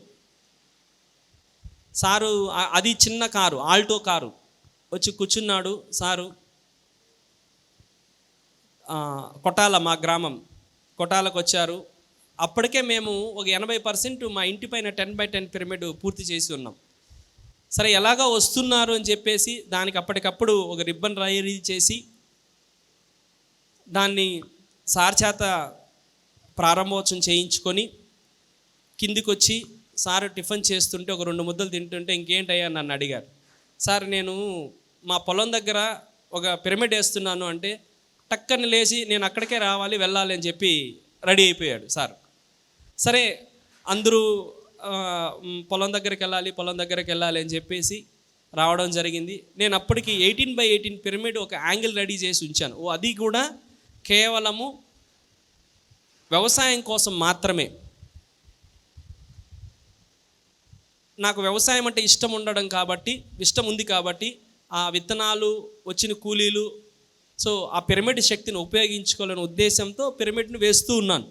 Speaker 17: సారు అది చిన్న కారు, ఆల్టో కారు వచ్చి కూర్చున్నాడు. సారు కొటాల, మా గ్రామం కొటాలకు వచ్చారు. అప్పటికే మేము ఒక 80% మా ఇంటి పైన 10x10 పిరమిడ్ పూర్తి చేసి ఉన్నాం. సరే ఎలాగో వస్తున్నారు అని చెప్పేసి దానికి అప్పటికప్పుడు ఒక రిబ్బన్ రైరీ చేసి దాన్ని సార్ చేత ప్రారంభోత్సవం చేయించుకొని కిందికి వచ్చి సార్ టిఫిన్ చేస్తుంటే ఒక 2 ముద్దలు తింటుంటే ఇంకేంటయ్యా నన్ను అడిగారు. సార్ నేను మా పొలం దగ్గర ఒక పిరమిడ్ వేస్తున్నాను అంటే టక్కని లేచి నేను అక్కడికే రావాలి వెళ్ళాలి అని చెప్పి రెడీ అయిపోయాడు సార్. సరే అందరూ పొలం దగ్గరికి వెళ్ళాలి అని చెప్పేసి రావడం జరిగింది. నేను అప్పటికి 18x18 పిరమిడ్ ఒక యాంగిల్ రెడీ చేసి ఉంచాను. అది కూడా కేవలము వ్యవసాయం కోసం మాత్రమే. నాకు వ్యవసాయం అంటే ఇష్టం ఉంది కాబట్టి ఆ విత్తనాలు వచ్చిన కూలీలు, సో ఆ పిరమిడ్ శక్తిని ఉపయోగించుకోవాలనే ఉద్దేశంతో పిరమిడ్ని వేస్తూ ఉన్నాను.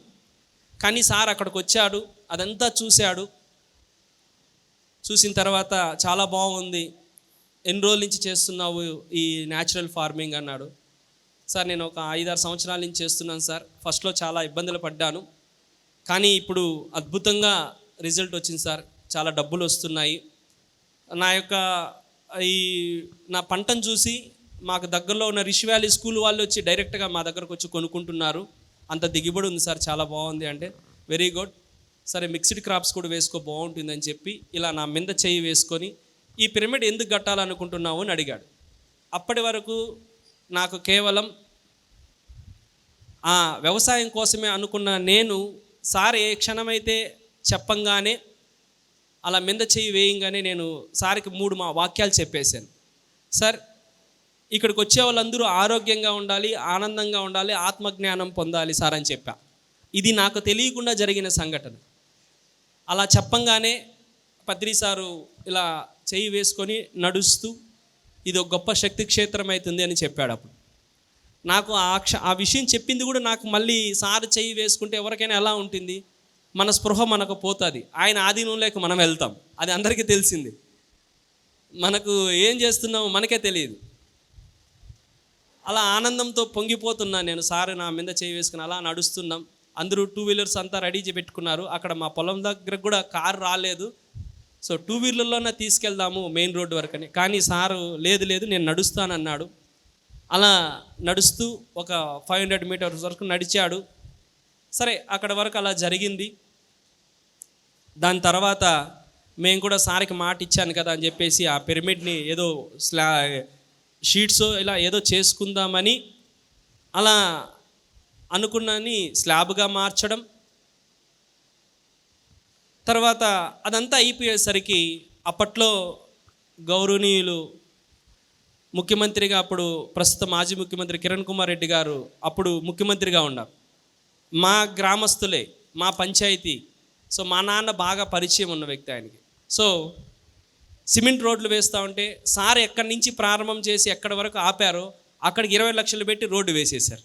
Speaker 17: కానీ సార్ అక్కడికి వచ్చాడు, అదంతా చూసిన తర్వాత చాలా బాగుంది, ఎన్ని రోజుల నుంచి చేస్తున్నావు ఈ న్యాచురల్ ఫార్మింగ్ అన్నాడు. సార్ నేను ఒక 5-6 సంవత్సరాల నుంచి చేస్తున్నాను సార్. ఫస్ట్లో చాలా ఇబ్బందులు పడ్డాను, కానీ ఇప్పుడు అద్భుతంగా రిజల్ట్ వచ్చింది సార్. చాలా డబ్బులు వస్తున్నాయి. నా పంటను చూసి మాకు దగ్గరలో ఉన్న రిషి వ్యాలీ స్కూల్ వాళ్ళు వచ్చి డైరెక్ట్గా మా దగ్గరకు వచ్చి కొనుక్కుంటున్నారు. అంత దిగుబడి ఉంది సార్, చాలా బాగుంది అంటే వెరీ గుడ్, సరే మిక్స్డ్ క్రాప్స్ కూడా వేసుకో బాగుంటుందని చెప్పి ఇలా నా మీద చెయ్యి వేసుకొని ఈ పిరమిడ్ ఎందుకు కట్టాలనుకుంటున్నావు అని అడిగాడు. అప్పటి వరకు నాకు కేవలం వ్యవసాయం కోసమే అనుకున్న నేను సార్ ఏ క్షణమైతే చెప్పంగానే అలా మీద చెయ్యి వేయంగానే నేను సార్కి 3 వాక్యాలు చెప్పేశాను. సార్ ఇక్కడికి వచ్చే వాళ్ళందరూ ఆరోగ్యంగా ఉండాలి, ఆనందంగా ఉండాలి, ఆత్మజ్ఞానం పొందాలి సార్ అని చెప్పా. ఇది నాకు తెలియకుండా జరిగిన సంఘటన. అలా చెప్పంగానే పత్రి సారు ఇలా చెయ్యి వేసుకొని నడుస్తూ ఇది ఒక గొప్ప శక్తి క్షేత్రం అవుతుంది అని చెప్పాడు. అప్పుడు నాకు ఆ విషయం చెప్పింది కూడా నాకు మళ్ళీ సారు చెయ్యి వేసుకుంటే ఎవరికైనా ఎలా ఉంటుంది, మన స్పృహ మనకు పోతుంది, ఆయన ఆధీనంలోకి మనం వెళ్తాం. అది అందరికీ తెలిసింది. మనకు ఏం చేస్తున్నామో మనకే తెలియదు. అలా ఆనందంతో పొంగిపోతున్నాను నేను. సార్ నా మీద చేయి వేసుకుని అలా నడుస్తున్నాం. అందరూ 2 వీలర్స్ అంతా రెడీ పెట్టుకున్నారు. అక్కడ మా పొలం దగ్గర కూడా కారు రాలేదు. సో 2 వీలర్లోనే తీసుకెళ్దాము మెయిన్ రోడ్డు వరకు అని. కానీ సారు లేదు నేను నడుస్తానన్నాడు. అలా నడుస్తూ ఒక 500 మీటర్స్ వరకు నడిచాడు. సరే అక్కడ వరకు అలా జరిగింది. దాని తర్వాత మేము కూడా సార్కి మాట ఇచ్చాను కదా అని చెప్పేసి ఆ పిరమిడ్ని ఏదో షీట్స్ ఇలా ఏదో చేసుకుందామని అలా అనుకున్నాని స్లాబ్గా మార్చడం. తర్వాత అదంతా అయిపోయేసరికి అప్పట్లో గౌరవనీయులు ముఖ్యమంత్రిగా, అప్పుడు ప్రస్తుత మాజీ ముఖ్యమంత్రి కిరణ్ కుమార్ రెడ్డి గారు అప్పుడు ముఖ్యమంత్రిగా ఉన్నారు. మా గ్రామస్తులే, మా పంచాయతీ. సో మా నాన్న బాగా పరిచయం ఉన్న వ్యక్తి ఆయనకి. సో సిమెంట్ రోడ్లు వేస్తూ ఉంటే సార్ ఎక్కడి నుంచి ప్రారంభం చేసి ఎక్కడి వరకు ఆపారో అక్కడికి 20 లక్షలు పెట్టి రోడ్డు వేసేశారు.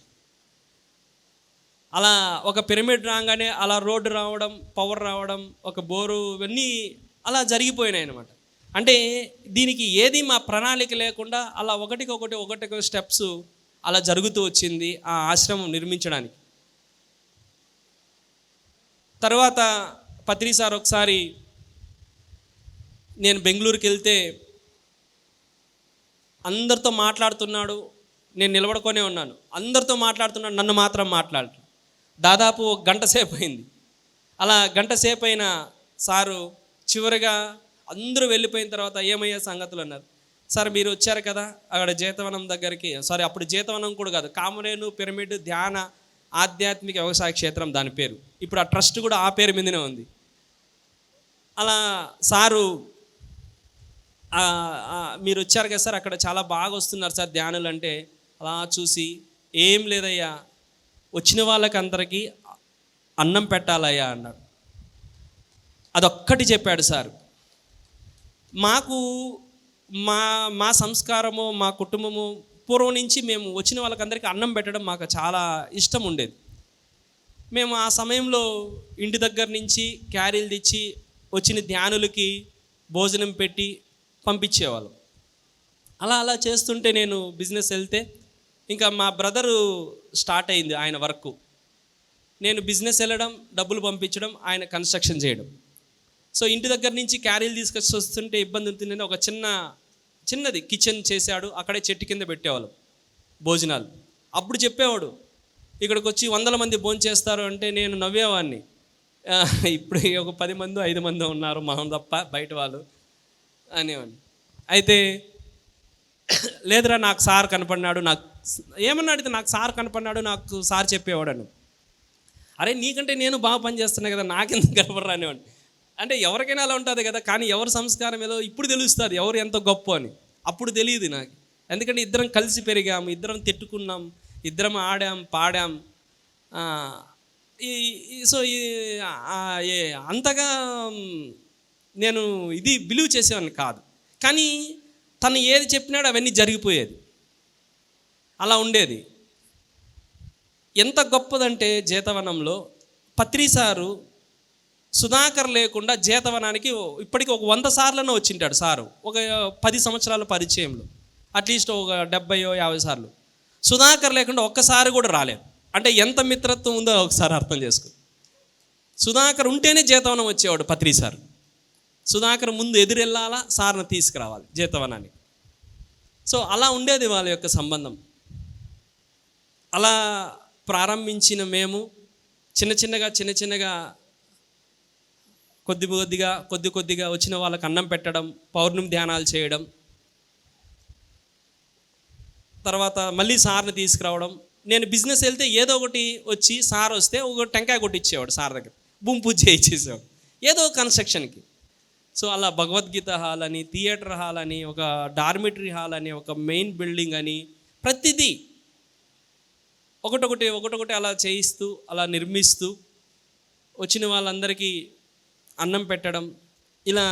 Speaker 17: అలా ఒక పిరమిడ్ రాగానే అలా రోడ్డు రావడం, పవర్ రావడం, ఒక బోరు, ఇవన్నీ అలా జరిగిపోయినాయి అన్నమాట. అంటే దీనికి ఏది మా ప్రణాళిక లేకుండా అలా ఒకటికొకటి స్టెప్స్ అలా జరుగుతూ వచ్చింది ఆ ఆశ్రమం నిర్మించడానికి. తర్వాత పత్రి సార్ ఒకసారి నేను బెంగళూరుకి వెళ్తే అందరితో మాట్లాడుతున్నాడు, నేను నిలబడుకొనే ఉన్నాను. అందరితో మాట్లాడుతున్నాడు, నన్ను మాత్రం మాట్లాడు. దాదాపు 1 గంట సేపు అయింది. అలా 1 గంట సేపు అయిన సారు చివరిగా అందరూ వెళ్ళిపోయిన తర్వాత ఏమయ్యే సంగతులు అన్నారు. సార్ మీరు వచ్చారు కదా అక్కడ జీతవనం దగ్గరికి, సారీ అప్పుడు జీతవనం కూడా కాదు, కామరేను పిరమిడ్ ధ్యాన ఆధ్యాత్మిక వ్యవసాయ క్షేత్రం దాని పేరు. ఇప్పుడు ఆ ట్రస్ట్ కూడా ఆ పేరు మీదనే ఉంది. అలా సారు మీరు వచ్చారు కదా సార్, అక్కడ చాలా బాగా వస్తున్నారు సార్ ధ్యానులు అంటే. అలా చూసి ఏం లేదయ్యా, వచ్చిన వాళ్ళకి అందరికీ అన్నం పెట్టాలయ్యా అన్నాడు. అదొక్కటి చెప్పాడు సార్. మాకు మా సంస్కారము, మా కుటుంబము పూర్వం నుంచి మేము వచ్చిన వాళ్ళకందరికీ అన్నం పెట్టడం మాకు చాలా ఇష్టం ఉండేది. మేము ఆ సమయంలో ఇంటి దగ్గర నుంచి క్యారీలు తెచ్చి వచ్చిన ధ్యానులకి భోజనం పెట్టి పంపించేవాళ్ళం. అలా చేస్తుంటే నేను బిజినెస్ వెళ్తే ఇంకా మా బ్రదరు స్టార్ట్ అయింది ఆయన వర్క్. నేను బిజినెస్ వెళ్ళడం, డబ్బులు పంపించడం, ఆయన కన్స్ట్రక్షన్ చేయడం. సో ఇంటి దగ్గర నుంచి క్యారీలు తీసుకొచ్చి వస్తుంటే ఇబ్బంది ఉంటుందని ఒక చిన్నది కిచెన్ చేశాడు. అక్కడే చెట్టు కింద పెట్టేవాళ్ళం భోజనాలు. అప్పుడు చెప్పేవాడు ఇక్కడికి వచ్చి 100 మంది భోజనం చేస్తారు అంటే నేను నవ్వేవాడిని. ఇప్పుడు ఒక 10 మందో 5 మందో ఉన్నారు మనం తప్ప బయట వాళ్ళు అనేవాడిని. అయితే లేదురా నాకు సార్ కనపడినాడు, నాకు ఏమన్నా అడిగితే నాకు సార్ కనపడినాడు, నాకు సార్ చెప్పేవాడు అని. అరే నీకంటే నేను బాగా పని చేస్తున్నా కదా, నాకెందుకు కనపడరా అనేవాడిని. అంటే ఎవరికైనా అలా ఉంటుంది కదా, కానీ ఎవరి సంస్కారం ఏదో ఇప్పుడు తెలుస్తుంది ఎవరు ఎంత గొప్ప అని. అప్పుడు తెలియదు నాకు, ఎందుకంటే ఇద్దరం కలిసి పెరిగాము, ఇద్దరం తిట్టుకున్నాం, ఇద్దరం ఆడాం పాడాం. సో అంతగా నేను ఇది బిలీవ్ చేసేవాడిని కాదు, కానీ తను ఏది చెప్పినాడో అవన్నీ జరిగిపోయేది, అలా ఉండేది. ఎంత గొప్పదంటే జీతవనంలో పత్రి సారు సుధాకర్ లేకుండా జీతవనానికి ఇప్పటికీ ఒక 100 సార్లను వచ్చింటాడు సారు, ఒక 10 సంవత్సరాల పరిచయంలో అట్లీస్ట్ ఒక 70-50 సార్లు. సుధాకర్ లేకుండా ఒక్కసారి కూడా రాలేదు. అంటే ఎంత మిత్రత్వం ఉందో ఒకసారి అర్థం చేసుకో. సుధాకర్ ఉంటేనే జీతవనం వచ్చేవాడు పత్రి సార్. సుధాకర్ ముందు ఎదురెళ్ళాలా, సార్ని తీసుకురావాలి జీతవనాన్ని. సో అలా ఉండేది వాళ్ళ యొక్క సంబంధం. అలా ప్రారంభించిన మేము చిన్న చిన్నగా కొద్దిగా వచ్చిన వాళ్ళకి అన్నం పెట్టడం, పౌర్ణమి ధ్యానాలు చేయడం, తర్వాత మళ్ళీ సార్ని తీసుకురావడం. నేను బిజినెస్ వెళ్తే ఏదో ఒకటి వచ్చి సార్ వస్తే ఒక టెంకాయ కొట్టించేవాడు సార్ దగ్గర, భూమి పూజ చేయించేసేవాడు ఏదో కన్స్ట్రక్షన్కి. సో అలా భగవద్గీత హాల్ అని, థియేటర్ హాల్ అని, ఒక డార్మిటరీ హాల్ అని, ఒక మెయిన్ బిల్డింగ్ అని, ప్రతిదీ ఒకటొకటి అలా చేయిస్తూ అలా నిర్మిస్తూ వచ్చిన వాళ్ళందరికీ అన్నం పెట్టడం ఇలా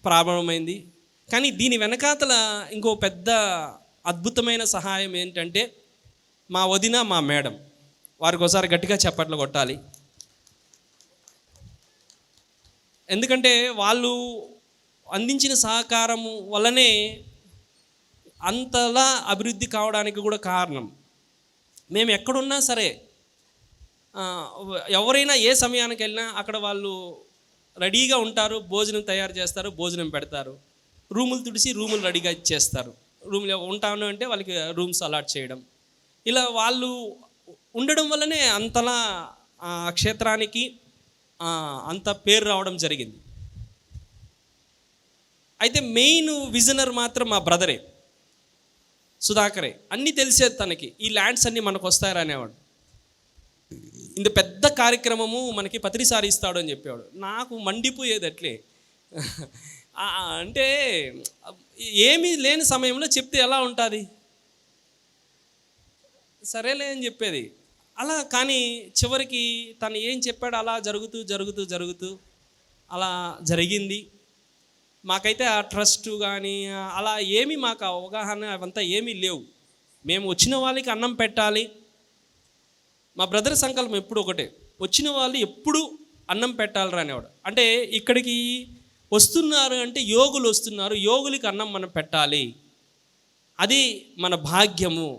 Speaker 17: ప్రారంభమైంది. కానీ దీని వెనకాతల ఇంకో పెద్ద అద్భుతమైన సహాయం ఏంటంటే మా వదిన, మా మేడం, వారికి ఒకసారి గట్టిగా చప్పట్లు కొట్టాలి. ఎందుకంటే వాళ్ళు అందించిన సహకారము వల్లనే అంతలా అభివృద్ధి కావడానికి కూడా కారణం. మేము ఎక్కడున్నా సరే, ఎవరైనా ఏ సమయానికి వెళ్ళినా అక్కడ వాళ్ళు రెడీగా ఉంటారు, భోజనం తయారు చేస్తారు, భోజనం పెడతారు, రూములు తుడిసి రూములు రెడీగా ఇచ్చేస్తారు. రూమ్లో ఉంటాను అంటే వాళ్ళకి రూమ్స్ అలాట్ చేయడం, ఇలా వాళ్ళు ఉండడం వల్లనే అంతలా క్షేత్రానికి అంత పేరు రావడం జరిగింది. అయితే మెయిన్ విజనర్ మాత్రం మా బ్రదరే, సుధాకరే. అన్నీ తెలిసేది తనకి, ఈ ల్యాండ్స్ అన్నీ మనకు వస్తాయని అనేవాడు. ఇంత పెద్ద కార్యక్రమము మనకి పత్రిసారి ఇస్తాడు అని చెప్పేవాడు. నాకు మండిపోయేది అట్లే. అంటే ఏమీ లేని సమయంలో చెప్తే ఎలా ఉంటుంది, సరేలే అని చెప్పేది అలా. కానీ చివరికి తను ఏం చెప్పాడు అలా జరుగుతూ అలా జరిగింది. మాకైతే ఆ ట్రస్ట్ కానీ అలా ఏమీ మాకు అవగాహన అవంతా ఏమీ లేవు. మేము వచ్చిన వాళ్ళకి అన్నం పెట్టాలి. మా బ్రదర్ సంకల్పం ఎప్పుడు ఒకటే, వచ్చిన వాళ్ళు ఎప్పుడు అన్నం పెట్టాలి అనేవాడు. అంటే ఇక్కడికి వస్తున్నారు అంటే యోగులు వస్తున్నారు, యోగులకి అన్నం మనం పెట్టాలి, అది మన భాగ్యము.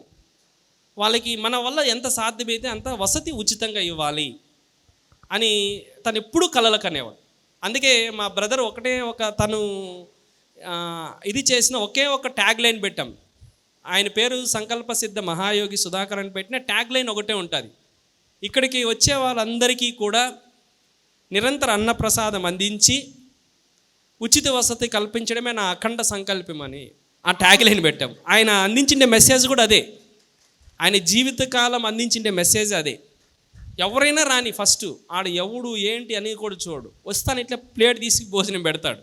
Speaker 17: వాళ్ళకి మన వల్ల ఎంత సాధ్యమైతే అంత వసతి ఉచితంగా ఇవ్వాలి అని తను ఎప్పుడూ కలలకు అనేవాడు. అందుకే మా బ్రదర్ తను ఇది చేసిన ఒక ట్యాగ్ లైన్ పెట్టాం. ఆయన పేరు సంకల్ప సిద్ధ మహాయోగి సుధాకర్ అని పెట్టిన ట్యాగ్ లైన్ ఒకటే ఉంటుంది. ఇక్కడికి వచ్చే వాళ్ళందరికీ కూడా నిరంతర అన్నప్రసాదం అందించి ఉచిత వసతి కల్పించడమే నా అఖండ సంకల్పం అని ఆ ట్యాగ్ లైన్ పెట్టాం. ఆయన అందించిండే మెసేజ్ కూడా అదే, ఆయన జీవితకాలం అందించిండే మెసేజ్ అదే. ఎవరైనా రాని, ఫస్ట్ ఆడు ఎవడు ఏంటి అని కూడా చూడు, వస్తాను ఇట్లా ప్లేట్ తీసి భోజనం పెడతాడు,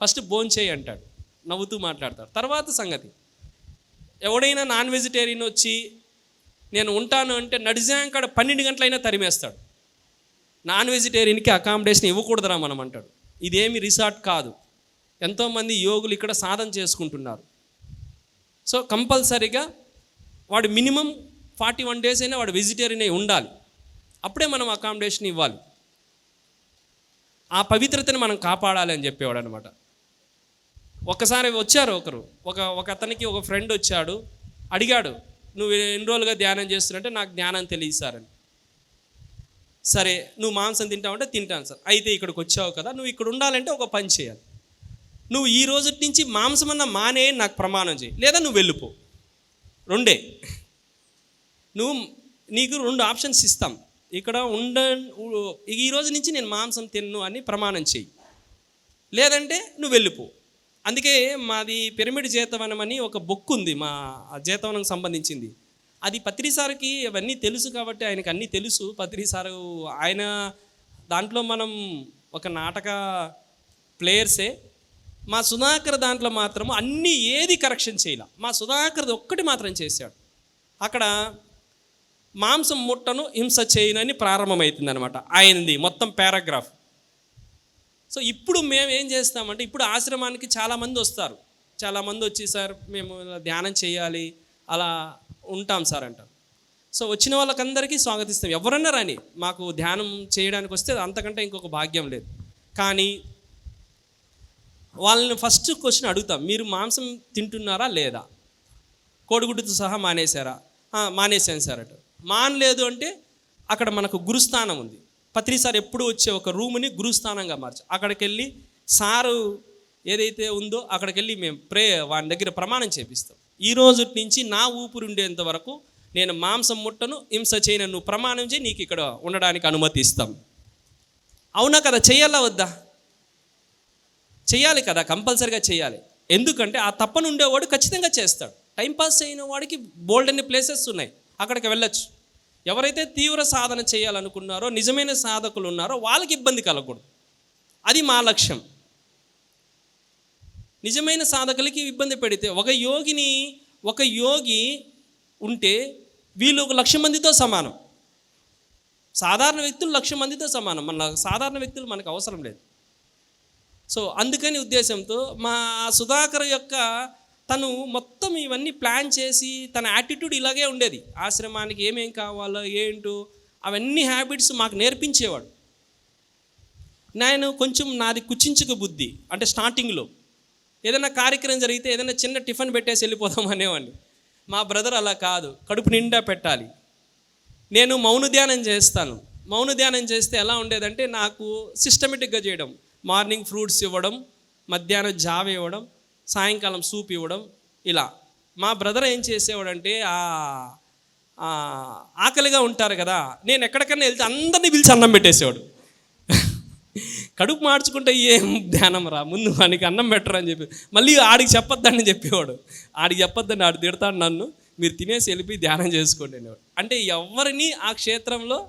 Speaker 17: ఫస్ట్ భోజనం చేయి అంటాడు, నవ్వుతూ మాట్లాడతాడు, తర్వాత సంగతి. ఎవడైనా నాన్ వెజిటేరియన్ వచ్చి నేను ఉంటాను అంటే నడిజాంకాడ 12 గంటలైనా తరిమేస్తాడు. నాన్ వెజిటేరియన్కి అకామిడేషన్ ఇవ్వకూడదురా మనం అంటాడు. ఇదేమి రిసార్ట్ కాదు, ఎంతోమంది యోగులు ఇక్కడ సాధన చేసుకుంటున్నారు. సో కంపల్సరీగా వాడు మినిమం 41 days అయినా వాడు వెజిటేరియన్ అయి ఉండాలి, అప్పుడే మనం అకామిడేషన్ ఇవ్వాలి. ఆ పవిత్రతని మనం కాపాడాలి అని చెప్పేవాడు అనమాట. ఒకసారి వచ్చారు ఒక అతనికి ఒక ఫ్రెండ్ వచ్చాడు, అడిగాడు, నువ్వు ఎన్ని రోజులుగా ధ్యానం చేస్తున్నట్టే, నాకు జ్ఞానం తెలియదు సార్ అని. సరే నువ్వు మాంసం తింటావంటే తింటాను సార్. అయితే ఇక్కడికి వచ్చావు కదా, నువ్వు ఇక్కడ ఉండాలంటే ఒక పని చేయాలి, నువ్వు ఈ రోజు నుంచి మాంసం అన్న మానే నాకు ప్రమాణం చేయి, లేదా నువ్వు వెళ్ళిపో. రెండే, నీకు 2 ఆప్షన్స్ ఇస్తాం, ఇక్కడ ఈ రోజు నుంచి నేను మాంసం తిన్ను అని ప్రమాణం చేయి, లేదంటే నువ్వు వెళ్ళిపో. అందుకే మాది పిరమిడ్ జీతవనం అని ఒక బుక్ ఉంది, మా జీతవనం సంబంధించింది. అది పత్రిసారికి అవన్నీ తెలుసు కాబట్టి ఆయనకు అన్నీ తెలుసు. పత్రిసారు ఆయన దాంట్లో మనం ఒక నాటక ప్లేయర్సే. మా సుధాకర్ దాంట్లో మాత్రం అన్నీ ఏది కరెక్షన్ చేయాల, మా సుధాకర్ది ఒక్కటి మాత్రం చేశాడు. అక్కడ మాంసం ముట్టను హింస చేయనని ప్రారంభమవుతుంది అనమాట ఆయనది మొత్తం పారాగ్రాఫ్. సో ఇప్పుడు మేము ఏం చేస్తామంటే, ఇప్పుడు ఆశ్రమానికి చాలామంది వస్తారు, చాలామంది వచ్చి సార్ మేము ధ్యానం చేయాలి అలా ఉంటాం సార్ అంటారు. సో వచ్చిన వాళ్ళకందరికీ స్వాగతిస్తాం, ఎవరన్నా రాని, మాకు ధ్యానం చేయడానికి వస్తే అంతకంటే ఇంకొక భాగ్యం లేదు. కానీ వాళ్ళని ఫస్ట్ క్వశ్చన్ అడుగుతాం, మీరు మాంసం తింటున్నారా లేదా, కోడిగుడ్డుతో సహా మానేశారా, మానేశాను సార్ అంటారు. మానలేదు అంటే అక్కడ మనకు గురుస్థానం ఉంది. పత్రి సార్ ఎప్పుడు వచ్చే ఒక రూమ్ని గురుస్థానంగా మార్చి అక్కడికి వెళ్ళి సారు ఏదైతే ఉందో అక్కడికి వెళ్ళి మేము వాని దగ్గర ప్రమాణం చేపిస్తాం. ఈ రోజు నుంచి నా ఊపిరి ఉండేంత వరకు నేను మాంసం ముట్టను, హింస చేయను, నువ్వు ప్రమాణం చేయి, నీకు ఇక్కడ ఉండడానికి అనుమతి ఇస్తాం. అవునా కదా, చెయ్యాలా వద్దా? చెయ్యాలి కదా, కంపల్సరీగా చేయాలి. ఎందుకంటే ఆ తప్పని ఉండేవాడు ఖచ్చితంగా చేస్తాడు. టైంపాస్ చేయని వాడికి బోల్డ్ అన్ని ప్లేసెస్ ఉన్నాయి, అక్కడికి వెళ్ళొచ్చు. ఎవరైతే తీవ్ర సాధన చేయాలనుకున్నారో, నిజమైన సాధకులు ఉన్నారో వాళ్ళకి ఇబ్బంది కలగకూడదు, అది మా లక్ష్యం. నిజమైన సాధకులకి ఇబ్బంది పెడితే, ఒక యోగి ఉంటే వీళ్ళు 1,00,000 మందితో సమానం, సాధారణ వ్యక్తులు 1,00,000 మందితో సమానం. మన సాధారణ వ్యక్తులు మనకు అవసరం లేదు. సో అందుకని ఉద్దేశంతో మా సుధాకర్ యొక్క తను మొత్తం ఇవన్నీ ప్లాన్ చేసి తన యాటిట్యూడ్ ఇలాగే ఉండేది. ఆశ్రమానికి ఏమేం కావాలో ఏంటో అవన్నీ హ్యాబిట్స్ మాకు నేర్పించేవాడు. నేను కొంచెం నాది కుచించుక బుద్ధి, అంటే స్టార్టింగ్లో ఏదైనా కార్యక్రమం జరిగితే ఏదైనా చిన్న టిఫిన్ పెట్టేసి వెళ్ళిపోదాం అనేవాడిని. మా బ్రదర్ అలా కాదు, కడుపు నిండా పెట్టాలి. నేను మౌన ధ్యానం చేస్తాను. మౌన ధ్యానం చేస్తే ఎలా ఉండేదంటే, నాకు సిస్టమేటిక్గా చేయడం, మార్నింగ్ ఫ్రూట్స్ ఇవ్వడం, మధ్యాహ్నం జావ ఇవ్వడం, సాయంకాలం సూప్ ఇవ్వడం, ఇలా. మా బ్రదర్ ఏం చేసేవాడంటే, ఆకలిగా ఉంటారు కదా, నేను ఎక్కడికన్నా వెళ్తే అందరినీ పిలిచి అన్నం పెట్టేసేవాడు. కడుపు మార్చుకుంటే ఏం ధ్యానం రా, ముందు వానికి అన్నం పెట్టరు అని చెప్పి మళ్ళీ ఆడికి చెప్పొద్దని చెప్పేవాడు. ఆడికి చెప్పొద్దని ఆడు తిడతాడు నన్ను, మీరు తినేసి వెళ్ళిపోయి ధ్యానం చేసుకోండి అనేవాడు. అంటే ఎవరిని ఆ క్షేత్రంలో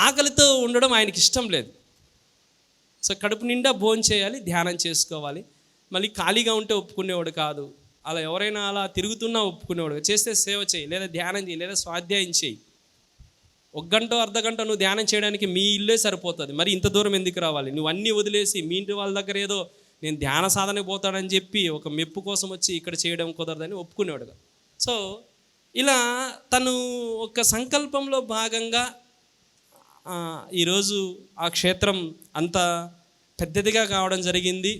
Speaker 17: ఆకలితో ఉండడం ఆయనకి ఇష్టం లేదు. సో కడుపు నిండా భోజనం చేయాలి, ధ్యానం చేసుకోవాలి. మళ్ళీ ఖాళీగా ఉంటే ఒప్పుకునేవాడు కాదు. అలా ఎవరైనా అలా తిరుగుతున్నా ఒప్పుకునేవాడు. చేస్తే సేవ చేయి, లేదా ధ్యానం చేయి, లేదా స్వాధ్యాయం చేయి. 1 గంట అర్ధగంట నువ్వు ధ్యానం చేయడానికి మీ ఇల్లే సరిపోతుంది, మరి ఇంత దూరం ఎందుకు రావాలి? నువ్వు అన్నీ వదిలేసి మీ ఇంటి వాళ్ళ దగ్గర ఏదో నేను ధ్యాన సాధనకు పోతాడని చెప్పి ఒక మెప్పు కోసం వచ్చి ఇక్కడ చేయడం కుదరదని ఒప్పుకునేవాడు. సో ఇలా తను ఒక సంకల్పంలో భాగంగా ఈరోజు ఆ క్షేత్రం అంత పెద్దదిగా కావడం జరిగింది.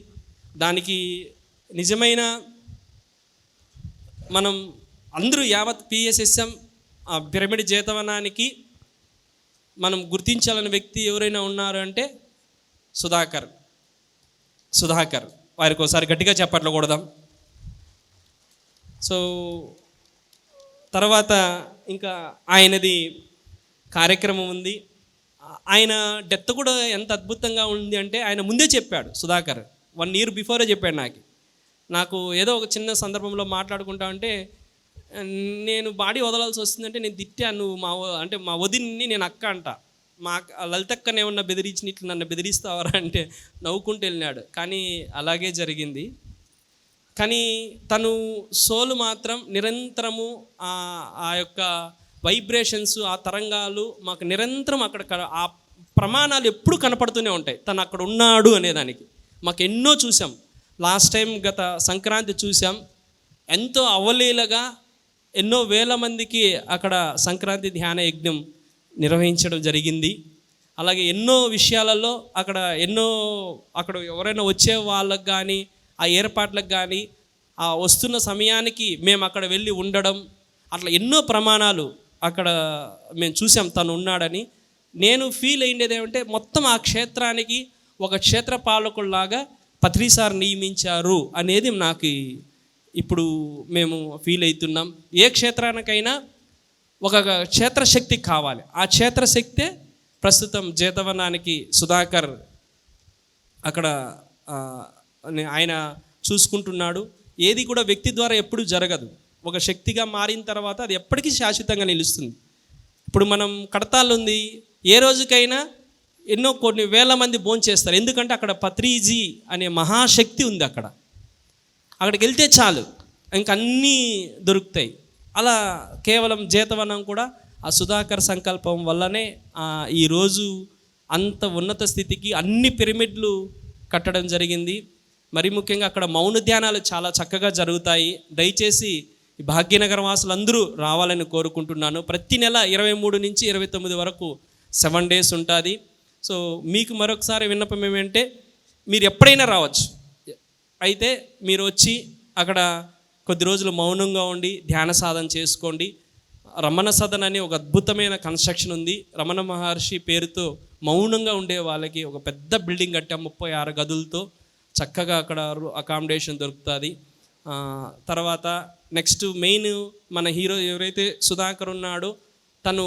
Speaker 17: దానికి నిజమైన మనం అందరూ యావత్ పిఎస్ఎస్ఎం పిరమిడ్ జేతవనానికి మనం గుర్తించాలని వ్యక్తి ఎవరైనా ఉన్నారు అంటే సుధాకర్. వారికి ఒకసారి గట్టిగా చప్పట్లు కొడదాం. సో తర్వాత ఇంకా ఆయనది కార్యక్రమం ఉంది. ఆయన డెత్ కూడా ఎంత అద్భుతంగా ఉంది అంటే, ఆయన ముందే చెప్పాడు సుధాకర్, 1 year బిఫోరే చెప్పాడు. నాకు ఏదో ఒక చిన్న సందర్భంలో మాట్లాడుకుంటా అంటే, నేను బాడీ వదలాల్సి వస్తుందంటే నేను తిట్టాను, మా వదిన్ని నేను అక్క అంట, మా లలితక్కని ఏమన్నా బెదిరించి ఇట్లా నన్ను బెదిరిస్తావరా అంటే నవ్వుకుంటూ వెళ్ళినాడు. కానీ అలాగే జరిగింది. కానీ తను సోలు మాత్రం నిరంతరము ఆ యొక్క వైబ్రేషన్స్, ఆ తరంగాలు మాకు నిరంతరం అక్కడ ఆ ప్రమాణాలు ఎప్పుడు కనపడుతూనే ఉంటాయి. తను అక్కడ ఉన్నాడు అనేదానికి మాకు ఎన్నో చూసాం. లాస్ట్ టైం గత సంక్రాంతి చూసాం, ఎంతో అవలీలగా ఎన్నో వేల మందికి అక్కడ సంక్రాంతి ధ్యాన యజ్ఞం నిర్వహించడం జరిగింది. అలాగే ఎన్నో విషయాలలో అక్కడ ఎవరైనా వచ్చే వాళ్ళకు కానీ, ఆ ఏర్పాట్లకు కానీ, ఆ వస్తున్న సమయానికి మేము అక్కడ వెళ్ళి ఉండడం, అట్లా ఎన్నో ప్రమాణాలు అక్కడ మేము చూసాం తను ఉన్నాడని. నేను ఫీల్ అయ్యేది ఏమంటే, మొత్తం ఆ క్షేత్రానికి ఒక క్షేత్ర పాలకుల్లాగా పత్రి సార్ నియమించారు అనేది నాకు ఇప్పుడు మేము ఫీల్ అవుతున్నాం. ఏ క్షేత్రానికైనా ఒక క్షేత్రశక్తి కావాలి. ఆ క్షేత్రశక్తే ప్రస్తుతం జేతవనానికి సుధాకర్ అక్కడ ఆయన చూసుకుంటున్నాడు. ఏది కూడా వ్యక్తి ద్వారా ఎప్పుడు జరగదు. ఒక శక్తిగా మారిన తర్వాత అది ఎప్పటికీ శాశ్వతంగా నిలుస్తుంది. ఇప్పుడు మనం కడతాళ్ళు ఉంది, ఏ రోజుకైనా కొన్ని వేల మంది భోంచేస్తారు. ఎందుకంటే అక్కడ పత్రిజీ అనే మహాశక్తి ఉంది. అక్కడికి వెళ్తే చాలు ఇంక అన్నీ దొరుకుతాయి. అలా కేవలం జేతవనం కూడా ఆ సుధాకర్ సంకల్పం వల్లనే ఈరోజు అంత ఉన్నత స్థితికి అన్ని పిరమిడ్లు కట్టడం జరిగింది. మరి ముఖ్యంగా అక్కడ మౌన ధ్యానాలు చాలా చక్కగా జరుగుతాయి. దయచేసి ఈ భాగ్యనగరం వాసులు అందరూ రావాలని కోరుకుంటున్నాను. ప్రతి నెల 23 నుంచి 29 వరకు 7 days ఉంటుంది. సో మీకు మరొకసారి విన్నపం ఏమంటే మీరు ఎప్పుడైనా రావచ్చు. అయితే మీరు వచ్చి అక్కడ కొద్ది రోజులు మౌనంగా ఉండి ధ్యాన సాధన చేసుకోండి. రమణ సదన్ అనే ఒక అద్భుతమైన కన్స్ట్రక్షన్ ఉంది. రమణ మహర్షి పేరుతో మౌనంగా ఉండే వాళ్ళకి ఒక పెద్ద బిల్డింగ్ కట్టాం 36 గదులతో. చక్కగా అక్కడ అకామిడేషన్ దొరుకుతుంది. తర్వాత నెక్స్ట్ మెయిన్ మన హీరో ఎవరైతే సుధాకర్ ఉన్నాడో తను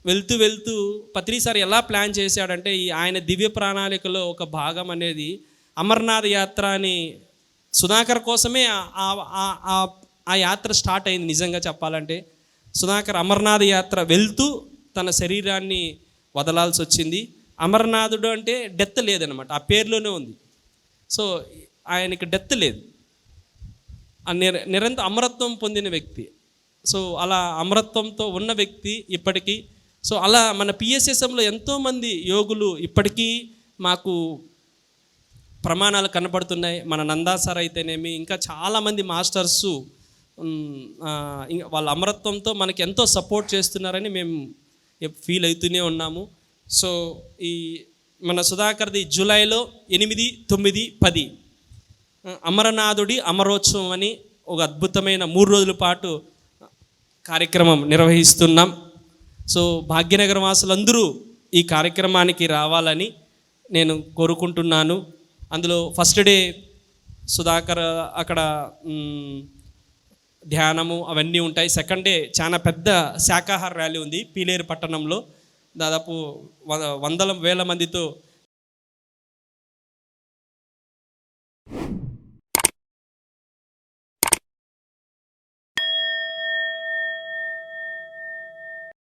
Speaker 17: వెళ్తూ పత్రిసారి ఎలా ప్లాన్ చేశాడంటే ఆయన దివ్య ప్రణాళికలో ఒక భాగం అనేది అమర్నాథ్ యాత్ర అని సుధాకర్ కోసమే ఆ యాత్ర స్టార్ట్ అయింది. నిజంగా చెప్పాలంటే సుధాకర్ అమర్నాథ్ యాత్ర వెళ్తూ తన శరీరాన్ని వదలాల్సి వచ్చింది. అమర్నాథుడు అంటే డెత్ లేదనమాట, ఆ పేరులోనే ఉంది. సో ఆయనకి డెత్ లేదు, నిరంతర అమరత్వం పొందిన వ్యక్తి. సో అలా అమరత్వంతో ఉన్న వ్యక్తి ఇప్పటికీ. సో అలా మన పిఎస్ఎస్ఎంలో ఎంతోమంది యోగులు ఇప్పటికీ మాకు ప్రమాణాలు కనపడుతున్నాయి. మన నందా సార్ అయితేనేమి, ఇంకా చాలామంది మాస్టర్సు వాళ్ళ అమరత్వంతో మనకి ఎంతో సపోర్ట్ చేస్తున్నారని మేము ఫీల్ అవుతూనే ఉన్నాము. సో ఈ మన సుధాకర్ది జూలైలో 8, 9, 10 అమరనాథుడి అమరోత్సవం అని ఒక అద్భుతమైన 3 రోజుల పాటు కార్యక్రమం నిర్వహిస్తున్నాం. సో భాగ్యనగర వాసులందరూ ఈ కార్యక్రమానికి రావాలని నేను కోరుకుంటున్నాను. అందులో ఫస్ట్ డే సుధాకర్ అక్కడ ధ్యానము అవన్నీ ఉంటాయి. సెకండ్ డే చాలా పెద్ద శాకాహార ర్యాలీ ఉంది పీలేరు పట్టణంలో. దాదాపు 100,000 మందితో